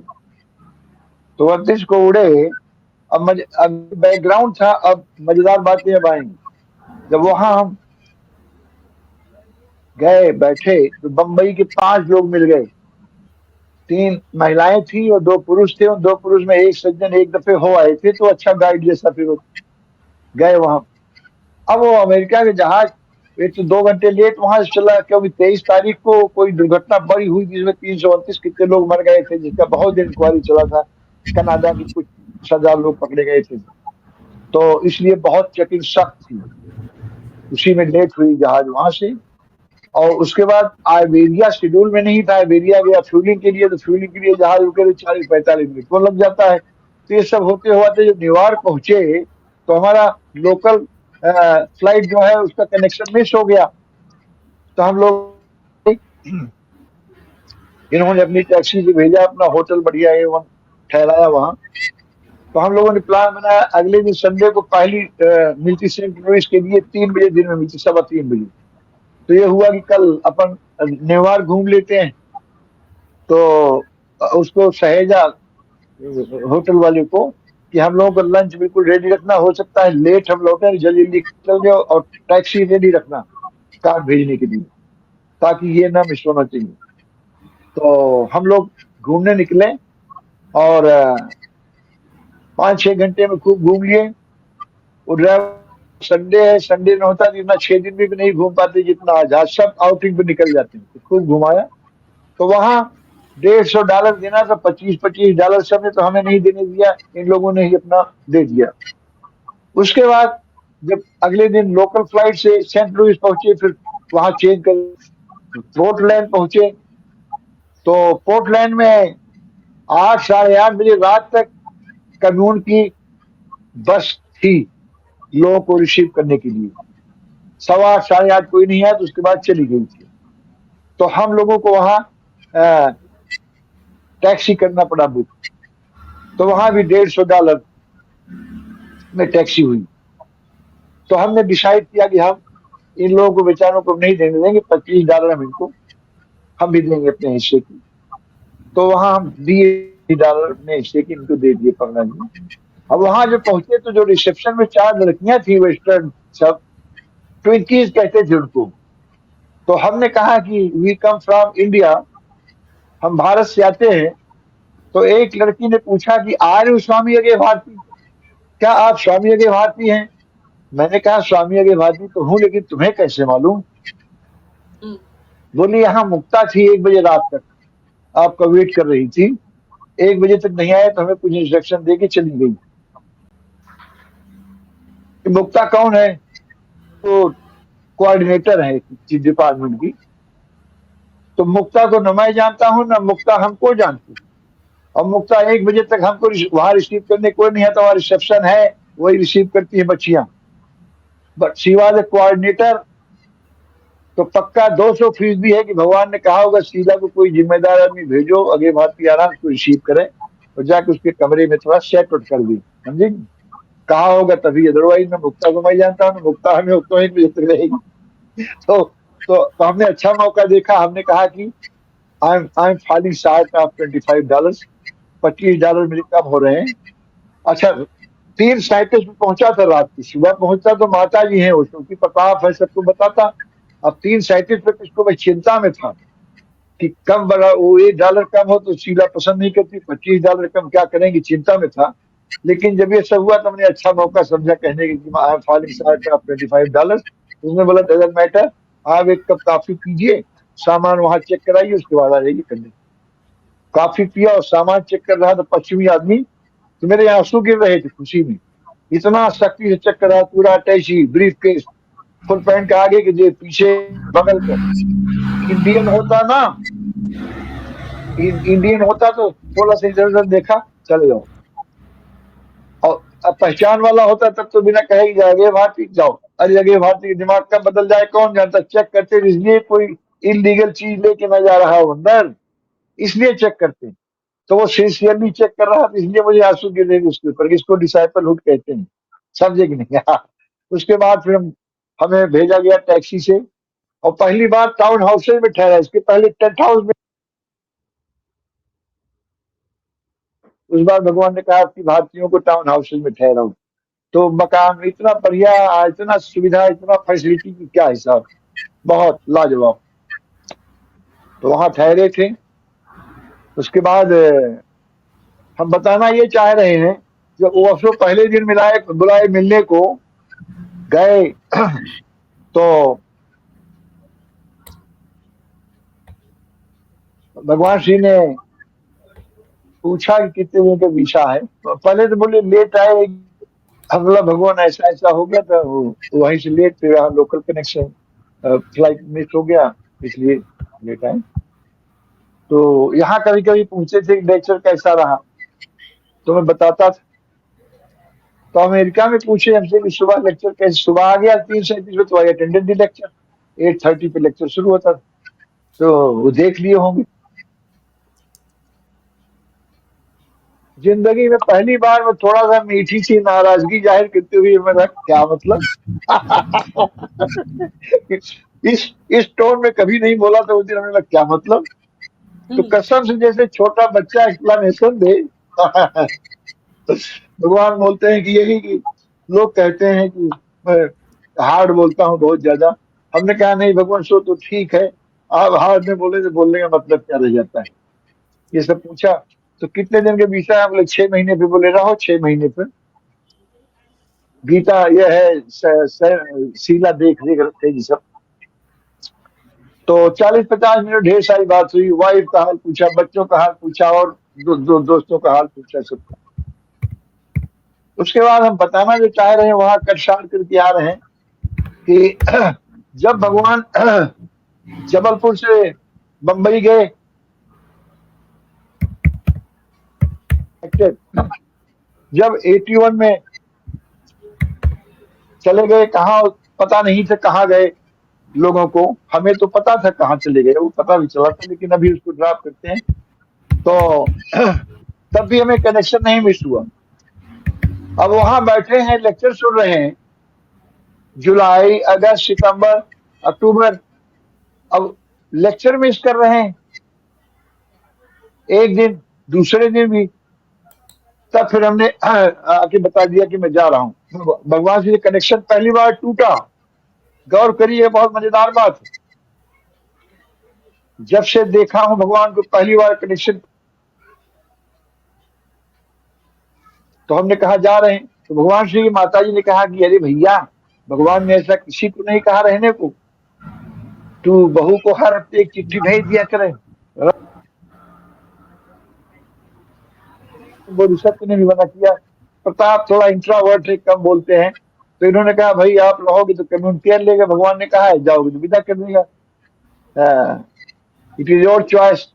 तो 29 को उड़े। अब बैकग्राउंड था, अब मजेदार बातें अब आएंगी। जब वहां हम गए बैठे तो बम्बई के 5 लोग मिल गए, 3 महिलाएं थी और 2 पुरुष थे। उन 2 पुरुष में एक सज्जन एक दफे हो आए थे, तो अच्छा गाइड जैसा, फिर गए वहां। अब वो अमेरिका के जहाज एक तो 2 घंटे लेट वहां से चला, क्योंकि 23 तारीख को कोई दुर्घटना बड़ी हुई जिसमें 329 कितने लोग मर गए थे, जिसका बहुत दिन इंक्वायरी चला था, कनाडा के कुछ 1000 लोग पकड़े गए थे, तो इसलिए बहुत चेकिंग सख्त थी। उसी में लेट हुई जहाज वहां से। और उसके बाद आइबेरिया शेड्यूल में नहीं था, आइबेरिया गया फ्यूलिंग के लिए, तो फ्यूलिंग के लिए जहाज रुके 40-45 मिनट को लग जाता है। तो ये सब होते होते जब न्यूयॉर्क पहुंचे तो हमारा लोकल फ्लाइट जो है उसका कनेक्शन मिस हो गया। तो हम लोग, इन्होंने अपनी टैक्सी से भेजा, अपना होटल बढ़िया A1 ठहराया वहां। तो हम लोगों ने प्लान बनाया, अगले दिन संडे को पहली मिलती सेंट लुइस के लिए 3 बजे दिन में मिलती, 3:15 बजे। तो ये हुआ कि कल अपन नेवार घूम लेते हैं। तो उसको सहेजा होटल वाले को कि हम लोगों को लंच बिल्कुल रेडी रखना, हो सकता है लेट हम लौटे, जल्दी जल्दी निकल जाओ, और टैक्सी रेडी रखना कार भेजने के लिए, ताकि ये ना मिस होना चाहिए। तो हम लोग घूमने निकले और 5-6 घंटे में खूब घूम लिए। वो ड्राइवर, संडे है, संडे में होता जितना 6 दिन में भी नहीं घूम पाते जितना आज, आज सब आउटिंग पे निकल जाते हैं। तो खूब घुमाया। तो वहां $150 देना था, $25-25 सब ने तो हमें नहीं देने दिया, इन लोगों ने ही अपना दे दिया। उसके बाद जब अगले दिन लोकल फ्लाइट से सेंट लुइस पहुंचे, फिर वहां चेंज कर पोर्टलैंड पहुंचे। तो पोर्टलैंड में 8-8:30 बजे रात तक कम्यून की बस थी लोगों को रिसीव करने के लिए। 8:15-8:30 कोई नहीं आया, तो उसके बाद चली गई थी। तो हम लोगों को वहां टैक्सी करना पड़ा बुक। तो वहां भी $150 में टैक्सी हुई। तो हमने डिसाइड किया कि हम इन लोगों को, बेचारों को नहीं देने देंगे, $25 हम भी देंगे अपने हिस्से की। तो वहां हम $20 अपने हिस्से की इनको दे दिए 15 दिन। अब वहां जब पहुंचे तो जो रिसेप्शन में 4 लड़कियां थी वेस्टर्न, सब ट्विंकीज कहते थे उनको। तो हमने कहा कि वी कम फ्रॉम इंडिया, हम भारत से आते हैं। तो एक लड़की ने पूछा कि आर यू स्वामी अगे भारती, क्या आप स्वामी अगे भारती हैं? मैंने कहा स्वामी अगे भारती तो हूं, लेकिन तुम्हें कैसे मालूम? बोली यहाँ मुक्ता थी 1 बजे रात तक, आपका वेट कर रही थी, 1 बजे तक नहीं आए तो हमें कुछ इंस्ट्रक्शन दे के चली गई। मुक्ता कौन है? तो कोऑर्डिनेटर है किसी डिपार्टमेंट की। तो मुक्ता को न मैं जानता हूं, न मुक्ता हमको जानती। और मुक्ता 1 बजे तक हमको वहां रिसीव करने कोई नहीं आता, वहां रिसेप्शन है, वही रिसीव करती है बच्चियां। But she was a coordinator. तो पक्का 200% भी है कि भगवान ने कहा होगा शीला को कोई जिम्मेदार आदमी भेजो, आगे भारती आराम से रिसीव करे और जाके उसके कमरे में थोड़ा सेट उट कर दी, समझे? कहा होगा तभी, अदरवाइज मैं मुक्ता को मैं जानता हूँ, मुक्ता हमें 1 बजे तक रहेगी। तो हमने अच्छा मौका देखा। हमने कहा कि I am falling short of $25, $25 मेरे कम हो रहे हैं। अच्छा, 3 साइकिल पे पहुंचा था रात की, सुबह पहुंचा तो माता जी है, उसकी प्रताप है, सबको बताता। अब 3 साइकिल पे इसको मैं चिंता में था कि कम बड़ा वो $1 कम हो तो शीला पसंद नहीं करती, $25 कम क्या करेंगे, चिंता में था। लेकिन जब ये सब हुआ तो हमने अच्छा मौका समझा कहने की, I am falling short of $25। उसने बोला डजंट मैटर, आप 1 कप कॉफी पीजिए, सामान वहां चेक कराइए, उसके बाद आ जाइए करने। कॉफी पिया और सामान चेक कर रहा था पश्चिमी आदमी, तो मेरे आंसू गिर रहे थे खुशी में। इतना सख्ती से चेक कर रहा, पूरा अटैची, ब्रीफ केस, फुल पैंट का आगे के पीछे बगल पर। इंडियन होता ना, इंडियन होता तो थोड़ा सा इधर उधर देखा, चले जाओ। और अब पहचान वाला होता तब तो बिना कहे कि आगे भारती जाओ, अरे आगे भारती दिमाग का बदल जाए कौन जानता। चेक करते इसलिए कोई इलीगल चीज लेके मैं जा रहा हूं अंदर, इसलिए चेक करते। तो वो सिंसियरली चेक कर रहा था, इसलिए मुझे आंसू गिर रहे थे उसके ऊपर। इसको डिसाइपल हुड कहते हैं, समझे कि नहीं? उसके बाद फिर हमें भेजा गया टैक्सी से, और पहली बार टाउन हाउस में ठहरा। इसके पहले टेंट हाउस में। उस बार भगवान ने कहा कि भारतीयों को टाउन हाउस में ठहराओ। तो मकान इतना बढ़िया, इतना सुविधा, इतना फैसिलिटी की क्या हिसाब, बहुत लाजवाब। तो वहां ठहरे थे। उसके बाद हम बताना ये चाह रहे हैं, जब वो अफसर पहले दिन बुलाए मिलने को गए, तो भगवान श्री ने पूछा कि कितने दिन का वीसा है। पहले तो बोले लेट आए। हम बोला भगवान ऐसा ऐसा हो गया था, वहीं से लेट, फिर यहाँ लोकल कनेक्शन फ्लाइट मिस हो गया, इसलिए लेट आए। तो यहाँ कभी कभी पूछते थे लेक्चर कैसा रहा, तो मैं बताता था। तो अमेरिका में पूछे हमसे कि सुबह लेक्चर कैसे, सुबह आ गया 3:37 में, तो आई अटेंडेड द लेक्चर। 8:30 पे लेक्चर शुरू होता था, तो वो देख लिए होंगे। जिंदगी में पहली बार मैं थोड़ा सा मीठी सी नाराजगी जाहिर करते हुए, मेरा क्या मतलब इस टोन में कभी नहीं बोला था उस दिन। हमने लगा क्या मतलब, तो कसम से जैसे छोटा बच्चा एक्सप्लेनेशन दे। भगवान बोलते हैं कि यही कि लोग कहते हैं कि मैं हार्ड बोलता हूँ बहुत ज्यादा। हमने कहा नहीं भगवान, सो तो ठीक है, आप हार्ड में बोले तो बोलने का मतलब क्या रह जाता है। ये सब पूछा। तो कितने दिन के वीसा है, बोले 6 महीने पे। बोले रहो 6 महीने पे, गीता यह है शीला देख रेख रखेगी सब। तो 40-50 मिनट ढेर सारी बात हुई, वाइफ का हाल पूछा, बच्चों का हाल पूछा, और दोस्तों का हाल पूछा सबका। उसके बाद हम बताना जो चाह रहे हैं वहां कटसार करके आ रहे हैं कि जब भगवान जबलपुर से बंबई गए, जब 81 में चले गए, कहा पता नहीं था कहाँ गए लोगों को। हमें तो पता था कहाँ चले गए, वो पता भी चला था, लेकिन अभी उसको ड्रॉप करते हैं। तो तब भी हमें कनेक्शन नहीं मिस हुआ। अब वहां बैठे हैं, लेक्चर सुन रहे हैं, जुलाई, अगस्त, सितंबर, अक्टूबर। अब लेक्चर मिस कर रहे हैं एक दिन, दूसरे दिन भी। तब फिर हमने आके बता दिया कि मैं जा रहा हूँ। भगवान से कनेक्शन पहली बार टूटा। गौर करिए, बहुत मजेदार बात है। जब से देखा हूं भगवान को पहली बार कनेक्शन, तो हमने कहा जा रहे हैं। तो भगवान श्री माता जी ने कहा कि अरे भैया, भगवान ने ऐसा किसी को नहीं कहा रहने को, तू बहू को हर हफ्ते एक चिट्ठी भेज दिया करे। सत्य ने भी मना किया। प्रताप थोड़ा इंट्रावर्ट है, कम बोलते हैं, तो इन्होंने कहा भाई आप रहोगे तो कम्युनिकेट लेगा, भगवान ने कहा है, जाओगे तो विदा कर देगा, इट इज योर चॉइस।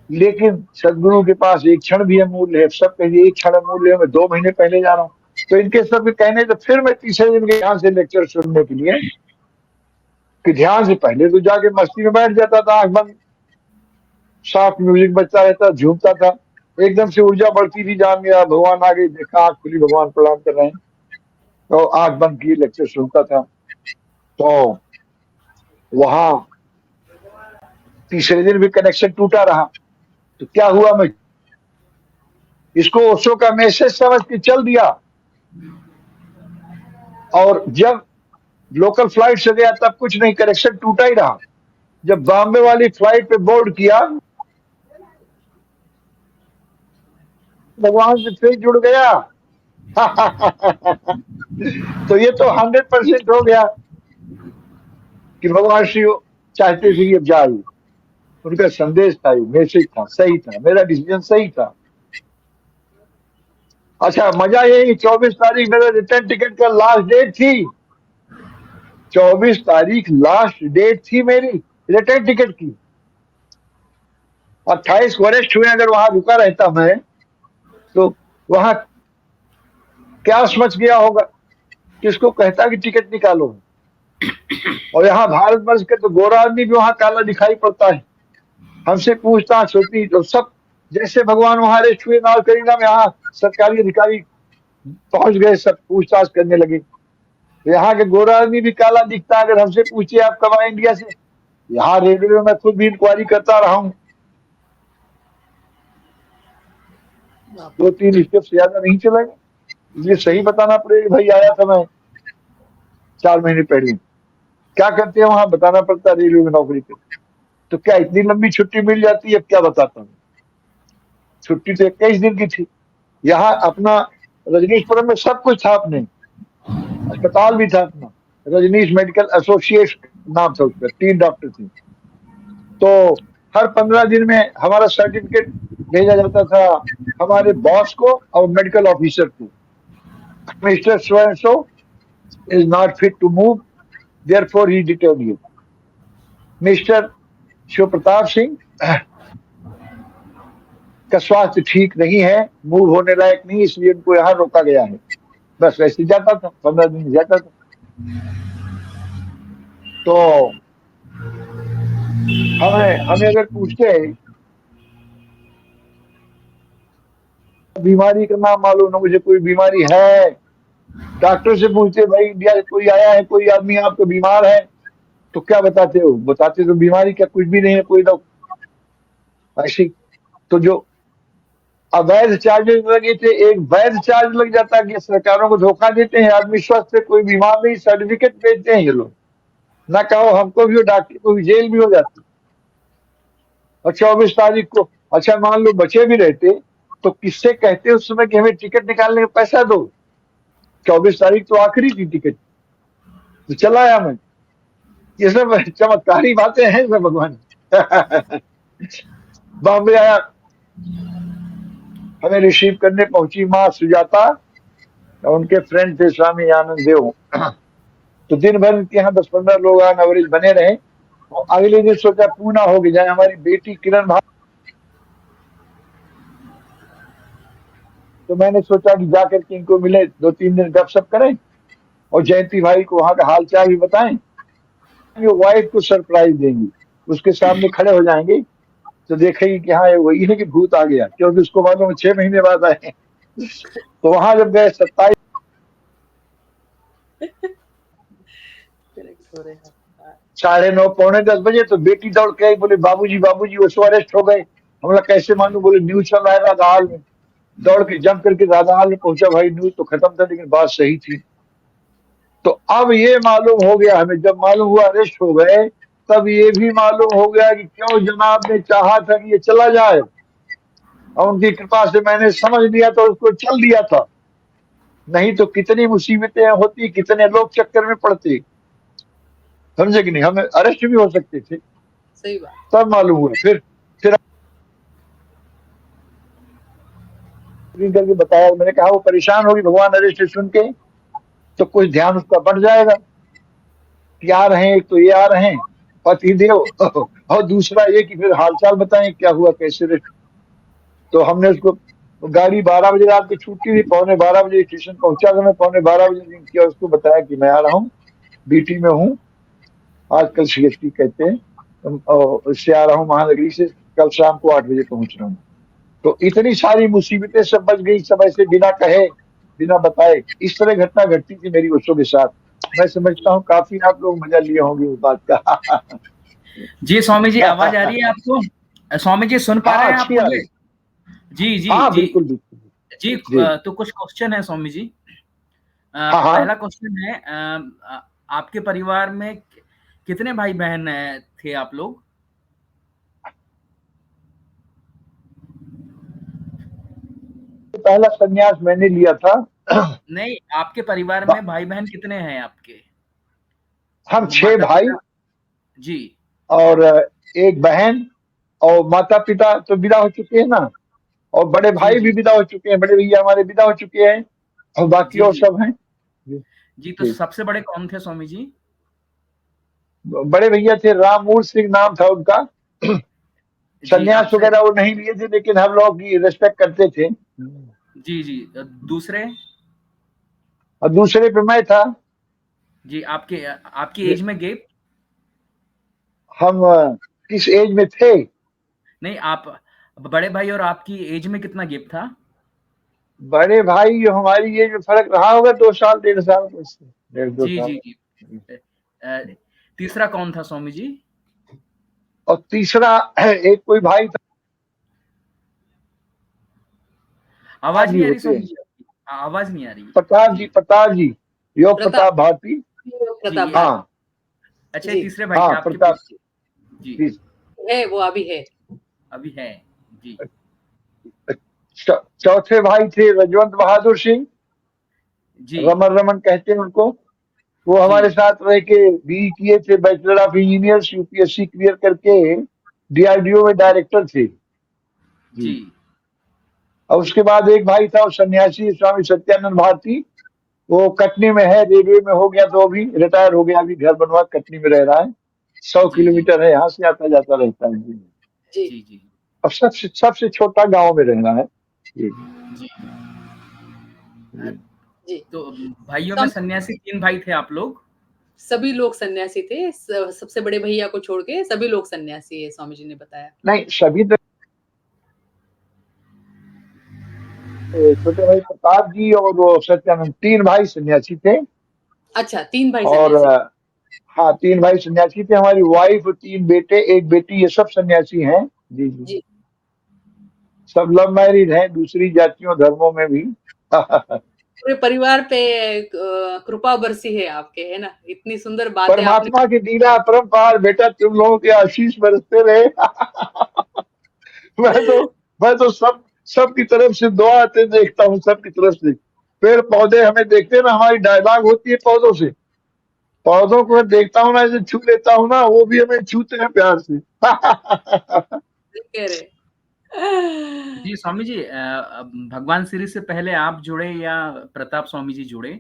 लेकिन सदगुरु के पास एक क्षण भी अमूल्य है। सब कहिए एक क्षण अमूल्य है, मैं 2 महीने पहले जा रहा हूँ। तो इनके सब कहने, तो फिर मैं तीसरे दिन के यहाँ से लेक्चर सुनने के लिए, कि ध्यान से पहले तो जाके मस्ती में बैठ जाता था, आंख बंद, सॉफ्ट म्यूजिक बजता रहता, झूमता था, एकदम से ऊर्जा बढ़ती थी, जान गया भगवान आ गए, देखा आंख खुली, भगवान प्रणाम कर रहे हैं, तो आंख बंद की लेक्चर सुनता था। तो वहां तीसरे दिन भी कनेक्शन टूटा रहा। तो क्या हुआ, मैं इसको ओशो का मैसेज समझ के चल दिया, और जब लोकल फ्लाइट से गया तब कुछ नहीं, कनेक्शन टूटा ही रहा। जब बॉम्बे वाली फ्लाइट पे बोर्ड किया, भगवान से फिर जुड़ गया। तो ये तो 100% हो गया कि भगवान श्री चाहते थे कि अब जाइए। उनका संदेश था, मैसेज था, सही था, मेरा डिसीजन सही था। अच्छा, मजा यही 24 तारीख मेरा रिटर्न टिकट का लास्ट डेट थी। 24 तारीख लास्ट डेट थी मेरी रिटर्न टिकट की। 28 को अरेस्ट हुए। अगर वहां रुका रहता मैं, तो वहां क्या समझ गया होगा, किसको कहता कि टिकट निकालो। और यहाँ भारतवर्ष के तो गोरा आदमी भी वहां काला दिखाई पड़ता है। हमसे पूछताछ होती तो सब, जैसे भगवान वहां अरेस्ट हुए नाल करीना में, यहाँ सरकारी अधिकारी पहुंच गए, सब पूछताछ करने लगे। यहाँ के गोरा आदमी भी काला दिखता है। अगर हमसे पूछे आप कब आए इंडिया से, यहाँ रेलवे में मैं खुद भी इंक्वायरी करता रहा हूँ, 2-3 स्टेप से ज्यादा नहीं चलेगा, इसलिए सही बताना पड़ेगा। भाई आया था मैं 4 महीने पहले, क्या करते हैं वहां बताना पड़ता, रेलवे में नौकरी करते। तो क्या इतनी लंबी छुट्टी मिल जाती है, अब क्या बताता हूँ। छुट्टी तो 21 दिन की थी। यहाँ अपना रजनीशपुरम में सब कुछ था, अपने अस्पताल भी था अपना, रजनीश मेडिकल एसोसिएट नाम था उसका, 3 डॉक्टर थे। तो हर 15 दिन में हमारा सर्टिफिकेट भेजा जाता था हमारे बॉस को और मेडिकल ऑफिसर को, mister so and so is not fit to move, therefore he detain you. Mister Shiv Pratap Singh का स्वास्थ्य ठीक नहीं है, मूव होने लायक नहीं, इसलिए उनको यहाँ रोका गया है। बस वैसे जाता था, 15 दिन जाता था। तो हमें अगर पूछते बीमारी का नाम मालूम ना, मुझे कोई बीमारी है, डॉक्टर से पूछते भाई इंडिया से कोई आया है, कोई आदमी आपको बीमार है, तो क्या बताते हो? बताते तो बीमारी क्या कुछ भी नहीं है, कोई ना ऐसी। तो जो अवैध चार्जेस लगे थे, एक वैध चार्ज लग जाता कि सरकारों को धोखा देते हैं, आदमी स्वस्थ है, कोई बीमार नहीं, सर्टिफिकेट बेचते हैं ये लोग। ना कहो हमको भी, डॉक्टर को भी जेल भी हो जाती। और 24 तारीख को, अच्छा मान लो बचे भी रहते तो किससे कहते उस समय कि हमें टिकट निकालने का पैसा दो? 24 तारीख तो आखिरी थी टिकट, तो चला आया मैं। ये सब चमत्कारी बातें हैं सब भगवान। बॉम्बे आया, हमें रिसीव करने पहुंची माँ सुजाता, उनके फ्रेंड थे स्वामी आनंद देव। तो दिन भर के यहाँ 10-15 लोग ऑन एवरेज बने रहे। और अगले दिन सोचा पूना हो गया जाए, हमारी बेटी किरण भाई, तो मैंने सोचा कि जाकर के इनको मिले, 2-3 दिन गपशप करें और जयंती भाई को वहां का हालचाल भी बताएं। वाइफ को सरप्राइज देंगी, उसके सामने खड़े हो जाएंगे तो देखेगी कि हाँ वही है कि भूत आ गया, क्योंकि उसको मालूम 6 महीने बाद आए। तो वहां जब गए 27 9:30 पौने 10 बजे, तो बेटी दौड़ के आई, बोले बाबूजी बाबूजी वो सो अरेस्ट हो गए। हम लोग कैसे मालूम? बोले न्यूज चल रहा है राधा हाल में। दौड़ के जंप करके राधा हाल में पहुंचा, भाई न्यूज तो खत्म था लेकिन बात सही थी। तो अब ये मालूम हो गया हमें, जब मालूम हुआ अरेस्ट हो गए, तब ये भी मालूम हो गया कि क्यों जनाब ने चाहा था कि ये चला जाए, और उनकी कृपा से मैंने समझ लिया तो उसको चल दिया था। नहीं तो कितनी मुसीबतें होती, कितने लोग चक्कर में पड़ते, समझे कि नहीं? हमें अरेस्ट भी हो सकते थे। सही बात। तब मालूम हुआ। फिर करके बताया, मैंने कहा वो परेशान होगी भगवान अरेस्ट सुन के, तो कुछ ध्यान उसका बढ़ जाएगा कि आ रहे हैं, एक तो ये आ रहे हैं पति देव, और दूसरा ये कि फिर हालचाल बताएं क्या हुआ कैसे रहे। तो हमने उसको, गाड़ी 12 बजे रात को छूटी थी, 11:15 बजे स्टेशन पहुंचा था मैं, 11:15 बजे रिंग किया, उसको बताया कि मैं आ रहा हूँ, बीटी में हूँ, आजकल सीएसटी कहते हैं, इससे आ रहा हूँ महानगरी से, कल शाम को 8 बजे पहुंच रहा हूँ। तो इतनी सारी मुसीबतें सब बच गई, सब ऐसे बिना कहे बिना बताए। इस तरह घटना घटती थी मेरी बच्चों के साथ। मैं समझता हूँ काफी आप लोग मजा लिए होंगे उस बात का। जी स्वामी जी, आवाज आ रही है आपको? स्वामी जी सुन पा रहे हैं आप अच्छी आ मुझे? रही। जी जी हाँ जी बिल्कुल बिल्कुल जी। जी। तो कुछ क्वेश्चन है स्वामी जी। हाँ हाँ। पहला क्वेश्चन है, आपके परिवार में कितने भाई बहन थे आप लोग? पहला संन्यास मैंने लिया था। नहीं, आपके परिवार में भाई बहन कितने हैं आपके? हम 6 माता भाई पिता? जी और एक बहन, और माता पिता तो विदा हो चुके हैं ना, और बड़े जी भाई भी जी विदा हो चुके हैं, बड़े भैया हमारे विदा हो चुके हैं, और बाकी जी और जी सब हैं। जी जी। तो जी। सबसे बड़े कौन थे स्वामी जी? बड़े भैया थे राममूल सिंह नाम था उनका। जी संन्यास आपसे। वगैरह वो नहीं लिए थे, लेकिन हम लोग की रिस्पेक्ट करते थे। जी जी। दूसरे? और दूसरे पे मैं था। जी, आपके आपकी एज में गैप? हम किस एज में थे? नहीं, आप बड़े भाई और आपकी एज में कितना गैप था? बड़े भाई हमारी एज में फर्क रहा होगा 2 साल 1.5 साल, 1.5-2 जी साल। जी जी। अ, तीसरा कौन था स्वामी जी? और तीसरा एक कोई भाई था, आवाज जी नहीं आ रही होते स्वामी हैं, जी आपकी। आवाज नहीं आ रही। जी प्रताप जी, योग प्रताप प्रताप भारती। जी। प्रताप ये भारती। हाँ अच्छा, ये जी, तीसरे भाई थे हाँ आपके प्रताप पीछे? जी। जी। है वो अभी है। अभी है। जी चौथे भाई थे रजवंत बहादुर सिंह, जी रमन रमन कहते हैं उनको। वो जी हमारे साथ रह के बी किए थे, bachelor of engineers, UPSC clear करके डीआरडीओ में डायरेक्टर थे। जी जी। और उसके बाद एक भाई था वो सन्यासी स्वामी सत्यानंद भारती, वो कटनी में है, रेलवे में हो गया, तो अभी रिटायर हो गया, अभी घर बनवा कटनी में रह रहा है। 100 जी जी किलोमीटर है यहाँ से, आता जाता रहता है। जी, जी जी और सबसे सबसे छोटा गांव में रहना है। जी जी। अ, जी। जी। तो भाइयों में सम सन्यासी 3 भाई थे आप लोग? सभी लोग सन्यासी थे। सबसे बड़े भैया को छोड़ के सभी लोग सन्यासी है, स्वामी जी ने बताया। नहीं सभी तो, छोटे भाई प्रताप जी और वो सत्यानंद, 3 भाई सन्यासी थे। अच्छा, 3 भाई और सन्यासी थे। हाँ 3 भाई सन्यासी थे, हमारी वाइफ, 3 बेटे, 1 बेटी, ये सब सन्यासी हैं। जी जी, जी, सब लव मैरिज हैं, दूसरी जातियों धर्मों में भी। पूरे परिवार पे कृपा बरसी है आपके, है ना? इतनी सुंदर बातें आपने। परमात्मा की दीना अपरंपार, बेटा तुम लोगों के आशीष बरसते रहे। मैं तो मैं तो सबकी तरफ से दुआ आते देखता हूँ, सबकी तरफ से। पेड़ पौधे हमें देखते हैं ना, हमारी डायलॉग होती है पौधों से। पौधों को मैं देखता हूँ ना, ऐसे छू लेता हूँ ना, वो भी हमें छूते हैं प्यार से। सही कह रहे। जी स्वामी जी, भगवान श्री से पहले आप जुड़े या प्रताप स्वामी जी जुड़े?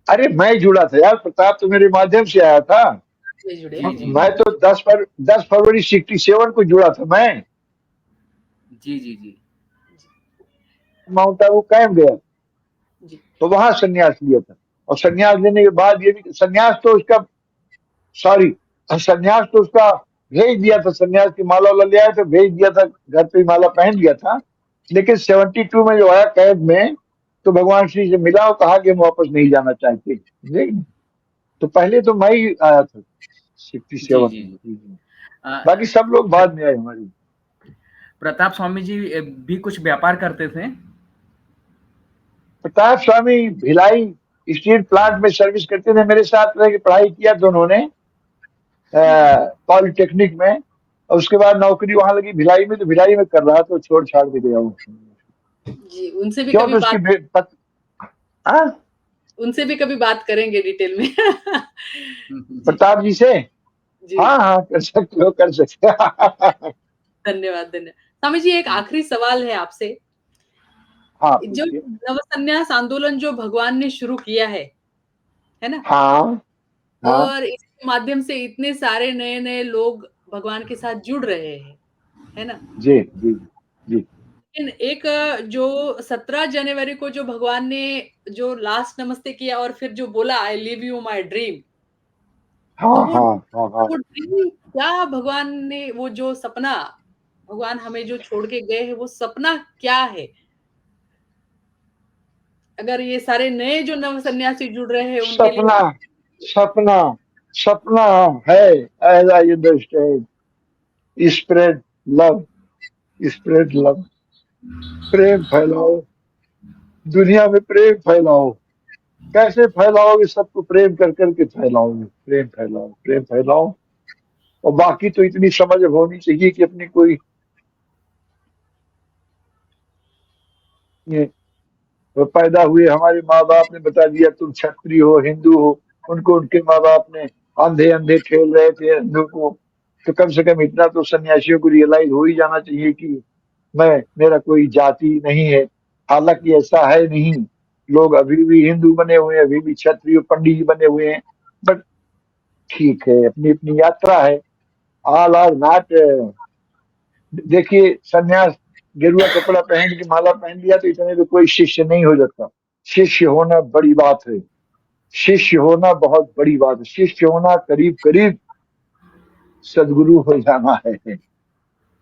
अरे मैं जुड़ा था यार, प्रताप तो मेरे माध्यम से आया था। से जुड़े जी हैं जी वो। मैं तो 10 फरवरी 67 को जुड़ा था मैं। जी जी जी माउंट आबू कैंप गया, जी, तो वहां संन्यास लिया था। और संन्यास लेने के बाद ये भी संन्यास तो उसका, सॉरी, संन्यास तो उसका भेज दिया था, संन्यास की माला वाला ले आया तो भेज दिया था, घर पे ही माला पहन लिया था। लेकिन 72 में जो आया कैद में, तो भगवान श्री से मिला और कहा कि हम वापस नहीं जाना चाहते। नहीं, तो पहले तो मैं ही आया था जी 67 जी जी। में। अ, बाकी सब लोग बाद में आए हमारी। प्रताप स्वामी जी भी कुछ व्यापार करते थे? प्रताप स्वामी भिलाई स्टील प्लांट में सर्विस करते थे, मेरे साथ रह के पढ़ाई किया था उन्होंने पॉलिटेक्निक में। और उसके बाद नौकरी वहां लगी भिलाई में, तो भिलाई में कर रहा तो छोड़ छाड़ के गया वो। जी, उनसे भी क्यों, कभी तो उसकी बात हाँ? उनसे भी कभी बात करेंगे डिटेल में। जी, प्रताप जी से, जी, हाँ हाँ कर सकते हो, कर सकते हो। धन्यवाद, धन्यवाद। स्वामी जी, एक आखिरी सवाल है आपसे। हाँ जो पूछिए। नवसन्यास आंदोलन जो भगवान ने शुरू किया है ना? हाँ हाँ। और इसके माध्यम से इतने सारे नए-नए लोग भगवान के साथ जुड़ रहे हैं, है ना? जी जी जी। लेकिन एक जो 17 जनवरी को जो भगवान ने जो लास्ट नमस्ते किया और फिर जो बोला I live you my dream, हाँ तो हाँ हाँ हाँ। वो ड्रीम क्या भगवान ने वो जो सपना भगवान हमें जो छोड़ के गए हैं वो सपना क्या है? अगर ये सारे नए जो नव सन्यासी जुड़ रहे हैं उनके लिए सपना, सपना, सपना है, as I understand, spread love, spread love, प्रेम फैलाओ, दुनिया में प्रेम फैलाओ। कैसे फैलाओगे? सबको प्रेम कर करके फैलाओगे, प्रेम फैलाओ, प्रेम फैलाओ। और बाकी तो इतनी समझ होनी चाहिए कि अपनी कोई, ये वो पैदा हुए, हमारे माँ बाप ने बता दिया तुम क्षत्रिय हो, हिंदू हो, उनको उनके माँ बाप ने अंधे अंधे खेल रहे थे हिंदू को। तो कम से कम इतना तो सन्यासियों को रियलाइज हो ही जाना चाहिए कि मैं, मेरा कोई जाति नहीं है। हालांकि ऐसा है नहीं, लोग अभी भी हिंदू बने हुए हैं, अभी भी क्षत्रिय पंडित जी बने हुए हैं। बट ठीक है, अपनी अपनी यात्रा है। ऑल आर नॉट, देखिए सन्यास, गेरुआ कपड़ा पहन के माला पहन लिया तो इतने तो कोई शिष्य नहीं हो जाता। शिष्य होना बड़ी बात है, शिष्य होना बहुत बड़ी बात है। शिष्य होना करीब करीब सदगुरु हो जाना है,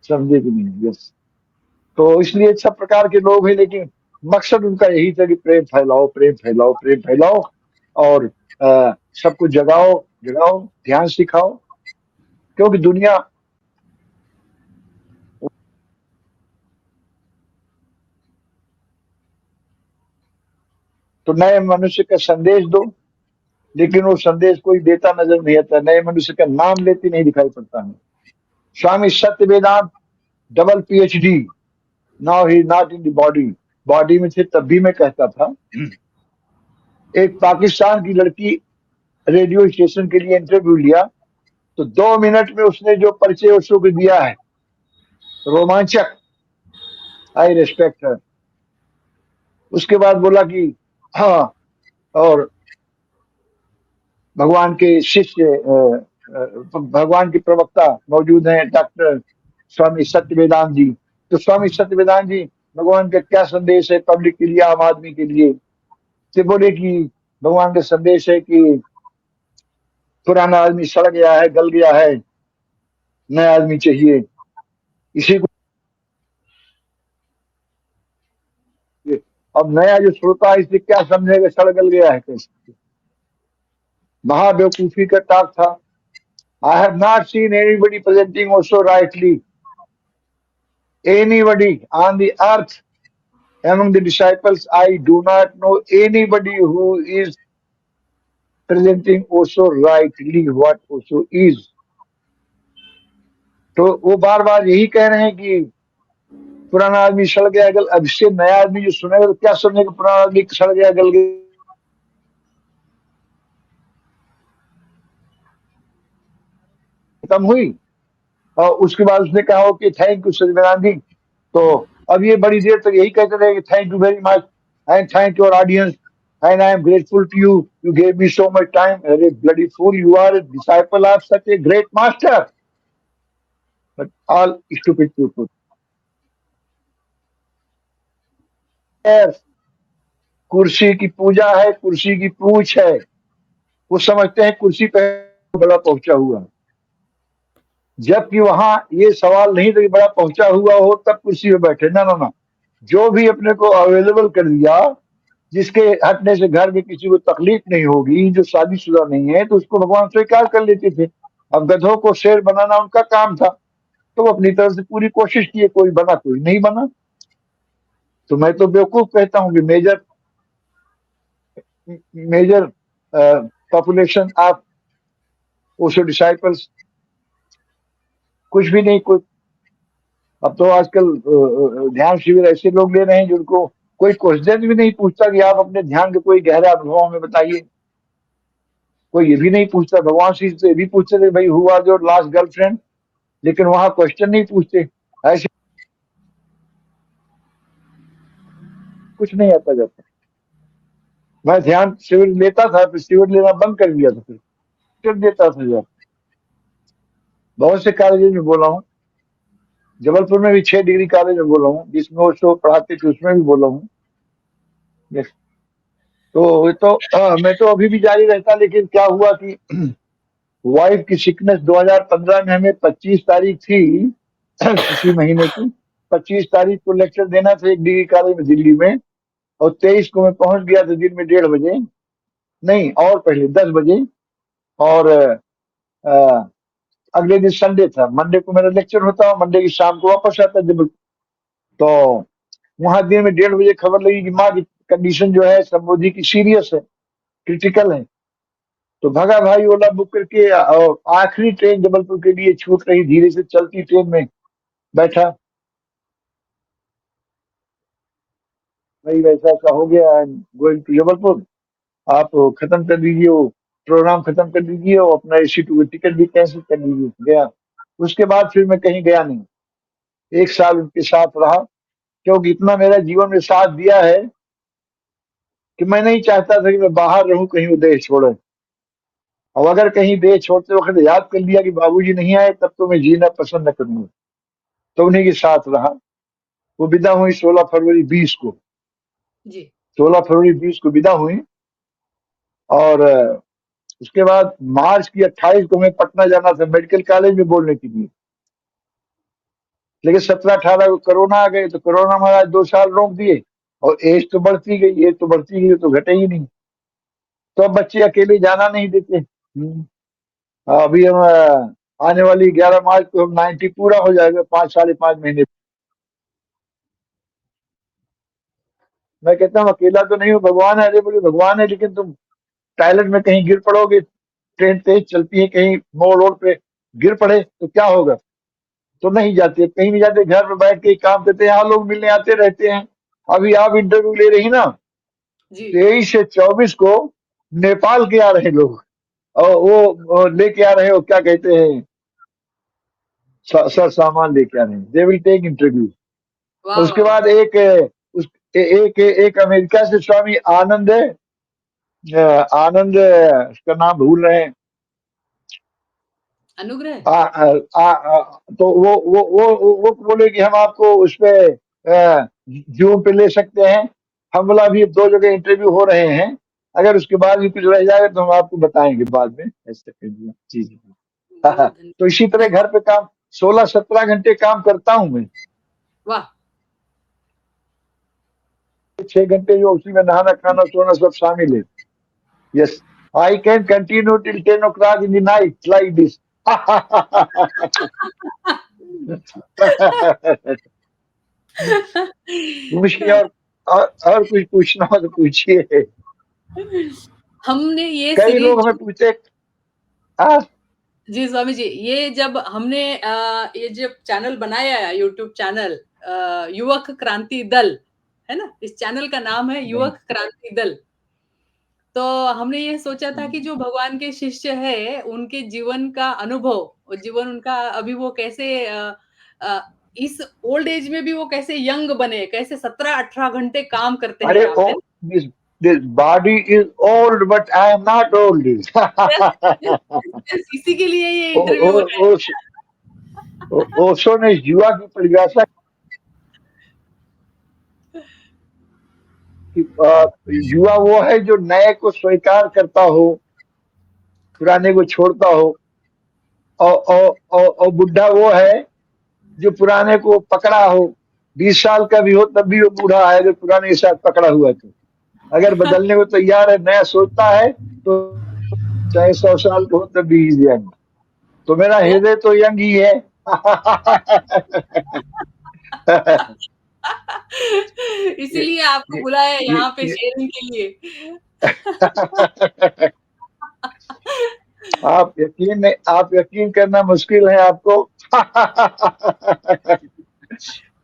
समझे कि नहीं? यस। तो इसलिए सब प्रकार के लोग हैं, लेकिन मकसद उनका यही था कि प्रेम फैलाओ, प्रेम फैलाओ, प्रेम फैलाओ। और सबको जगाओ, जगाओ, ध्यान सिखाओ। क्योंकि दुनिया, तो नए मनुष्य का संदेश दो, लेकिन वो संदेश कोई देता नजर नहीं आता। नए मनुष्य का नाम लेते नहीं दिखाई पड़ता है। Swami Satya Vedant, double PhD, now he not in the body. Body में थे तब भी मैं कहता था। एक पाकिस्तान की लड़की रेडियो स्टेशन के लिए इंटरव्यू लिया, तो 2 मिनट में उसने जो परिचय उसको दिया है, रोमांचक, आई रेस्पेक्ट हर। उसके बाद बोला कि हाँ, और भगवान के शिष्य, भगवान के प्रवक्ता मौजूद हैं, डॉक्टर स्वामी सत्य वेदांत जी। तो स्वामी सत्य वेदांत जी, भगवान का क्या संदेश है पब्लिक के लिए, आम आदमी के लिए? तो बोले कि भगवान का संदेश है कि पुराना आदमी सड़ गया है, गल गया है, नया आदमी चाहिए। इसी को, अब नया जो श्रोता है इससे क्या समझेगा सड़ गल गया है कैसे? महाबेवकूफी का टॉक था। I have not seen anybody presenting also rightly. Anybody on the earth among the disciples, I do not know anybody who is presenting also rightly what also is. तो वो बार बार यही कह रहे हैं कि पुराना आदमी सड़ गया गल, अब इससे नया आदमी जो सुनेगा तो क्या समझेगा पुराना आदमी सड़ गया गल गया। खत्म हुई और उसके बाद उसने कहा कि थैंक यू सत्यनारायण जी। तो अब ये बड़ी देर तक यही कहते रहे कि thank you very much and thank your audience and I am grateful to you, you gave me so much time. अरे bloody fool, you are a disciple of such a great master, but all stupid people. Yes, कुर्सी की पूजा है, कुर्सी की पूछ है। वो समझते हैं कुर्सी पे बड़ा पहुंचा हुआ, जबकि वहां ये सवाल नहीं था कि बड़ा पहुंचा हुआ हो तब कुर्सी पे बैठे। ना ना ना, जो भी अपने को अवेलेबल कर दिया, जिसके हटने से घर में किसी को तकलीफ नहीं होगी, जो शादीशुदा नहीं है, तो उसको भगवान स्वीकार कर लेते थे। अब गधों को शेर बनाना उनका काम था, तो वो अपनी तरफ से पूरी कोशिश किए, कोई बना कोई नहीं बना। तो मैं तो बेवकूफ कहता हूँ कि major population of Osho disciples कुछ भी नहीं। कुछ अब तो आजकल ध्यान शिविर ऐसे लोग ले रहे हैं जिनको कोई क्वेश्चन भी नहीं पूछता कि आप अपने ध्यान के कोई गहरा अनुभव हमें बताइए। कोई ये भी नहीं पूछता। भगवान श्री से ये भी पूछते थे भाई who was your last girlfriend, लेकिन वहां क्वेश्चन नहीं पूछते। ऐसे कुछ नहीं आता जाता। मैं ध्यान शिविर लेता था, फिर शिविर लेना बंद कर दिया था, फिर देता था जाता। बहुत से कॉलेज में बोला हूँ, जबलपुर में भी 6 डिग्री कॉलेज में बोला हूँ, जिसमें वो शो पढ़ाते थे उसमें भी बोला हूँ। तो मैं तो अभी भी जारी रहता, लेकिन क्या हुआ कि वाइफ की सिकनेस 2015 में हमें 25 तारीख थी इसी महीने की 25 तारीख को लेक्चर देना था एक डिग्री कॉलेज में दिल्ली में, और 23 को मैं पहुंच गया था दिन में 1:30 बजे, नहीं और पहले 10 बजे। और अगले दिन संडे था, मंडे को मेरा लेक्चर होता और मंडे की शाम को वापस आता जब। तो वहां दिन में 1:30 बजे खबर लगी कि माँ की कंडीशन जो है संबोधि की सीरियस है, क्रिटिकल है। तो भगा भाई ओला बुक करके, और आखिरी ट्रेन जबलपुर के लिए छूट रही, धीरे से चलती ट्रेन में बैठा। भाई वैसा ऐसा हो गया, गोइंग टू जबलपुर, आप खत्म कर दीजिए, वो प्रोग्राम खत्म कर दीजिए और अपना एसी टू टिकट भी कैंसिल कर दीजिए। गया। उसके बाद फिर मैं कहीं गया नहीं, 1 साल उनके साथ रहा, क्योंकि इतना मेरा जीवन में साथ दिया है कि मैं नहीं चाहता था कि मैं बाहर रहूं, कहीं वो देश छोड़े। और अगर कहीं देश छोड़ते वक्त याद कर लिया कि बाबूजी नहीं आए, तब तो मैं जीना पसंद न करूंगा। तो उन्हीं के साथ रहा। वो विदा हुई 16 फरवरी 20 को, जी 16 फरवरी 20 को विदा हुई। और उसके बाद मार्च की 28 को मैं पटना जाना था मेडिकल कॉलेज में बोलने के लिए, लेकिन 17-18 को कोरोना आ गए, तो कोरोना महाराज 2 साल रोक दिए, और एज तो बढ़ती गई, एज तो बढ़ती गई, तो घटे ही नहीं। तो अब बच्चे अकेले जाना नहीं देते। अभी हम आने वाली 11 मार्च को हम 90 पूरा हो जाएगा, 5 साढ़े 5 महीने। मैं कहता हूँ अकेला तो नहीं हूँ, भगवान है। अरे बोले भगवान है, लेकिन तुम टॉयलेट में कहीं गिर पड़ोगे, ट्रेन तेज चलती है, कहीं मोड़ रोड पे गिर पड़े तो क्या होगा? तो नहीं जाते, कहीं नहीं जाते, घर में बैठ के ही काम करते हैं। यहाँ लोग मिलने आते रहते हैं। अभी आप इंटरव्यू ले रही ना, जी 23 से 24 को नेपाल के आ रहे लोग, और वो लेके आ रहे हो क्या कहते हैं, सर सामान लेके आ रहे हैं। They will take interview. वाह उसके वाह वाह बाद एक उस एक अमेरिका से स्वामी आनंद है, आनंद उसका नाम भूल रहे हैं। अनुग्रह तो वो बोले कि हम आपको उस पे जूम पे ले सकते हैं। हम बोला अभी 2 जगह इंटरव्यू हो रहे हैं, अगर उसके बाद भी कुछ रह जाएगा तो हम आपको बताएंगे बाद में, ऐसे कर दिया। जी जी। बहुत धन्यवाद। तो इसी तरह घर पे काम 16-17 घंटे काम करता हूँ मैं। वाह 6 घंटे जो उसी में नहाना खाना सोना सब शामिल है। Yes. I can continue till 10 o'clock in the night like this. पूछिए और कुछ पूछना हो तो पूछिए। हमने ये कई लोग सीरीज हमें पूछते जी स्वामी जी, ये जब हमने ये जब चैनल बनाया है यूट्यूब चैनल युवक क्रांति दल, है ना? इस चैनल का नाम है युवक क्रांति दल। तो हमने ये सोचा था कि जो भगवान के शिष्य हैं, उनके जीवन का अनुभव और जीवन उनका अभी वो कैसे अ, इस ओल्ड एज में भी वो कैसे यंग बने, कैसे 17-18 घंटे काम करते हैं अरे यहाँ ओ पे। this body is old but I am not old. Yes, yes, yes, इसी के लिए ये ओ, इंटरव्यू ओ, हो रहा ओ, ओशो ने युवा की परिभाषा की, युवा वो है जो नए को स्वीकार करता हो, पुराने को छोड़ता हो, और बुढ़ा वो है जो पुराने को पकड़ा हो। 20 साल का भी हो तब भी वो बूढ़ा है, अगर पुराने के साथ पकड़ा हुआ है तो। अगर बदलने को तैयार है, नया सोचता है, तो चाहे 100 साल का हो तब भी यंग। तो मेरा है। हृदय तो यंग ही है। ये, इसीलिए आपको ये, बुलाया है ये, यहाँ पे ये, शेयरिंग के लिए। आप यकीन करना मुश्किल है आपको।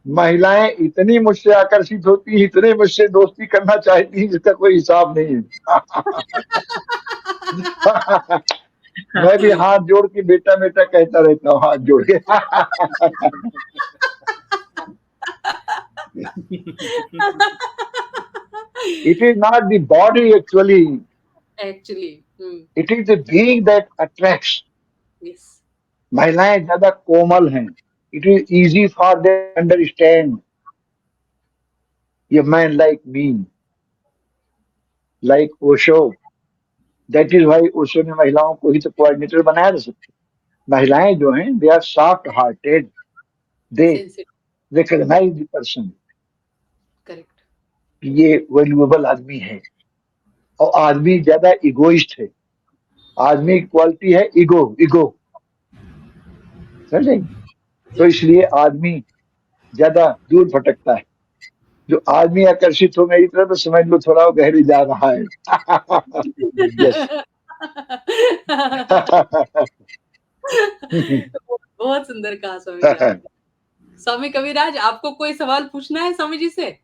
महिलाएं इतनी मुझसे आकर्षित होती, इतने मुझसे दोस्ती करना चाहती, जिसका कोई हिसाब नहीं है। मैं भी हाथ जोड़ के बेटा बेटा कहता रहता हूँ, हाथ जोड़ के। It is not the body actually, actually it is the being that attracts. Yes महिलाएं ज्यादा कोमल हैं. It is easy for them to understand a man like me, like Osho. That is why Osho ने महिलाओं को ही तो coordinator बनाया था. महिलाएं जो हैं, they are soft hearted. They sensitive recognize the person. Correct ये वैल्यूएबल आदमी है. और आदमी ज्यादा इगोइस्ट है. आदमी की क्वालिटी है ईगो. समझे? तो इसलिए आदमी ज्यादा दूर भटकता है. जो आदमी आकर्षित हो मेरी तरफ, तो समझ लो थोड़ा वो गहरी जा रहा है. यस. बहुत सुंदर कहा स्वामी जी आपने। स्वामी कविराज, आपको कोई सवाल पूछना है स्वामी जी से?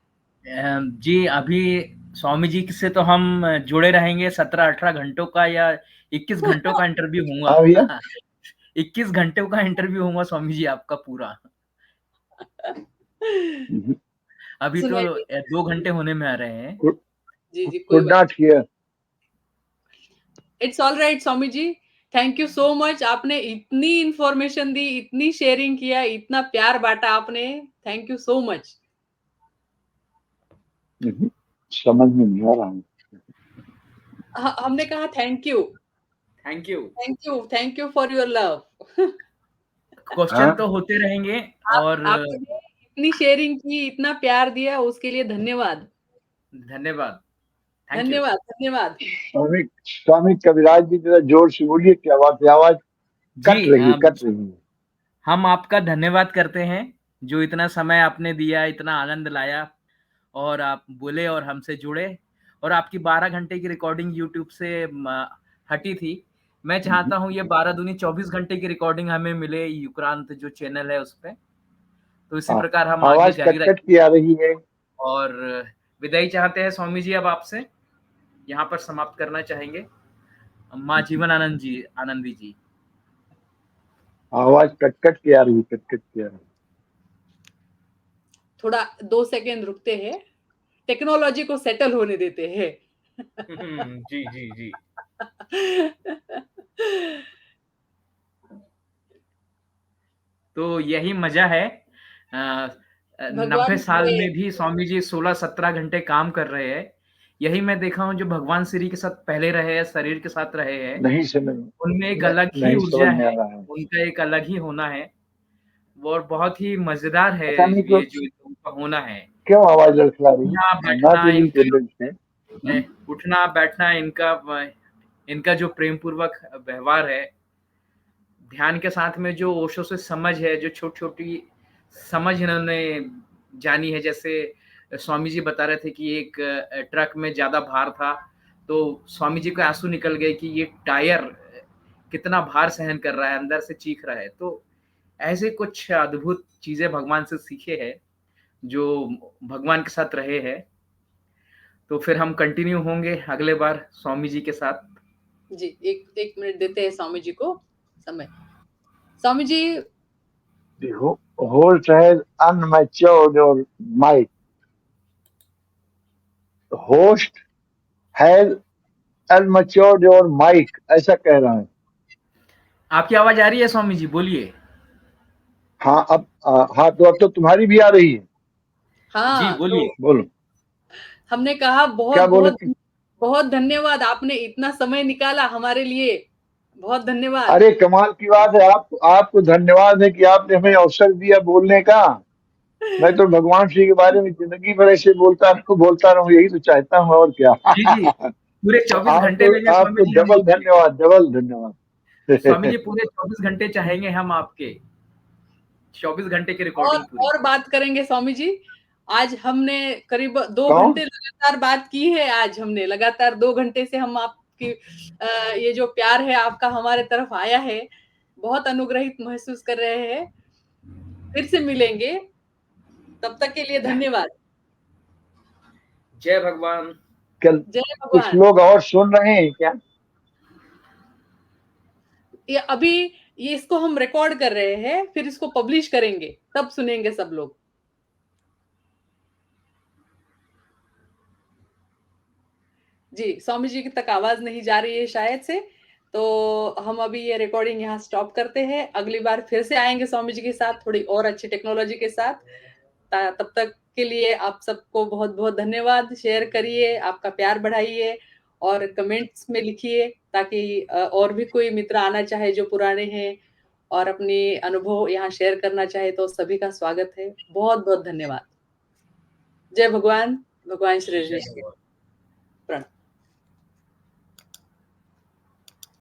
जी, अभी स्वामी जी से तो हम जुड़े रहेंगे 17-18 घंटों का या 21 घंटों का इंटरव्यू हाँ भैया. होगा। 21 घंटों का इंटरव्यू होगा स्वामी जी आपका पूरा। अभी तो सुनाइए 2 घंटे होने में आ रहे हैं। जी जी कोई could बात not hear. It's all right Swami ji, thank you so much. आपने इतनी इंफॉर्मेशन दी, इतनी शेयरिंग किया, इतना प्यार बांटा आपने, थैंक यू सो मच। समझ में नहीं आ रहा है. हमने कहा thank you thank you. Thank you for your love. Question तो होते रहेंगे और आपने इतनी शेयरिंग की, इतना प्यार दिया, उसके लिए धन्यवाद। धन्यवाद। Thank you. धन्यवाद। स्वामी कविराज जी जरा जोर से बोलिए, क्या बात है, आवाज कट रही है. हम आपका धन्यवाद करते हैं, जो इतना समय आपने दिया, इतना आनंद लाया और आप बोले और हमसे जुड़े, और आपकी 12 घंटे की रिकॉर्डिंग यूट्यूब से हटी थी। मैं चाहता हूँ ये 12 दूनी 24 घंटे की रिकॉर्डिंग हमें मिले युक्रांत जो चैनल है उस पे। तो इसी प्रकार हम आगे जारी रखेंगे आ रही है। और विदाई चाहते हैं स्वामी जी अब आपसे, यहाँ पर समाप्त करना चाहेंगे। माँ जीवन आनंदी जी। आवाज कट के आ रही। थोड़ा 2 सेकंड रुकते हैं, टेक्नोलॉजी को सेटल होने देते हैं। जी। तो यही मजा है। 90 साल में भी स्वामी जी 16-17 घंटे काम कर रहे हैं। यही मैं देखा हूँ, जो भगवान श्री के साथ पहले रहे हैं, शरीर के साथ रहे हैं, उनमें एक अलग ही ऊर्जा है, उनका एक अलग ही होना है, और बहुत ही मजेदार है ये जो उनका होना है। क्यों आवाज लड़खड़ा रही है? उठना बैठना इनका इनका जो प्रेम पूर्वक व्यवहार है, ध्यान के साथ में जो ओशो से समझ है, जो छोटी-छोटी समझ इन्होंने जानी है, जैसे स्वामी जी बता रहे थे कि एक ट्रक में ज़्यादा भार था, तो स्वामी जी के आँसू निकल गए कि ये टायर कितना भार सहन कर रहा है, अंदर से चीख रहा है। तो ऐसे कुछ अद्भुत चीज़ें भगवान से सीखे हैं, जो भगवान के साथ रहे हैं। तो फिर हम कंटिन्यू होंगे अगले बार स्वामी जी के साथ। जी, 1 मिनट देते हैं स्वामी जी को समय। Swami ji, The host has unmatured your mic. The host has unmatured your mic. ऐसा कह रहा है। आपकी आवाज़ आ रही है स्वामी जी, बोलिए। हाँ हाँ, तो अब तो तुम्हारी भी आ रही है। जी, हाँ, बोलिए। तो बोलो। हमने कहा क्या बोले बहुत-बहुत थे? बहुत धन्यवाद, आपने इतना समय निकाला हमारे लिए। बहुत धन्यवाद। अरे कमाल की बात है, आपको धन्यवाद है कि आपने हमें अवसर दिया बोलने का। मैं तो भगवान श्री के बारे में जिंदगी भर ऐसे बोलता रहूं, यही तो चाहता हूँ, और क्या। जी, जी। पूरे 24 घंटे लेंगे स्वामी आपको जी हम डबल आपके। डबल धन्यवाद। स्वामी जी पूरे 24 घंटे चाहेंगे हम आपके। 24 घंटे की रिकॉर्डिंग पूरी। और बात करेंगे स्वामी जी। आज हमने करीब 2 कौन? घंटे लगातार बात की है। आज हमने लगातार 2 घंटे से हम आपकी ये जो प्यार है आपका हमारे तरफ आया है, बहुत अनुग्रहित महसूस कर रहे हैं। फिर से मिलेंगे, तब तक के लिए धन्यवाद। जय भगवान। कल जय कुछ भगवान। लोग और सुन रहे हैं क्या? ये अभी ये इसको हम रिकॉर्ड कर रहे हैं, फिर इसको पब्लिश करेंगे, तब सुनेंगे सब लोग। जी, स्वामी जी तक आवाज़ नहीं जा रही है शायद से, तो हम अभी ये रिकॉर्डिंग यहाँ स्टॉप करते हैं। अगली बार फिर से आएँगे स्वामी जी के साथ, थोड़ी और अच्छी टेक्नोलॉजी के साथ। तब तक के लिए आप सबको बहुत-बहुत धन्यवाद। शेयर करिए, आपका प्यार बढ़ाइए और कमेंट्स में लिखिए, ताकि और भी कोई मित्र आना चाहे जो पुराने हैं और अपनी अनुभव यहाँ शेयर करना चाहे, तो सभी का स्वागत है। बहुत-बहुत धन्यवाद। जय भगवान, भगवान श्री जय कृष्ण। भगवान। प्रणाम।